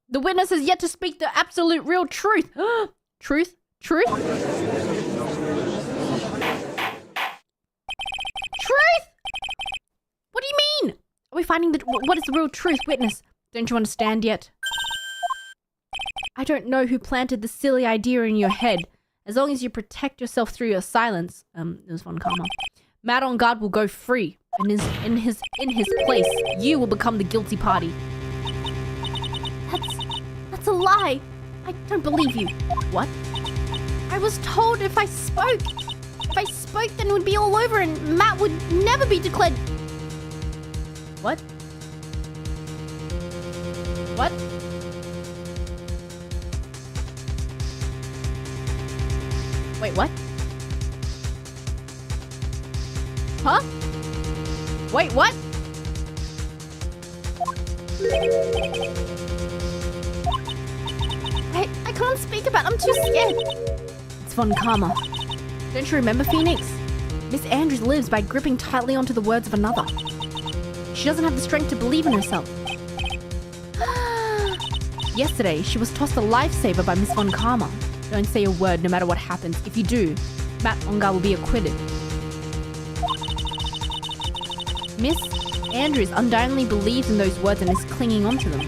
The witness has yet to speak the absolute real truth. Truth? Truth? Truth? What do you mean? Are we finding what is the real truth, witness? Don't you understand yet? I don't know who planted the silly idea in your head. As long as you protect yourself through your silence, it was von Karma. Matt Engarde will go free, and in his place, you will become the guilty party. That's a lie. I don't believe you. What? I was told if I spoke, then it would be all over and Matt would never be declared. What? What? Wait, what? Huh? Wait, what? I can't speak about it. I'm too scared. It's von Karma. Don't you remember, Phoenix? Miss Andrews lives by gripping tightly onto the words of another. She doesn't have the strength to believe in herself. Yesterday, she was tossed a lifesaver by Miss von Karma. Don't say a word no matter what happens. If you do, Matt Engarde will be acquitted. Miss Andrews undoubtedly believes in those words and is clinging onto them.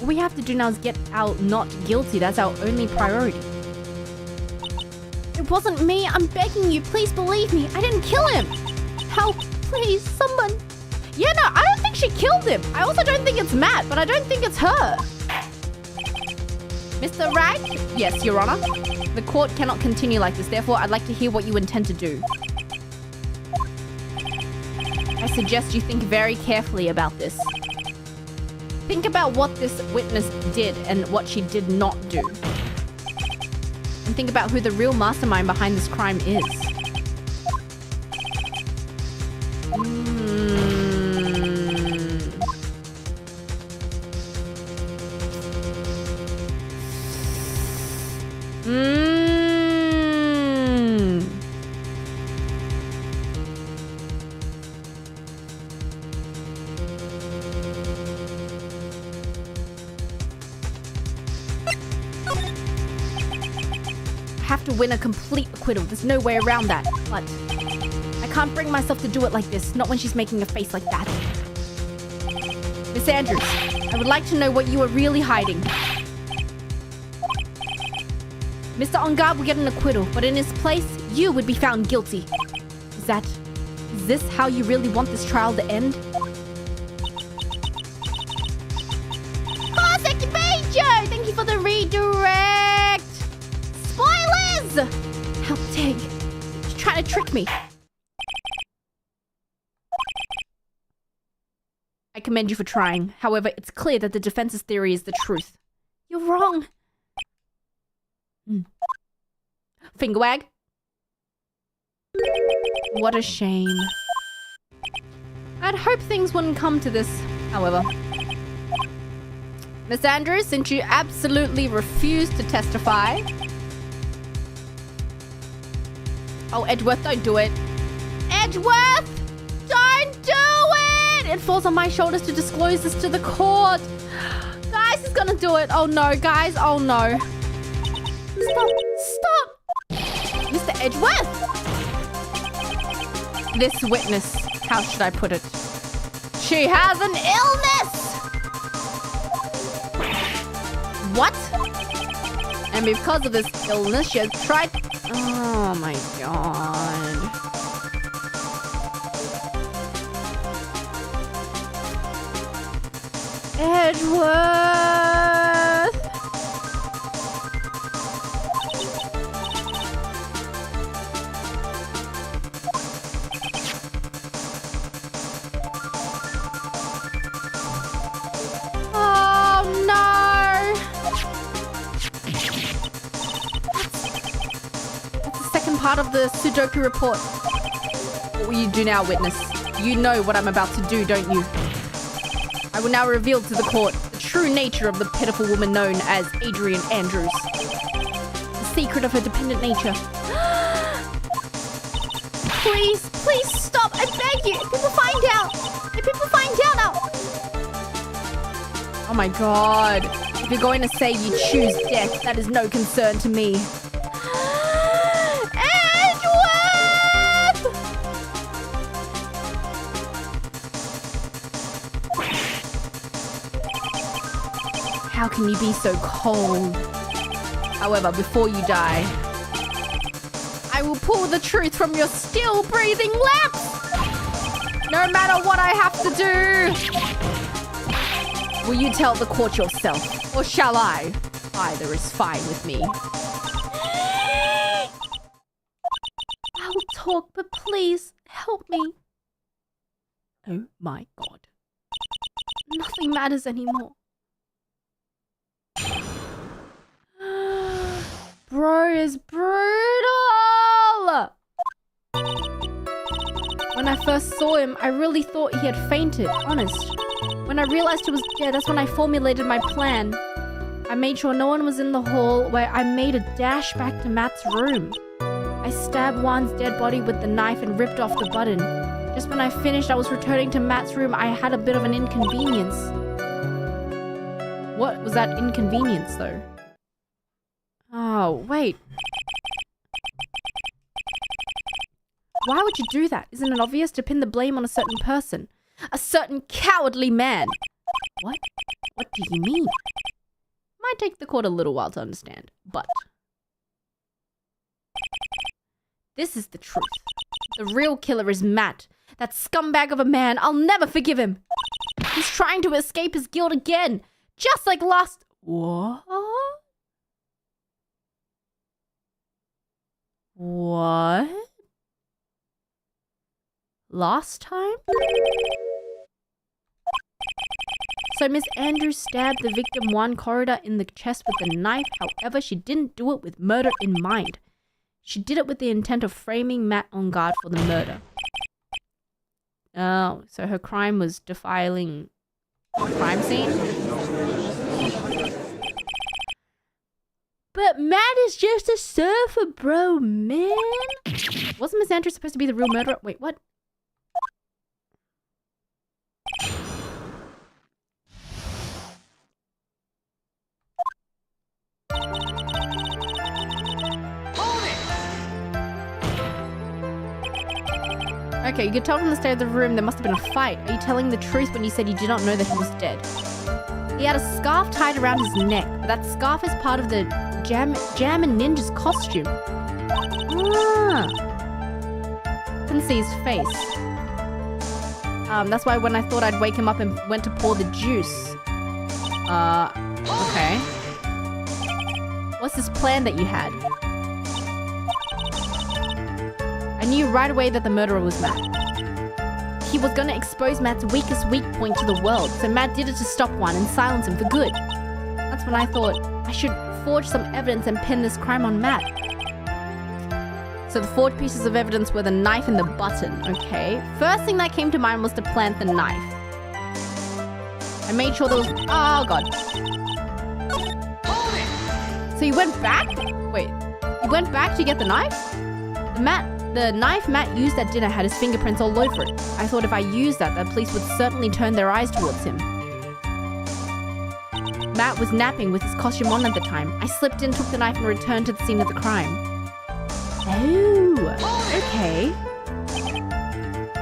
All we have to do now is get out not guilty. That's our only priority. It wasn't me. I'm begging you. Please believe me. I didn't kill him. Help. Please. Someone. Yeah, no, I don't think she killed him. I also don't think it's Matt, but I don't think it's her. Mr. Wright? Yes, Your Honor. The court cannot continue like this. Therefore, I'd like to hear what you intend to do. I suggest you think very carefully about this. Think about what this witness did and what she did not do. And think about who the real mastermind behind this crime is. Win a complete acquittal. There's no way around that. But I can't bring myself to do it like this. Not when she's making a face like that. Miss Andrews, I would like to know what you are really hiding. Mr. Engarde will get an acquittal, but in his place, you would be found guilty. Is this how you really want this trial to end? Oh, thank you, Major! Thank you for the redirect! Spoilers! How dare you? You're trying to trick me. I commend you for trying. However, it's clear that the defense's theory is the truth. You're wrong. Finger wag. What a shame. I'd hoped things wouldn't come to this, however. Miss Andrews, since you absolutely refused to testify... Oh, Edgeworth, don't do it. Edgeworth! Don't do it! It falls on my shoulders to disclose this to the court. Guys, he's gonna do it. Oh no, guys. Oh no. Stop. Stop. Mr. Edgeworth! This witness, how should I put it? She has an illness! What? And because of this illness, she has tried... Oh my god. Edgeworth! Oh no! That's the second part of the Sudoku report. What will you do now, witness? You know what I'm about to do, don't you? I will now reveal to the court the true nature of the pitiful woman known as Adrian Andrews. The secret of her dependent nature. Please, please stop. I beg you. If people find out. If people find out now. Oh my god. If you're going to say you choose death, that is no concern to me. How can you be so cold? However, before you die, I will pull the truth from your still breathing lips! No matter what I have to do! Will you tell the court yourself? Or shall I? Either is fine with me. I'll talk, but please, help me. Oh my god. Nothing matters anymore. Bro is brutal! When I first saw him, I really thought he had fainted, honest. When I realized he was dead, that's when I formulated my plan. I made sure no one was in the hall, where I made a dash back to Matt's room. I stabbed Juan's dead body with the knife and ripped off the button. Just when I finished, I was returning to Matt's room, I had a bit of an inconvenience. What was that inconvenience, though? Oh, wait. Why would you do that? Isn't it obvious to pin the blame on a certain person? A certain cowardly man. What? What do you mean? Might take the court a little while to understand, but... This is the truth. The real killer is Matt. That scumbag of a man. I'll never forgive him. He's trying to escape his guilt again. Just like last... What? What? Last time? So Miss Andrews stabbed the victim Juan Corridor in the chest with a knife. However, she didn't do it with murder in mind. She did it with the intent of framing Matt Engarde for the murder. Oh, so her crime was defiling the crime scene? But Matt is just a surfer, bro, man. Wasn't Miss Andrews supposed to be the real murderer? Wait, what? Okay, you could tell from the state of the room there must have been a fight. Are you telling the truth when you said you did not know that he was dead? He had a scarf tied around his neck, but that scarf is part of the Jammin' Ninja's costume. Ah. Couldn't see his face. That's why when I thought I'd wake him up and went to pour the juice. Okay. What's this plan that you had? I knew right away that the murderer was Matt. He was gonna expose Matt's weakest weak point to the world, so Matt did it to stop Juan and silence him for good. That's when I thought I should forge some evidence and pin this crime on Matt. So the 4 pieces of evidence were the knife and the button, okay? First thing that came to mind was to plant the knife. I made sure there was... Oh, God. So you went back? Wait. You went back to get the knife? The knife Matt used at dinner had his fingerprints all over it. I thought if I used that, the police would certainly turn their eyes towards him. Matt was napping with his costume on at the time. I slipped in, took the knife, and returned to the scene of the crime. Oh, okay.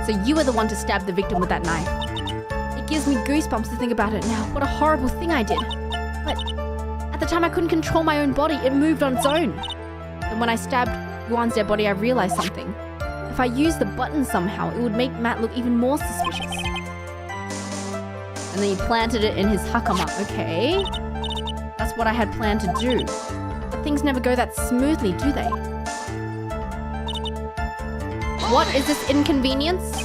So you were the one to stab the victim with that knife. It gives me goosebumps to think about it now. What a horrible thing I did. But at the time I couldn't control my own body. It moved on its own. And when I stabbed Yuan's dead body, I realized something. If I used the button somehow, it would make Matt look even more suspicious. And then you planted it in his hakama. Okay. That's what I had planned to do. But things never go that smoothly, do they? What is this inconvenience?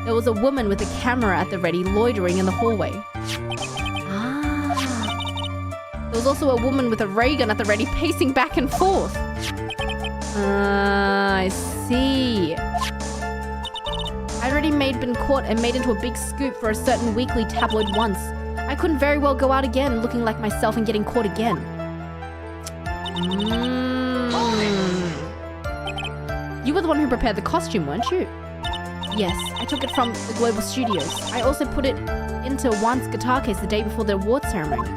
There was a woman with a camera at the ready, loitering in the hallway. There was also a woman with a ray gun at the ready, pacing back and forth. I see. I'd already been caught and made into a big scoop for a certain weekly tabloid once. I couldn't very well go out again, looking like myself and getting caught again. You were the one who prepared the costume, weren't you? Yes, I took it from the Global Studios. I also put it into Juan's guitar case the day before the award ceremony.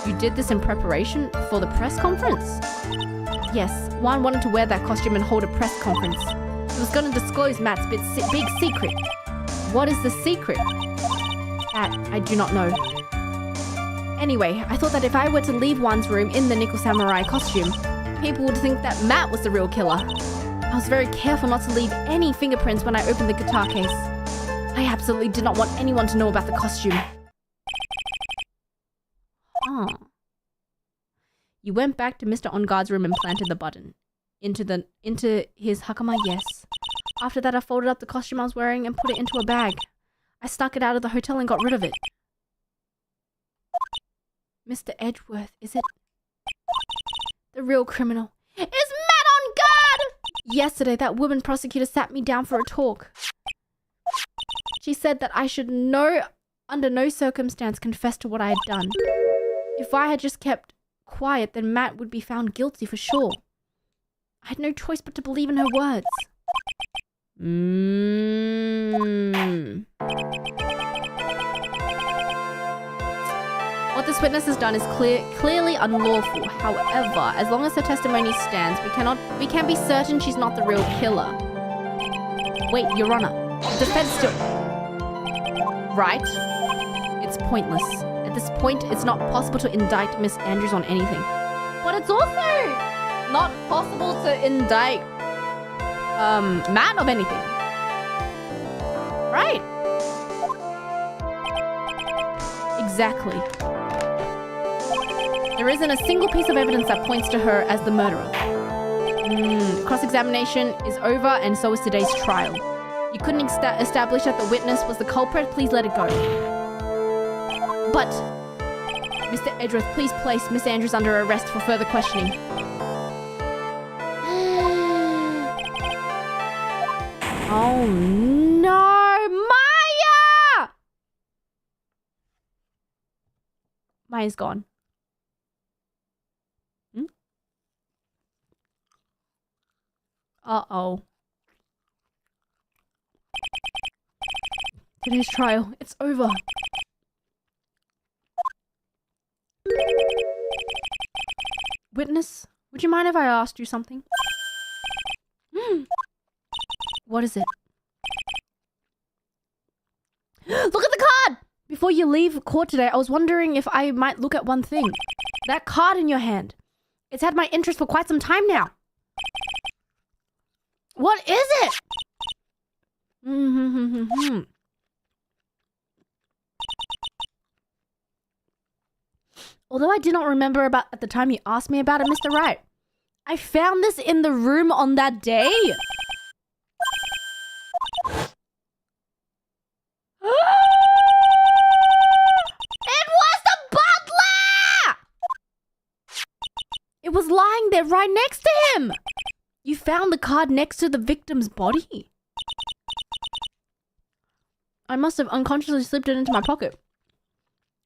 You did this in preparation for the press conference? Yes, Juan wanted to wear that costume and hold a press conference. He was going to disclose Matt's big secret. What is the secret? That I do not know. Anyway, I thought that if I were to leave Juan's room in the Nickel Samurai costume, people would think that Matt was the real killer. I was very careful not to leave any fingerprints when I opened the guitar case. I absolutely did not want anyone to know about the costume. Huh. You went back to Mr. Engarde's room and planted the button. Into his hakama, yes. After that, I folded up the costume I was wearing and put it into a bag. I snuck it out of the hotel and got rid of it. Mr. Edgeworth, is it? The real criminal. Is Matt on guard? Yesterday, that woman prosecutor sat me down for a talk. She said that I should under no circumstance confess to what I had done. If I had just kept quiet, then Matt would be found guilty for sure. I had no choice but to believe in her words. What this witness has done is clearly unlawful. However, as long as her testimony stands, we can be certain she's not the real killer. Wait, Your Honor. The defense still... Right? It's pointless. At this point, it's not possible to indict Miss Andrews on anything. But it's also not possible to indict Matt of anything. Right? Exactly. There isn't a single piece of evidence that points to her as the murderer. Cross-examination is over, and so is today's trial. You couldn't establish that the witness was the culprit. Please let it go. But, Mr. Edgeworth, please place Miss Andrews under arrest for further questioning. Oh no, Maya! Maya's gone. Uh-oh. Today's trial. It's over. Witness, would you mind if I asked you something? What is it? Look at the card! Before you leave court today, I was wondering if I might look at one thing. That card in your hand. It's had my interest for quite some time now. What is it? Although I did not remember about at the time you asked me about it, Mr. Wright. I found this in the room on that day. It was the butler! It was lying there right next to him! You found the card next to the victim's body. I must have unconsciously slipped it into my pocket.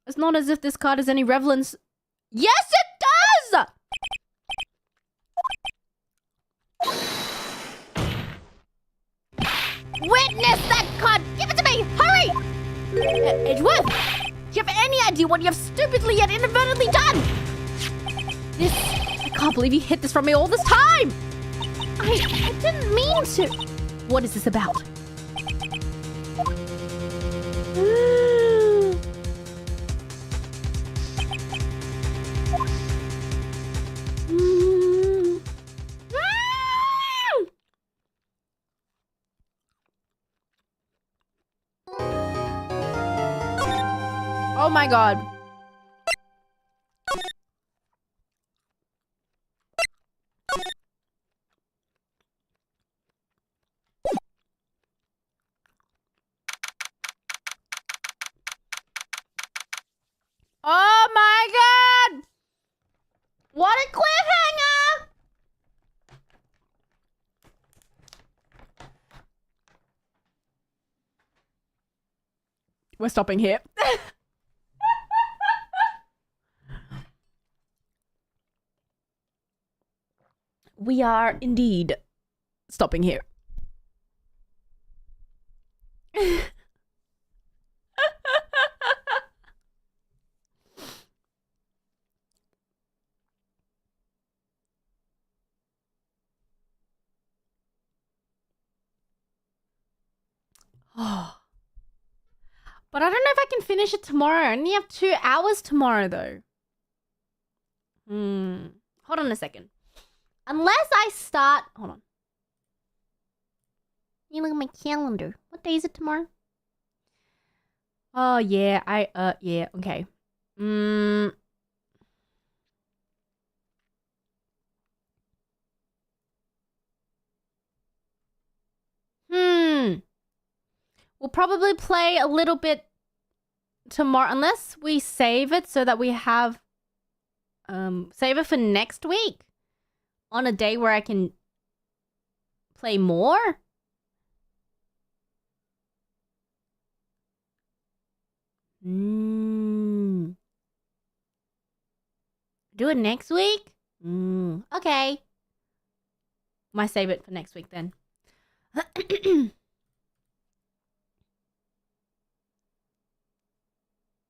It's not as if this card has any relevance. Yes, it does! Witness that card! Give it to me! Hurry! Edgeworth! Do you have any idea what you have stupidly yet inadvertently done? I can't believe you hid this from me all this time! I didn't mean to. What is this about? Oh my god. Oh my god! What a cliffhanger! We're stopping here. We are indeed stopping here. Oh. But I don't know if I can finish it tomorrow. I only have 2 hours tomorrow, though. Hold on a second. Unless I start... Hold on. You look at my calendar. What day is it tomorrow? Oh, yeah. Yeah. Okay. We'll probably play a little bit tomorrow, unless we save it so that we have save it for next week on a day where I can play more. Do it next week? Okay. Might save it for next week then.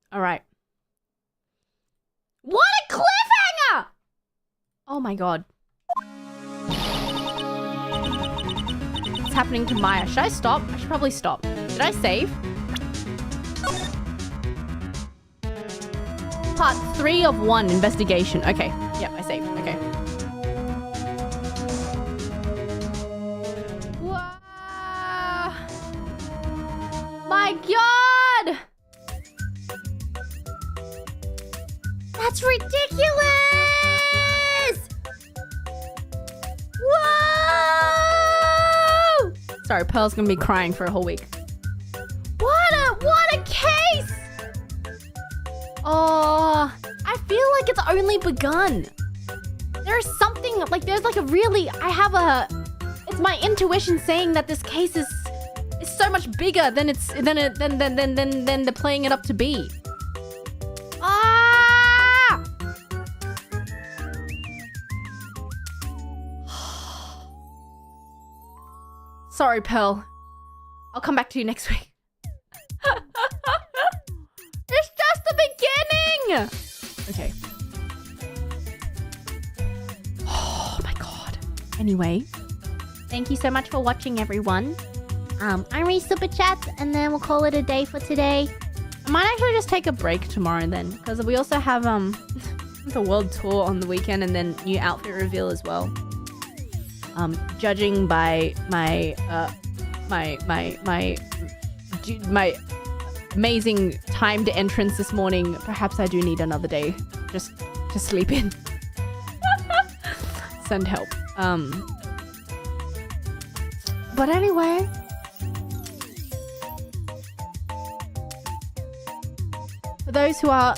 All right. What a cliffhanger! Oh my god. What's happening to Maya? Should I stop? I should probably stop. Did I save? Part 3 of 1, investigation. Okay. Yep, I saved. Okay. Wow. My god! That's ridiculous! Whoa! Sorry, Pearl's gonna be crying for a whole week. What a case! Oh, I feel like it's only begun. There's something, like, there's like a really, it's my intuition saying that this case is so much bigger than they're playing it up to be. Ah! Sorry, Pearl. I'll come back to you next week. It's just the beginning! Okay. Oh my god. Anyway, thank you so much for watching, everyone. I read super chats and then we'll call it a day for today. I might actually just take a break tomorrow then, because we also have the world tour on the weekend and then new outfit reveal as well. Judging by my amazing timed entrance this morning, perhaps I do need another day just to sleep in. Send help. But anyway, for those who are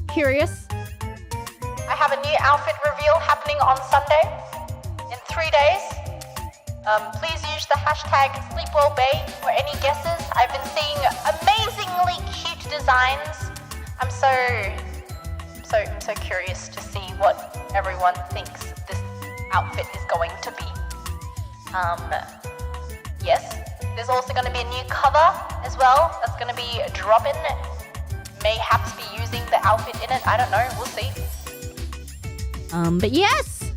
curious, I have a new outfit reveal happening on Sunday in 3 days. Please use the hashtag SleepWellBay for any guesses. I've been seeing amazingly cute designs. I'm so curious to see what everyone thinks this outfit is going to be. Yes, there's also going to be a new cover as well that's going to be dropping. Mayhaps be using the outfit in it. I don't know. We'll see. But yes,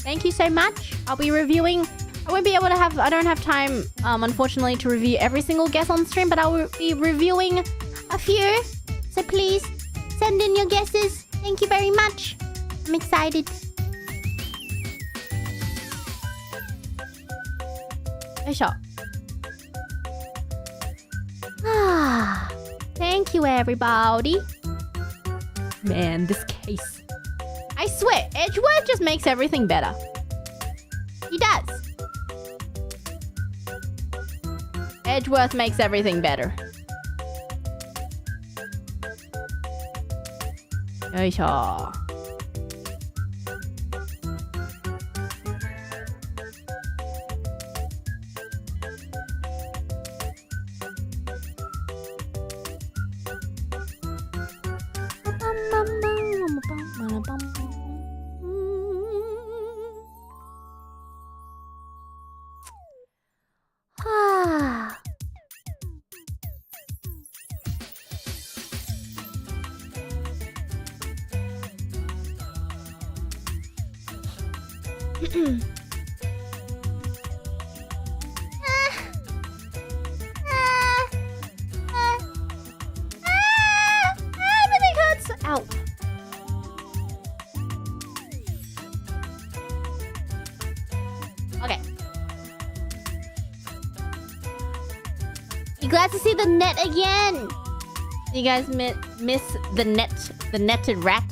thank you so much. I'll be reviewing. I won't be able to have. I don't have time, unfortunately, to review every single guess on stream. But I will be reviewing a few. So please send in your guesses. Thank you very much. I'm excited. A shot. Ah, thank you, everybody. Man, this case. I swear, Edgeworth just makes everything better. He does. Edgeworth makes everything better. Yoisha. Everything hurts. Ow. Okay. You glad to see the net again? You guys miss the netted rat?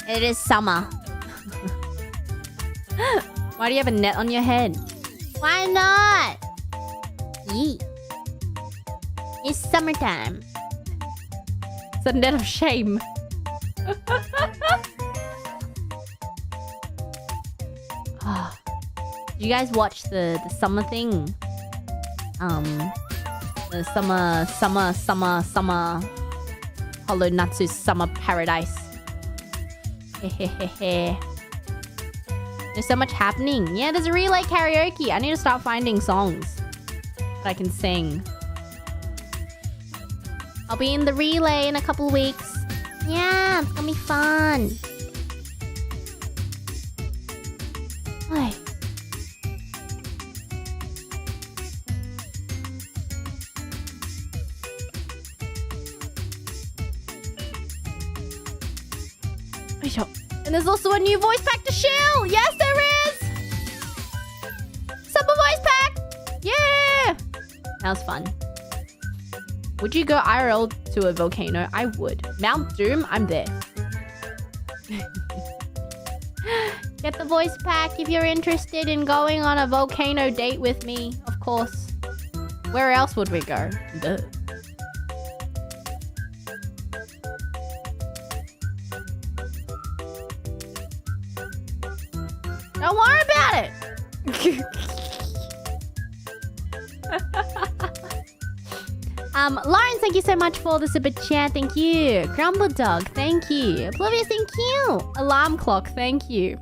It is summer. Why do you have a net on your head? Why not? Yee. It's summertime. It's a net of shame. You guys watch the summer thing? The summer Hollow Natsu's summer paradise. Hehehehe. There's so much happening. Yeah, there's a relay karaoke. I need to start finding songs that I can sing. I'll be in the relay in a couple weeks. Yeah, it's gonna be fun. Hi. And there's also a new voice pack to shill. Yes, there is. Summer voice pack. Yeah. That was fun. Would you go IRL to a volcano? I would. Mount Doom, I'm there. Get the voice pack if you're interested in going on a volcano date with me, of course. Where else would we go? Duh. Don't worry about it. Lawrence, thank you so much for the super chat. Thank you. Grumble Dog, thank you. Oblivious, thank you. Alarm Clock, thank you.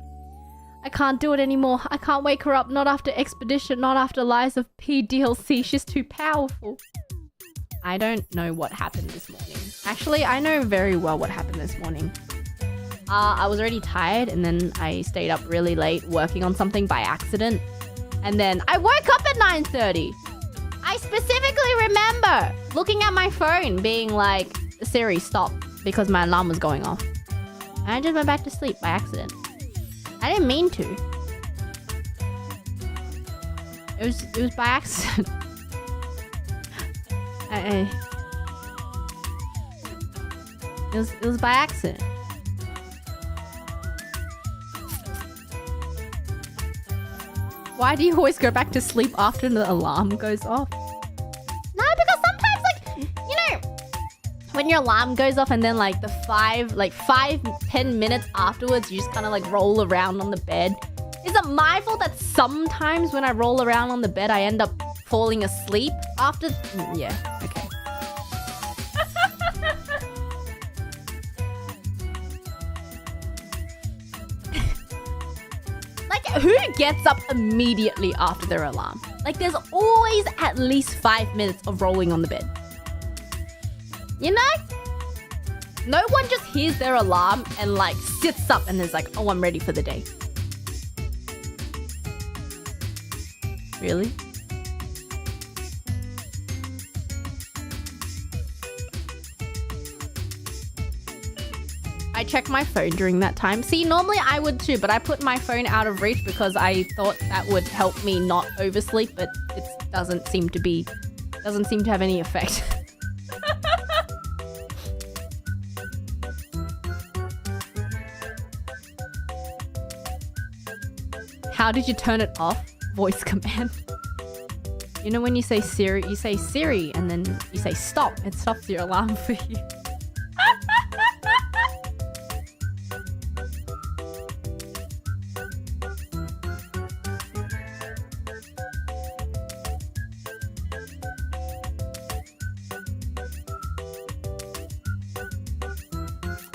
I can't do it anymore. I can't wake her up. Not after Expedition. Not after Lies of P DLC. She's too powerful. I don't know what happened this morning. Actually, I know very well what happened this morning. I was already tired and then I stayed up really late working on something by accident. And then I woke up at 9:30. I specifically remember looking at my phone being like, Siri, stop, because my alarm was going off. And I just went back to sleep by accident. I didn't mean to. It was by accident. It was by accident. Why do you always go back to sleep after the alarm goes off? No, because sometimes, like, you know, when your alarm goes off and then like the 5-10 minutes afterwards, you just kind of like roll around on the bed. Is it my fault that sometimes when I roll around on the bed, I end up falling asleep after? Yeah, okay. Like, who gets up immediately after their alarm? Like, there's always at least 5 minutes of rolling on the bed. You know? No one just hears their alarm and like sits up and is like, oh, I'm ready for the day. Really? I check my phone during that time. See, normally I would too, but I put my phone out of reach because I thought that would help me not oversleep, but it doesn't seem to have any effect. How did you turn it off? Voice command. You know when you say Siri and then you say stop, it stops your alarm for you.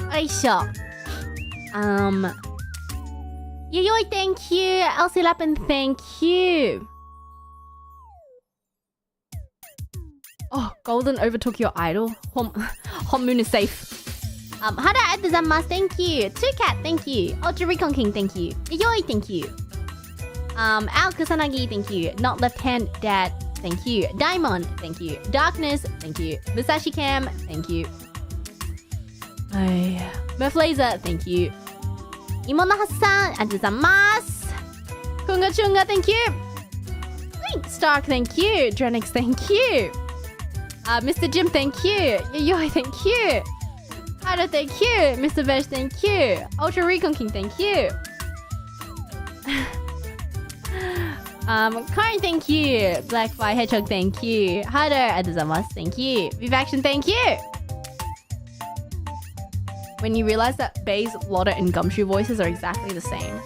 Aisha. Yoyoy, thank you. Elsie Lappin, thank you. Oh, Golden overtook your idol. Hot Moon is safe. Hada Adzamas, thank you. Tucat, thank you. Ultra Recon King, thank you. Yoyoy, thank you. Al Kusanagi, thank you. Not Left Hand Dad, thank you. Daimon, thank you. Darkness, thank you. Musashi Cam, thank you. Murph Laser, thank you. Imona Hassan, Adzamas. Kunga Chunga, thank you. Link Stark, thank you. Drenix, thank you. Mr. Jim, thank you. Yoyoy, thank you. Hada, thank you. Mr. Vesh, thank you. Ultra Recon King, thank you. Karen, thank you. Blackfly Hedgehog, thank you. Hada, Adzamas, thank you. Vivaction, thank you. When you realize that Bae's, Lotta, and Gumshoe voices are exactly the same.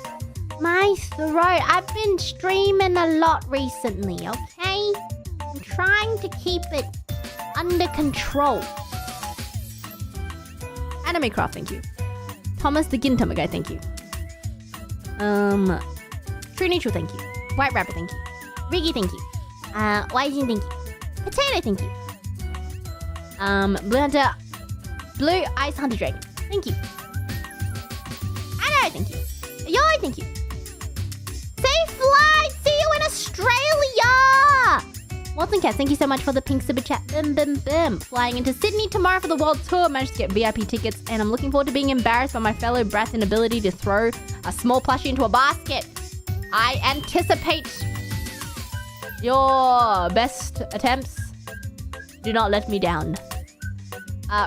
My throat. I've been streaming a lot recently, okay? I'm trying to keep it under control. Anime Craft, thank you. Thomas the Gintama guy, thank you. True Neutral, thank you. White Rabbit, thank you. Riggy, thank you. Wyjin, thank you. Potato, thank you. Blue Ice Hunter Dragon, thank you. Anna, thank you. Yoy, thank you. Safe flight! See you in Australia! Walton Cat, thank you so much for the pink super chat. Bim, bim, bim. Flying into Sydney tomorrow for the world tour. Managed to get VIP tickets, and I'm looking forward to being embarrassed by my fellow brat's inability to throw a small plushie into a basket. I anticipate your best attempts. Do not let me down.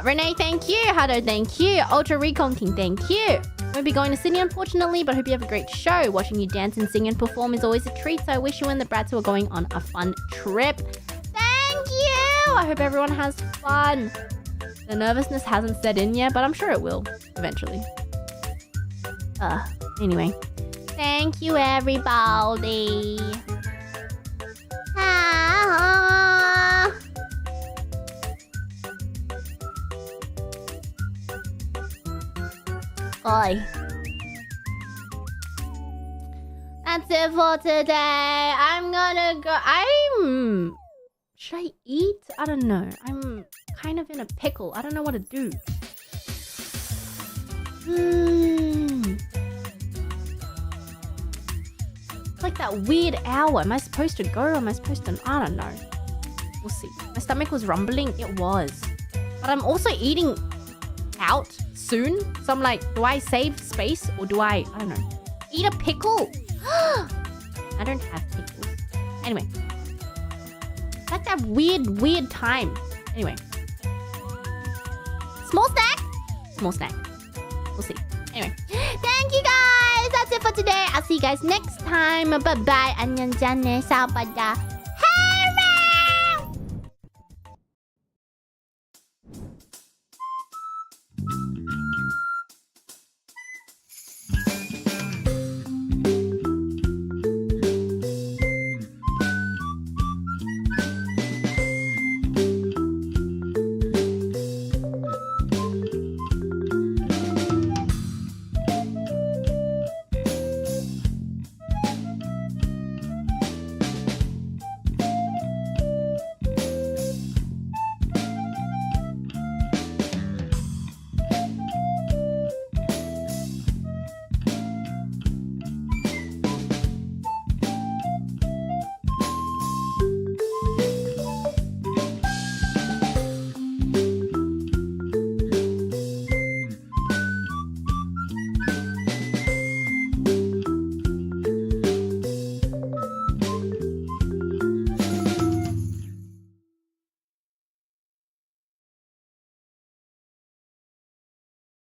Renee, thank you. Hado, thank you. Ultra Recon King, thank you. Won't be going to Sydney, unfortunately, but I hope you have a great show. Watching you dance and sing and perform is always a treat, so I wish you and the brats who are going on a fun trip. Thank you! I hope everyone has fun. The nervousness hasn't set in yet, but I'm sure it will, eventually. Anyway. Thank you, everybody. Oi. That's it for today. I'm gonna go. Should I eat? I don't know. I'm kind of in a pickle. I don't know what to do. It's like that weird hour. Am I supposed to go? Am I supposed to? I don't know. We'll see. My stomach was rumbling. It was. But I'm also eating out soon. So I'm like, do I save space or do I don't know, eat a pickle? I don't have pickles. Anyway. It's like that weird time. Anyway. Small snack? Small snack. We'll see. Anyway. Thank you guys. That's it for today. I'll see you guys next time. Bye-bye. 안녕, 짠네. 사바다.